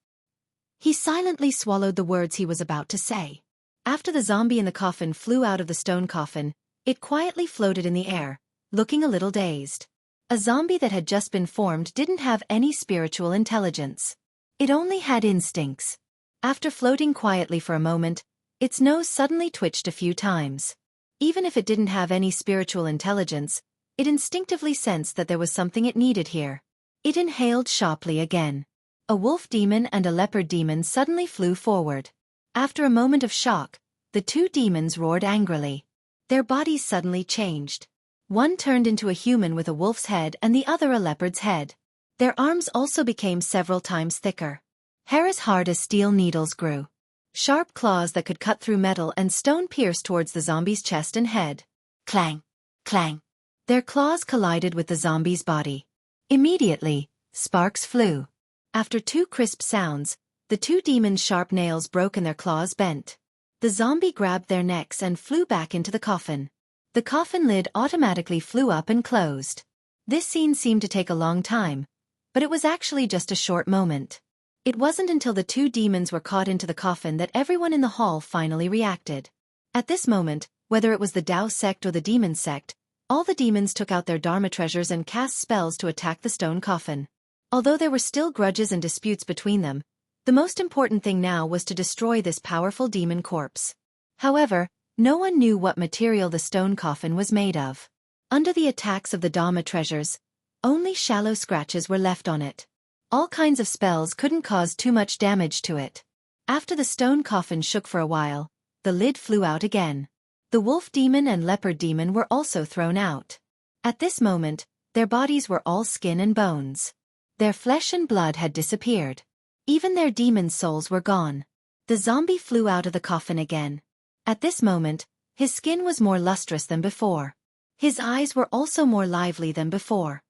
He silently swallowed the words he was about to say. After the zombie in the coffin flew out of the stone coffin, it quietly floated in the air, looking a little dazed. A zombie that had just been formed didn't have any spiritual intelligence. It only had instincts. After floating quietly for a moment, its nose suddenly twitched a few times. Even if it didn't have any spiritual intelligence, it instinctively sensed that there was something it needed here. It inhaled sharply again. A wolf demon and a leopard demon suddenly flew forward. After a moment of shock, the two demons roared angrily. Their bodies suddenly changed. One turned into a human with a wolf's head and the other a leopard's head. Their arms also became several times thicker. Hair as hard as steel needles grew. Sharp claws that could cut through metal and stone pierced towards the zombie's chest and head. Clang! Clang! Their claws collided with the zombie's body. Immediately, sparks flew. After two crisp sounds, the two demons' sharp nails broke and their claws bent. The zombie grabbed their necks and flew back into the coffin. The coffin lid automatically flew up and closed. This scene seemed to take a long time, but it was actually just a short moment. It wasn't until the two demons were caught into the coffin that everyone in the hall finally reacted. At this moment, whether it was the Daoist sect or the demon sect, all the demons took out their Dharma treasures and cast spells to attack the stone coffin. Although there were still grudges and disputes between them, the most important thing now was to destroy this powerful demon corpse. However, no one knew what material the stone coffin was made of. Under the attacks of the Dharma treasures, only shallow scratches were left on it. All kinds of spells couldn't cause too much damage to it. After the stone coffin shook for a while, the lid flew out again. The wolf demon and leopard demon were also thrown out. At this moment, their bodies were all skin and bones. Their flesh and blood had disappeared. Even their demon souls were gone. The zombie flew out of the coffin again. At this moment, his skin was more lustrous than before. His eyes were also more lively than before.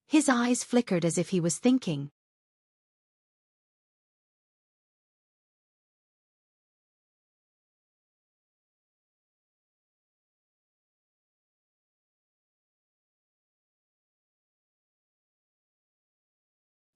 His eyes flickered as if he was thinking.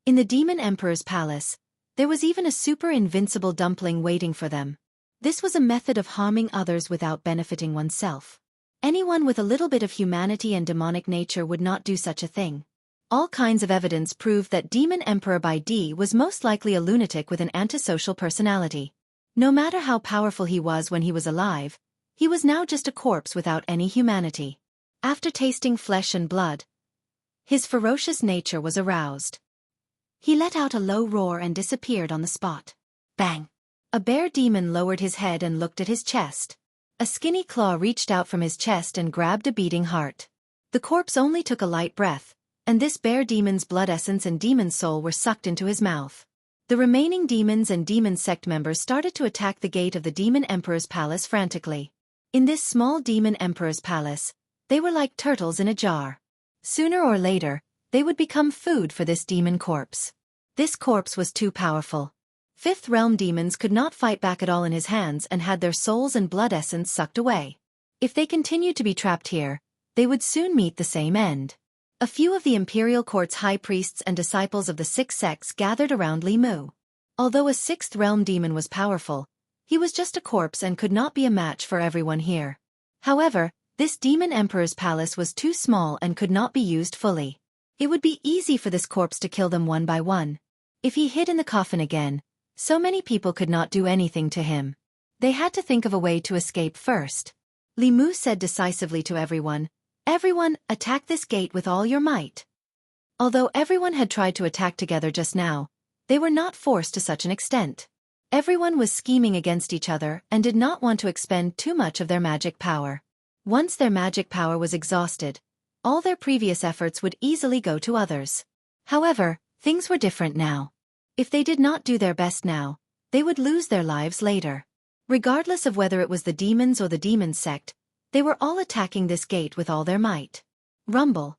In the Demon Emperor's palace, there was even a super invincible dumpling waiting for them. This was a method of harming others without benefiting oneself. Anyone with a little bit of humanity and demonic nature would not do such a thing. All kinds of evidence proved that Demon Emperor by D was most likely a lunatic with an antisocial personality. No matter how powerful he was when he was alive, he was now just a corpse without any humanity. After tasting flesh and blood, his ferocious nature was aroused. He let out a low roar and disappeared on the spot. Bang! A bear demon lowered his head and looked at his chest. A skinny claw reached out from his chest and grabbed a beating heart. The corpse only took a light breath, and this bear demon's blood essence and demon soul were sucked into his mouth. The remaining demons and demon sect members started to attack the gate of the Demon Emperor's palace frantically. In this small Demon Emperor's palace, they were like turtles in a jar. Sooner or later, they would become food for this demon corpse. This corpse was too powerful. Fifth Realm demons could not fight back at all in his hands and had their souls and blood essence sucked away. If they continued to be trapped here, they would soon meet the same end. A few of the imperial court's high priests and disciples of the six sects gathered around Li Mu. Although a sixth realm demon was powerful, he was just a corpse and could not be a match for everyone here. However, this Demon Emperor's palace was too small and could not be used fully. It would be easy for this corpse to kill them one by one. If he hid in the coffin again, so many people could not do anything to him. They had to think of a way to escape first. Li Mu said decisively to everyone, "Everyone, attack this gate with all your might." Although everyone had tried to attack together just now, they were not forced to such an extent. Everyone was scheming against each other and did not want to expend too much of their magic power. Once their magic power was exhausted, all their previous efforts would easily go to others. However, things were different now. If they did not do their best now, they would lose their lives later. Regardless of whether it was the demons or the demon sect, they were all attacking this gate with all their might. Rumble.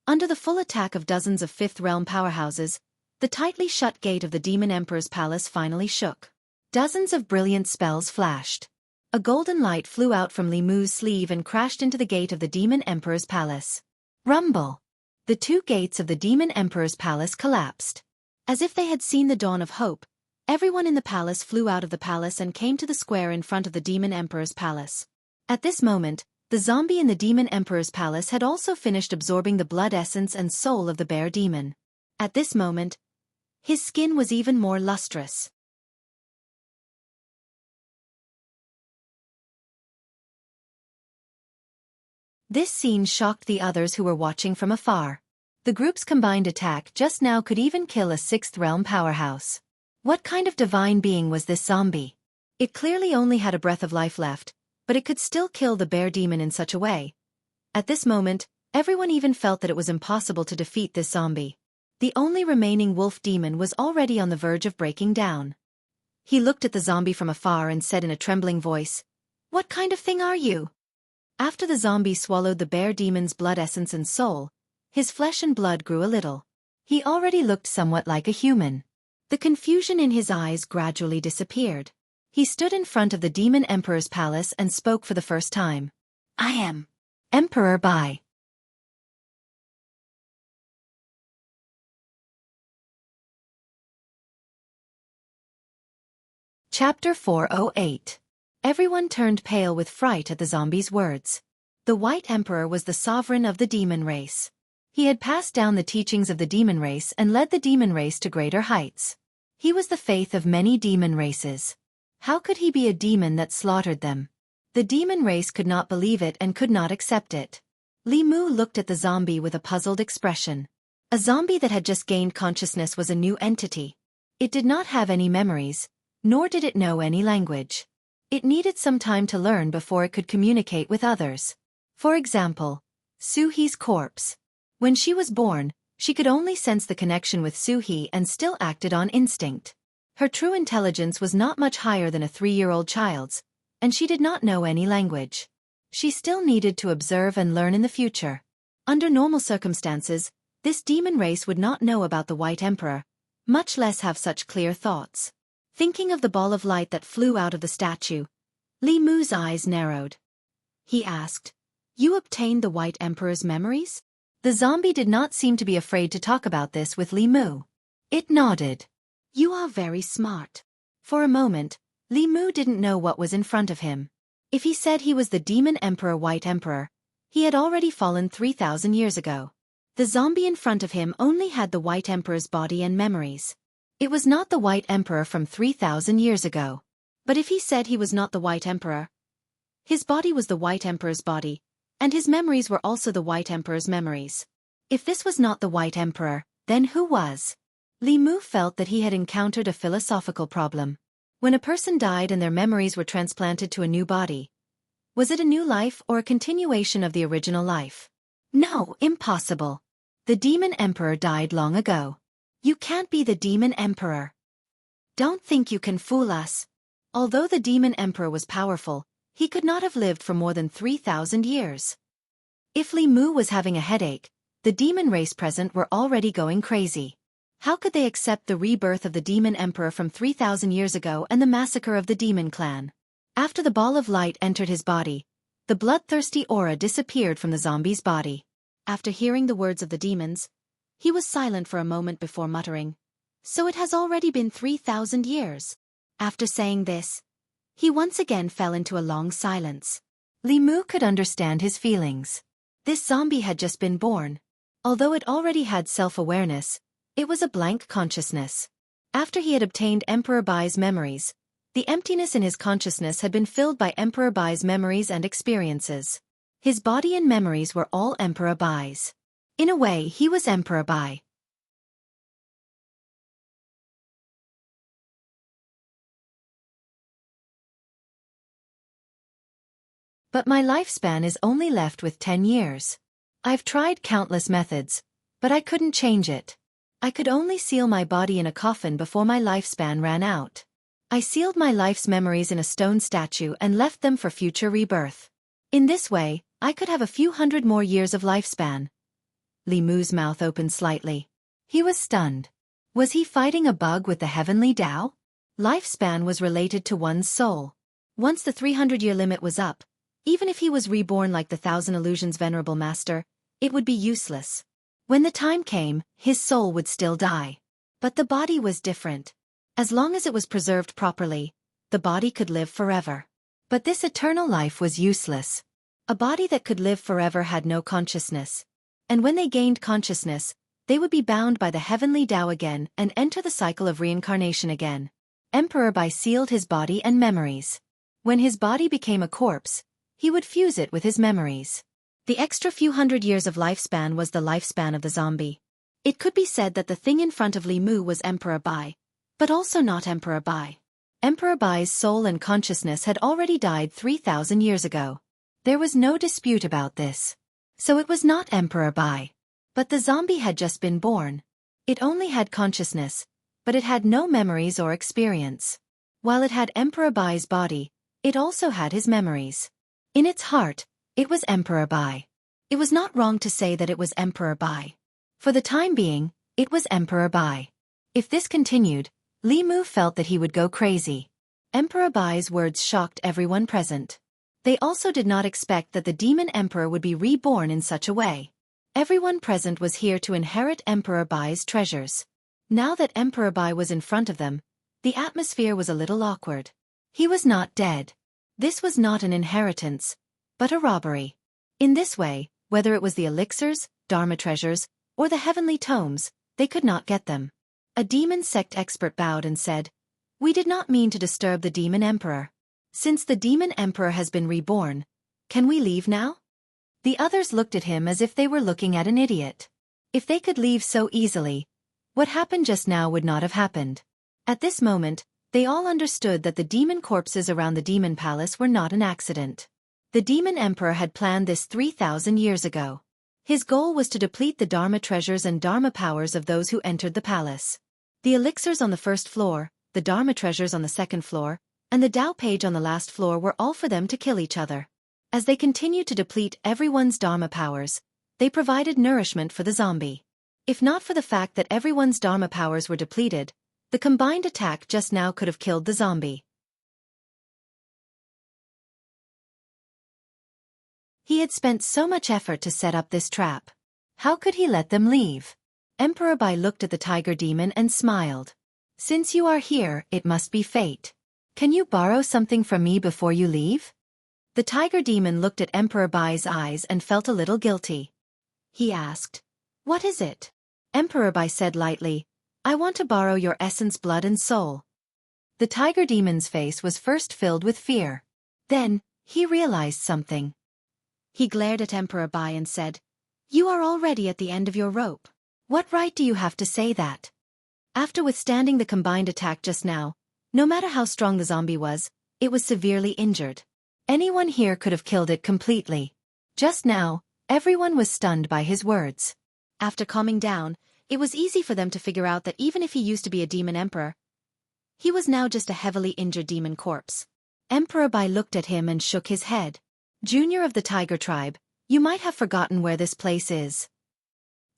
Under the full attack of dozens of Fifth Realm powerhouses, the tightly shut gate of the Demon Emperor's palace finally shook. Dozens of brilliant spells flashed. A golden light flew out from Li Mu's sleeve and crashed into the gate of the Demon Emperor's palace. Rumble. The two gates of the Demon Emperor's palace collapsed. As if they had seen the dawn of hope, Everyone in the palace flew out of the palace and came to the square in front of the Demon Emperor's palace. At this moment, the zombie in the Demon Emperor's palace had also finished absorbing the blood essence and soul of the bear demon. At this moment, his skin was even more lustrous. This scene shocked the others who were watching from afar. The group's combined attack just now could even kill a sixth realm powerhouse. What kind of divine being was this zombie? It clearly only had a breath of life left, but it could still kill the bear demon in such a way. At this moment, everyone even felt that it was impossible to defeat this zombie. The only remaining wolf demon was already on the verge of breaking down. He looked at the zombie from afar and said in a trembling voice, "What kind of thing are you?" After the zombie swallowed the bear demon's blood essence and soul, his flesh and blood grew a little. He already looked somewhat like a human. The confusion in his eyes gradually disappeared. He stood in front of the Demon Emperor's palace and spoke for the first time. "I am Emperor Bai." Chapter 408. Everyone turned pale with fright at the zombie's words. The White Emperor was the sovereign of the demon race. He had passed down the teachings of the demon race and led the demon race to greater heights. He was the faith of many demon races. How could he be a demon that slaughtered them? The demon race could not believe it and could not accept it. Li Mu looked at the zombie with a puzzled expression. A zombie that had just gained consciousness was a new entity. It did not have any memories, nor did it know any language. It needed some time to learn before it could communicate with others. For example, Suhi's corpse. When she was born, she could only sense the connection with Suhi and still acted on instinct. Her true intelligence was not much higher than a 3-year-old child's, and she did not know any language. She still needed to observe and learn in the future. Under normal circumstances, this demon race would not know about the White Emperor, much less have such clear thoughts. Thinking of the ball of light that flew out of the statue, Li Mu's eyes narrowed. He asked, "You obtained the White Emperor's memories?" The zombie did not seem to be afraid to talk about this with Li Mu. It nodded. "You are very smart." For a moment, Li Mu didn't know what was in front of him. If he said he was the Demon Emperor White Emperor, he had already fallen 3,000 years ago. The zombie in front of him only had the White Emperor's body and memories. It was not the White Emperor from 3,000 years ago. But if he said he was not the White Emperor, his body was the White Emperor's body, and his memories were also the White Emperor's memories. If this was not the White Emperor, then who was? Li Mu felt that he had encountered a philosophical problem. When a person died and their memories were transplanted to a new body, was it a new life or a continuation of the original life? No, impossible. The Demon Emperor died long ago. You can't be the Demon Emperor. Don't think you can fool us. Although the Demon Emperor was powerful, he could not have lived for more than 3,000 years. If Li Mu was having a headache, the demon race present were already going crazy. How could they accept the rebirth of the Demon Emperor from 3,000 years ago and the massacre of the Demon Clan? After the ball of light entered his body, the bloodthirsty aura disappeared from the zombie's body. After hearing the words of the demons, he was silent for a moment before muttering, "So it has already been 3,000 years." After saying this, he once again fell into a long silence. Li Mu could understand his feelings. This zombie had just been born. Although it already had self-awareness, it was a blank consciousness. After he had obtained Emperor Bai's memories, the emptiness in his consciousness had been filled by Emperor Bai's memories and experiences. His body and memories were all Emperor Bai's. In a way, he was Emperor Bai. But my lifespan is only left with 10 years. I've tried countless methods, but I couldn't change it. I could only seal my body in a coffin before my lifespan ran out. I sealed my life's memories in a stone statue and left them for future rebirth. In this way, I could have a few hundred more years of lifespan. Li Mu's mouth opened slightly. He was stunned. Was he fighting a bug with the heavenly Tao? Lifespan was related to one's soul. Once the 300-year limit was up, even if he was reborn like the Thousand Illusions' venerable master, it would be useless. When the time came, his soul would still die. But the body was different. As long as it was preserved properly, the body could live forever. But this eternal life was useless. A body that could live forever had no consciousness. And when they gained consciousness, they would be bound by the heavenly Tao again and enter the cycle of reincarnation again. Emperor Bai sealed his body and memories. When his body became a corpse, he would fuse it with his memories. The extra few hundred years of lifespan was the lifespan of the zombie. It could be said that the thing in front of Li Mu was Emperor Bai, but also not Emperor Bai. Emperor Bai's soul and consciousness had already died 3,000 years ago. There was no dispute about this. So it was not Emperor Bai. But the zombie had just been born. It only had consciousness, but it had no memories or experience. While it had Emperor Bai's body, it also had his memories. In its heart, it was Emperor Bai. It was not wrong to say that it was Emperor Bai. For the time being, it was Emperor Bai. If this continued, Li Mu felt that he would go crazy. Emperor Bai's words shocked everyone present. They also did not expect that the demon emperor would be reborn in such a way. Everyone present was here to inherit Emperor Bai's treasures. Now that Emperor Bai was in front of them, the atmosphere was a little awkward. He was not dead. This was not an inheritance, but a robbery. In this way, whether it was the elixirs, Dharma treasures, or the heavenly tomes, they could not get them. A demon sect expert bowed and said, "We did not mean to disturb the demon emperor. Since the demon emperor has been reborn, can we leave now?" The others looked at him as if they were looking at an idiot. If they could leave so easily, what happened just now would not have happened. At this moment, they all understood that the demon corpses around the demon palace were not an accident. The demon emperor had planned this 3,000 years ago. His goal was to deplete the Dharma treasures and Dharma powers of those who entered the palace. The elixirs on the first floor, the Dharma treasures on the second floor, and the Tao page on the last floor were all for them to kill each other. As they continued to deplete everyone's Dharma powers, they provided nourishment for the zombie. If not for the fact that everyone's Dharma powers were depleted, the combined attack just now could have killed the zombie. He had spent so much effort to set up this trap. How could he let them leave? Emperor Bai looked at the tiger demon and smiled. "Since you are here, it must be fate. Can you borrow something from me before you leave?" The tiger demon looked at Emperor Bai's eyes and felt a little guilty. He asked, "What is it?" Emperor Bai said lightly, "I want to borrow your essence, blood and soul." The tiger demon's face was first filled with fear. Then, he realized something. He glared at Emperor Bai and said, "You are already at the end of your rope. What right do you have to say that?" After withstanding the combined attack just now, no matter how strong the zombie was, it was severely injured. Anyone here could have killed it completely. Just now, everyone was stunned by his words. After calming down, it was easy for them to figure out that even if he used to be a demon emperor, he was now just a heavily injured demon corpse. Emperor Bai looked at him and shook his head. "Junior of the tiger tribe, you might have forgotten where this place is."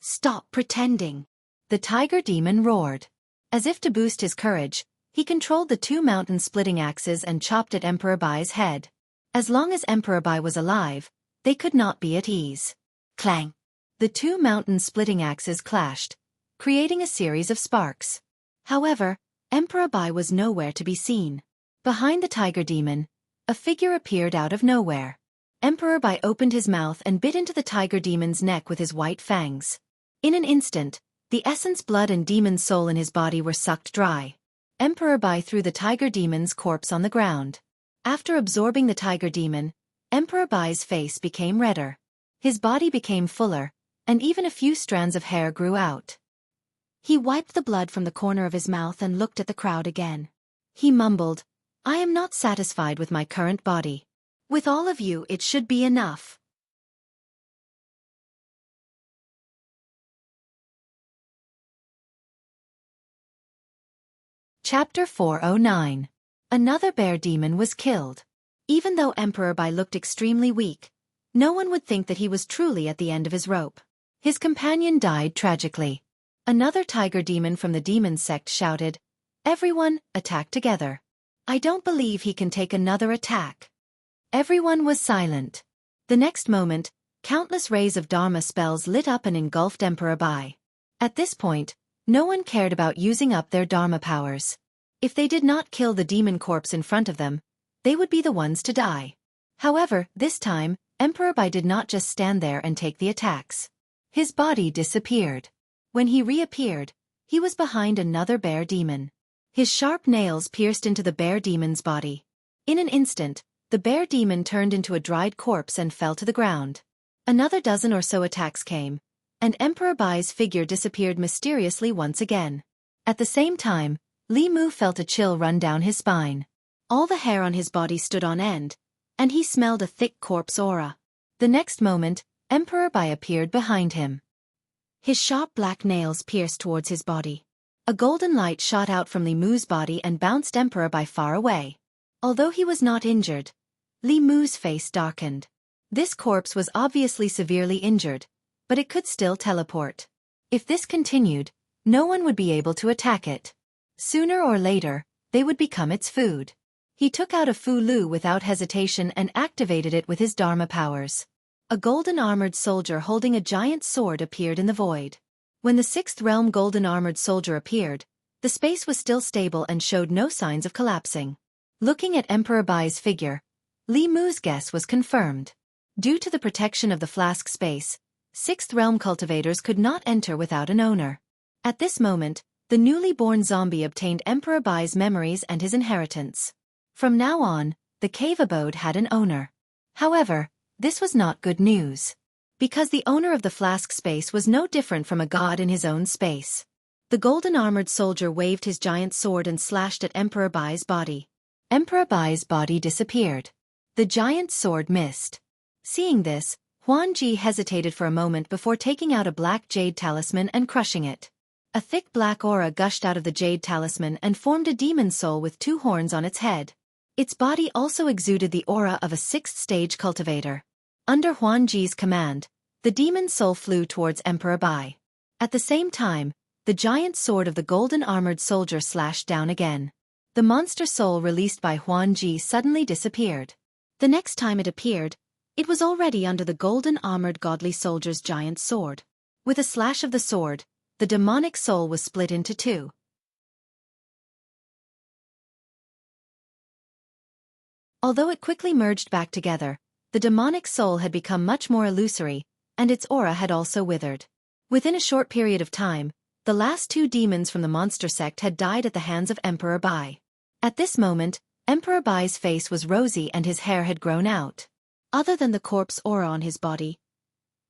"Stop pretending," the tiger demon roared. As if to boost his courage, he controlled the two mountain-splitting axes and chopped at Emperor Bai's head. As long as Emperor Bai was alive, they could not be at ease. Clang! The two mountain-splitting axes clashed, creating a series of sparks. However, Emperor Bai was nowhere to be seen. Behind the tiger demon, a figure appeared out of nowhere. Emperor Bai opened his mouth and bit into the tiger demon's neck with his white fangs. In an instant, the essence, blood and demon soul in his body were sucked dry. Emperor Bai threw the tiger demon's corpse on the ground. After absorbing the tiger demon, Emperor Bai's face became redder. His body became fuller, and even a few strands of hair grew out. He wiped the blood from the corner of his mouth and looked at the crowd again. He mumbled, "I am not satisfied with my current body. With all of you, it should be enough." Chapter 409. Another bear demon was killed. Even though Emperor Bai looked extremely weak, no one would think that he was truly at the end of his rope. His companion died tragically. Another tiger demon from the demon sect shouted, "Everyone, attack together. I don't believe he can take another attack." Everyone was silent. The next moment, countless rays of Dharma spells lit up and engulfed Emperor Bai. At this point, no one cared about using up their Dharma powers. If they did not kill the demon corpse in front of them, they would be the ones to die. However, this time, Emperor Bai did not just stand there and take the attacks. His body disappeared. When he reappeared, he was behind another bear demon. His sharp nails pierced into the bear demon's body. In an instant, the bear demon turned into a dried corpse and fell to the ground. Another dozen or so attacks came, and Emperor Bai's figure disappeared mysteriously once again. At the same time, Li Mu felt a chill run down his spine. All the hair on his body stood on end, and he smelled a thick corpse aura. The next moment, Emperor Bai appeared behind him. His sharp black nails pierced towards his body. A golden light shot out from Li Mu's body and bounced Emperor Bai far away. Although he was not injured, Li Mu's face darkened. This corpse was obviously severely injured, but it could still teleport. If this continued, no one would be able to attack it. Sooner or later, they would become its food. He took out a Fu Lu without hesitation and activated it with his Dharma powers. A golden armored soldier holding a giant sword appeared in the void. When the 6th realm golden armored soldier appeared, the space was still stable and showed no signs of collapsing. Looking at Emperor Bai's figure, Li Mu's guess was confirmed. Due to the protection of the flask space, 6th realm cultivators could not enter without an owner. At this moment, the newly born zombie obtained Emperor Bai's memories and his inheritance. From now on, the cave abode had an owner. However, this was not good news. Because the owner of the flask space was no different from a god in his own space. The golden armored soldier waved his giant sword and slashed at Emperor Bai's body. Emperor Bai's body disappeared. The giant sword missed. Seeing this, Huan Ji hesitated for a moment before taking out a black jade talisman and crushing it. A thick black aura gushed out of the jade talisman and formed a demon soul with 2 horns on its head. Its body also exuded the aura of a 6th stage cultivator. Under Huan Ji's command, the demon soul flew towards Emperor Bai. At the same time, the giant sword of the golden armored soldier slashed down again. The monster soul released by Huan Ji suddenly disappeared. The next time it appeared, it was already under the golden armored godly soldier's giant sword. With a slash of the sword, the demonic soul was split into 2. Although it quickly merged back together, the demonic soul had become much more illusory, and its aura had also withered. Within a short period of time, the last 2 demons from the monster sect had died at the hands of Emperor Bai. At this moment, Emperor Bai's face was rosy and his hair had grown out. Other than the corpse aura on his body,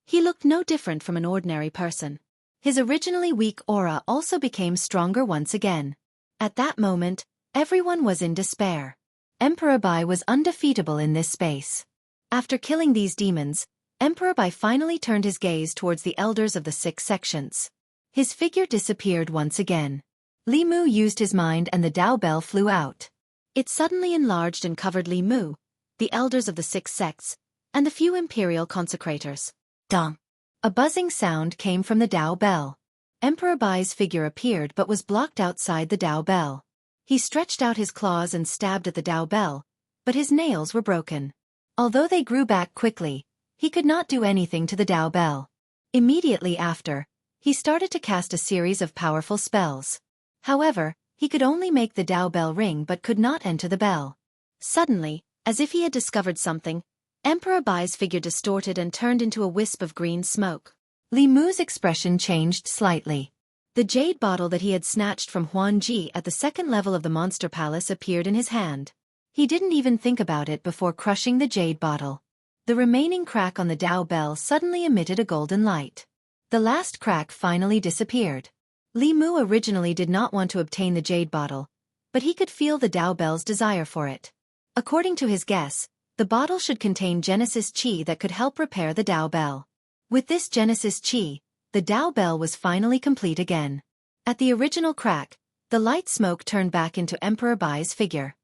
he looked no different from an ordinary person. His originally weak aura also became stronger once again. At that moment, everyone was in despair. Emperor Bai was undefeatable in this space. After killing these demons, Emperor Bai finally turned his gaze towards the elders of the 6 sections. His figure disappeared once again. Li Mu used his mind and the Dao Bell flew out. It suddenly enlarged and covered Li Mu, the elders of the 6 sects, and the few imperial consecrators. Dong! A buzzing sound came from the Dao Bell. Emperor Bai's figure appeared but was blocked outside the Dao Bell. He stretched out his claws and stabbed at the Dao Bell, but his nails were broken. Although they grew back quickly, he could not do anything to the Dao Bell. Immediately after, he started to cast a series of powerful spells. However, he could only make the Dao Bell ring but could not enter the bell. Suddenly, as if he had discovered something, Emperor Bai's figure distorted and turned into a wisp of green smoke. Li Mu's expression changed slightly. The jade bottle that he had snatched from Huan Ji at the 2nd level of the Monster Palace appeared in his hand. He didn't even think about it before crushing the jade bottle. The remaining crack on the Dao Bell suddenly emitted a golden light. The last crack finally disappeared. Li Mu originally did not want to obtain the jade bottle, but he could feel the Dao Bell's desire for it. According to his guess, the bottle should contain Genesis Chi that could help repair the Dao Bell. With this Genesis Chi, the Dao Bell was finally complete again. At the original crack, the light smoke turned back into Emperor Bai's figure.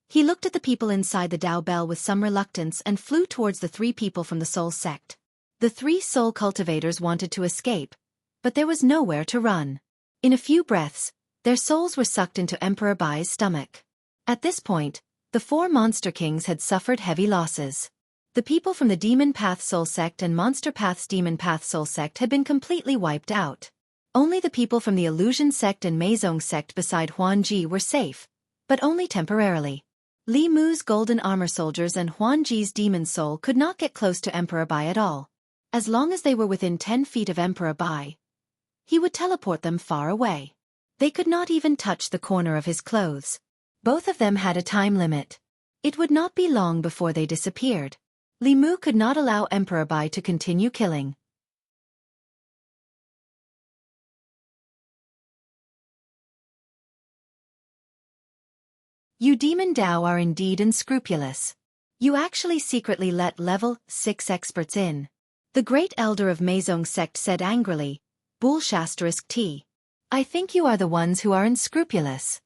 He looked at the people inside the Dao Bell with some reluctance and flew towards the 3 people from the Soul Sect. The 3 soul cultivators wanted to escape, but there was nowhere to run. In a few breaths, their souls were sucked into Emperor Bai's stomach. At this point, the 4 Monster Kings had suffered heavy losses. The people from the Demon Path Soul Sect and Monster Path's Demon Path Soul Sect had been completely wiped out. Only the people from the Illusion sect and Meizong sect beside Huan Ji were safe, but only temporarily. Li Mu's golden armor soldiers and Huan Ji's demon soul could not get close to Emperor Bai at all. As long as they were within 10 feet of Emperor Bai, he would teleport them far away. They could not even touch the corner of his clothes. Both of them had a time limit. It would not be long before they disappeared. Li Mu could not allow Emperor Bai to continue killing. You Demon Dao are indeed unscrupulous. You actually secretly let level 6 experts in. The great elder of Meizong sect said angrily, Bull*T. I think you are the ones who are unscrupulous.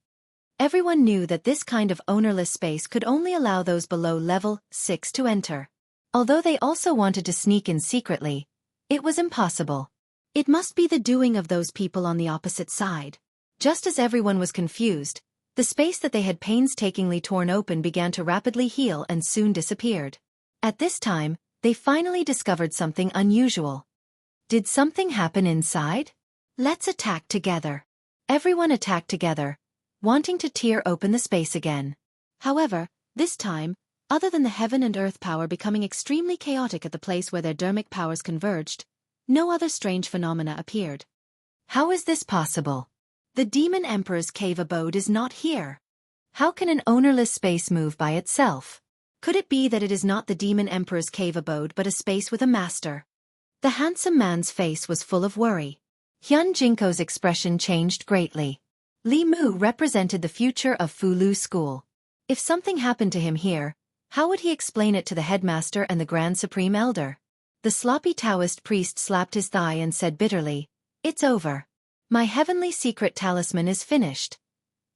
Everyone knew that this kind of ownerless space could only allow those below level 6 to enter. Although they also wanted to sneak in secretly, it was impossible. It must be the doing of those people on the opposite side. Just as everyone was confused, the space that they had painstakingly torn open began to rapidly heal and soon disappeared. At this time, they finally discovered something unusual. Did something happen inside? Let's attack together. Everyone attacked together, wanting to tear open the space again. However, this time, other than the heaven and earth power becoming extremely chaotic at the place where their dermic powers converged, no other strange phenomena appeared. How is this possible? The Demon Emperor's cave abode is not here. How can an ownerless space move by itself? Could it be that it is not the Demon Emperor's cave abode but a space with a master? The handsome man's face was full of worry. Hyun Jinko's expression changed greatly. Li Mu represented the future of Fulu School. If something happened to him here, how would he explain it to the headmaster and the Grand Supreme Elder? The sloppy Taoist priest slapped his thigh and said bitterly, "It's over. My heavenly secret talisman is finished."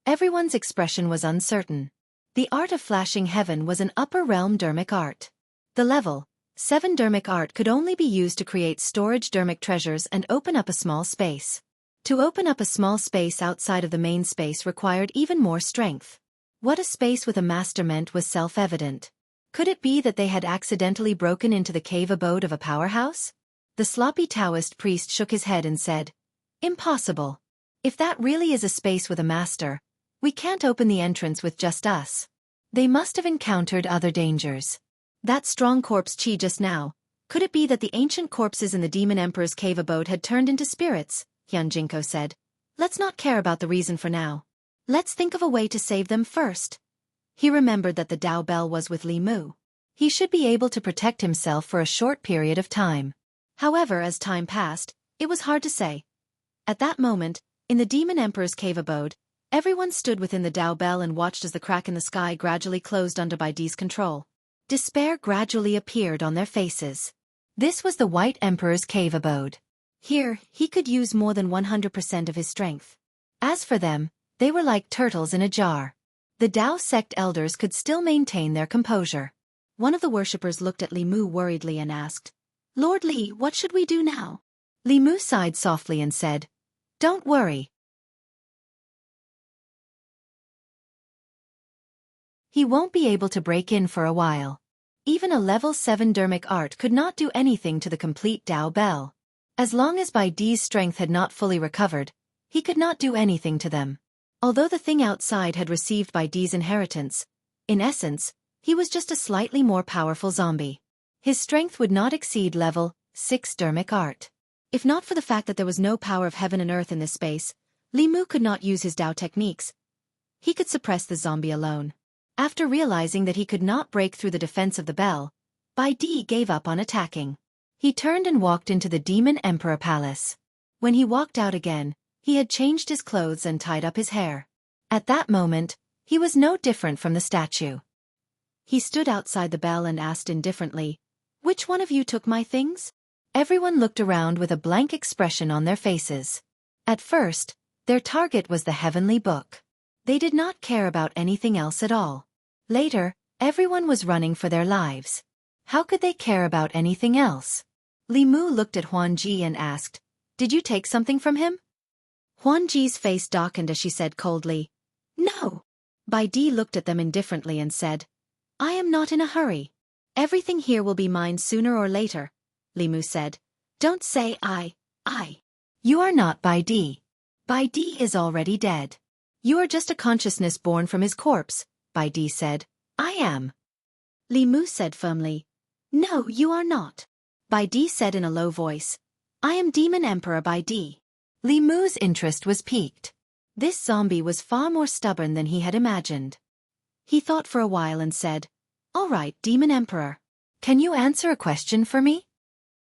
Everyone's expression was uncertain. The art of flashing heaven was an upper realm dermic art. The level 7 dermic art could only be used to create storage dermic treasures and open up a small space. To open up a small space outside of the main space required even more strength. What a space with a master meant was self-evident. Could it be that they had accidentally broken into the cave abode of a powerhouse? The sloppy Taoist priest shook his head and said, "Impossible. If that really is a space with a master, we can't open the entrance with just us. They must have encountered other dangers. That strong corpse chi just now, could it be that the ancient corpses in the Demon Emperor's cave abode had turned into spirits?" Hyun Jinko said. "Let's not care about the reason for now. Let's think of a way to save them first." He remembered that the Dao Bell was with Li Mu. He should be able to protect himself for a short period of time. However, as time passed, it was hard to say. At that moment, in the Demon Emperor's cave abode, everyone stood within the Dao Bell and watched as the crack in the sky gradually closed under Baidi's control. Despair gradually appeared on their faces. This was the White Emperor's cave abode. Here, he could use more than 100% of his strength. As for them, they were like turtles in a jar. The Dao sect elders could still maintain their composure. One of the worshippers looked at Li Mu worriedly and asked, "Lord Li, what should we do now?" Li Mu sighed softly and said, "Don't worry. He won't be able to break in for a while." Even a level 7 dermic art could not do anything to the complete Dao Bell. As long as Baidi's strength had not fully recovered, he could not do anything to them. Although the thing outside had received Baidi's inheritance, in essence, he was just a slightly more powerful zombie. His strength would not exceed level 6 dermic art. If not for the fact that there was no power of heaven and earth in this space, Li Mu could not use his Dao techniques. He could suppress the zombie alone. After realizing that he could not break through the defense of the bell, Baidi gave up on attacking. He turned and walked into the Demon Emperor Palace. When he walked out again, he had changed his clothes and tied up his hair. At that moment, he was no different from the statue. He stood outside the bell and asked indifferently, "Which one of you took my things?" Everyone looked around with a blank expression on their faces. At first, their target was the heavenly book. They did not care about anything else at all. Later, everyone was running for their lives. How could they care about anything else? Li Mu looked at Huan Ji and asked, "Did you take something from him?" Huan Ji's face darkened as she said coldly, "No." Baidi looked at them indifferently and said, "I am not in a hurry. Everything here will be mine sooner or later," Li Mu said. "Don't say I. You are not Bai Di. Bai Di is already dead. You are just a consciousness born from his corpse, Bai Di said. I am. Li Mu said firmly. No, you are not. Bai Di said in a low voice. I am Demon Emperor Bai Di. Li Mu's interest was piqued. This zombie was far more stubborn than he had imagined. He thought for a while and said, All right, Demon Emperor. Can you answer a question for me?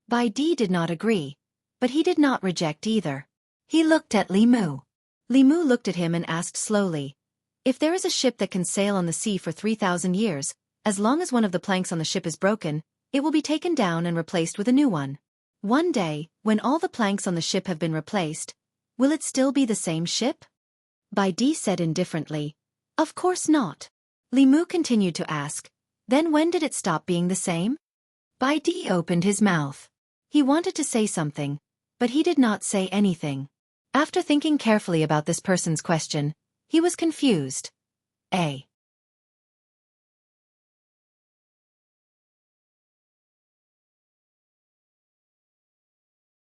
Bai Di did not agree, but he did not reject either. He looked at Li Mu. Li Mu looked at him and asked slowly, If there is a ship that can sail on the sea for 3,000 years, as long as one of the planks on the ship is broken, it will be taken down and replaced with a new one. One day, when all the planks on the ship have been replaced, will it still be the same ship? Bai Di said indifferently, Of course not. Li Mu continued to ask, Then when did it stop being the same? Bai Di opened his mouth. He wanted to say something, but he did not say anything. After thinking carefully about this person's question, he was confused. A.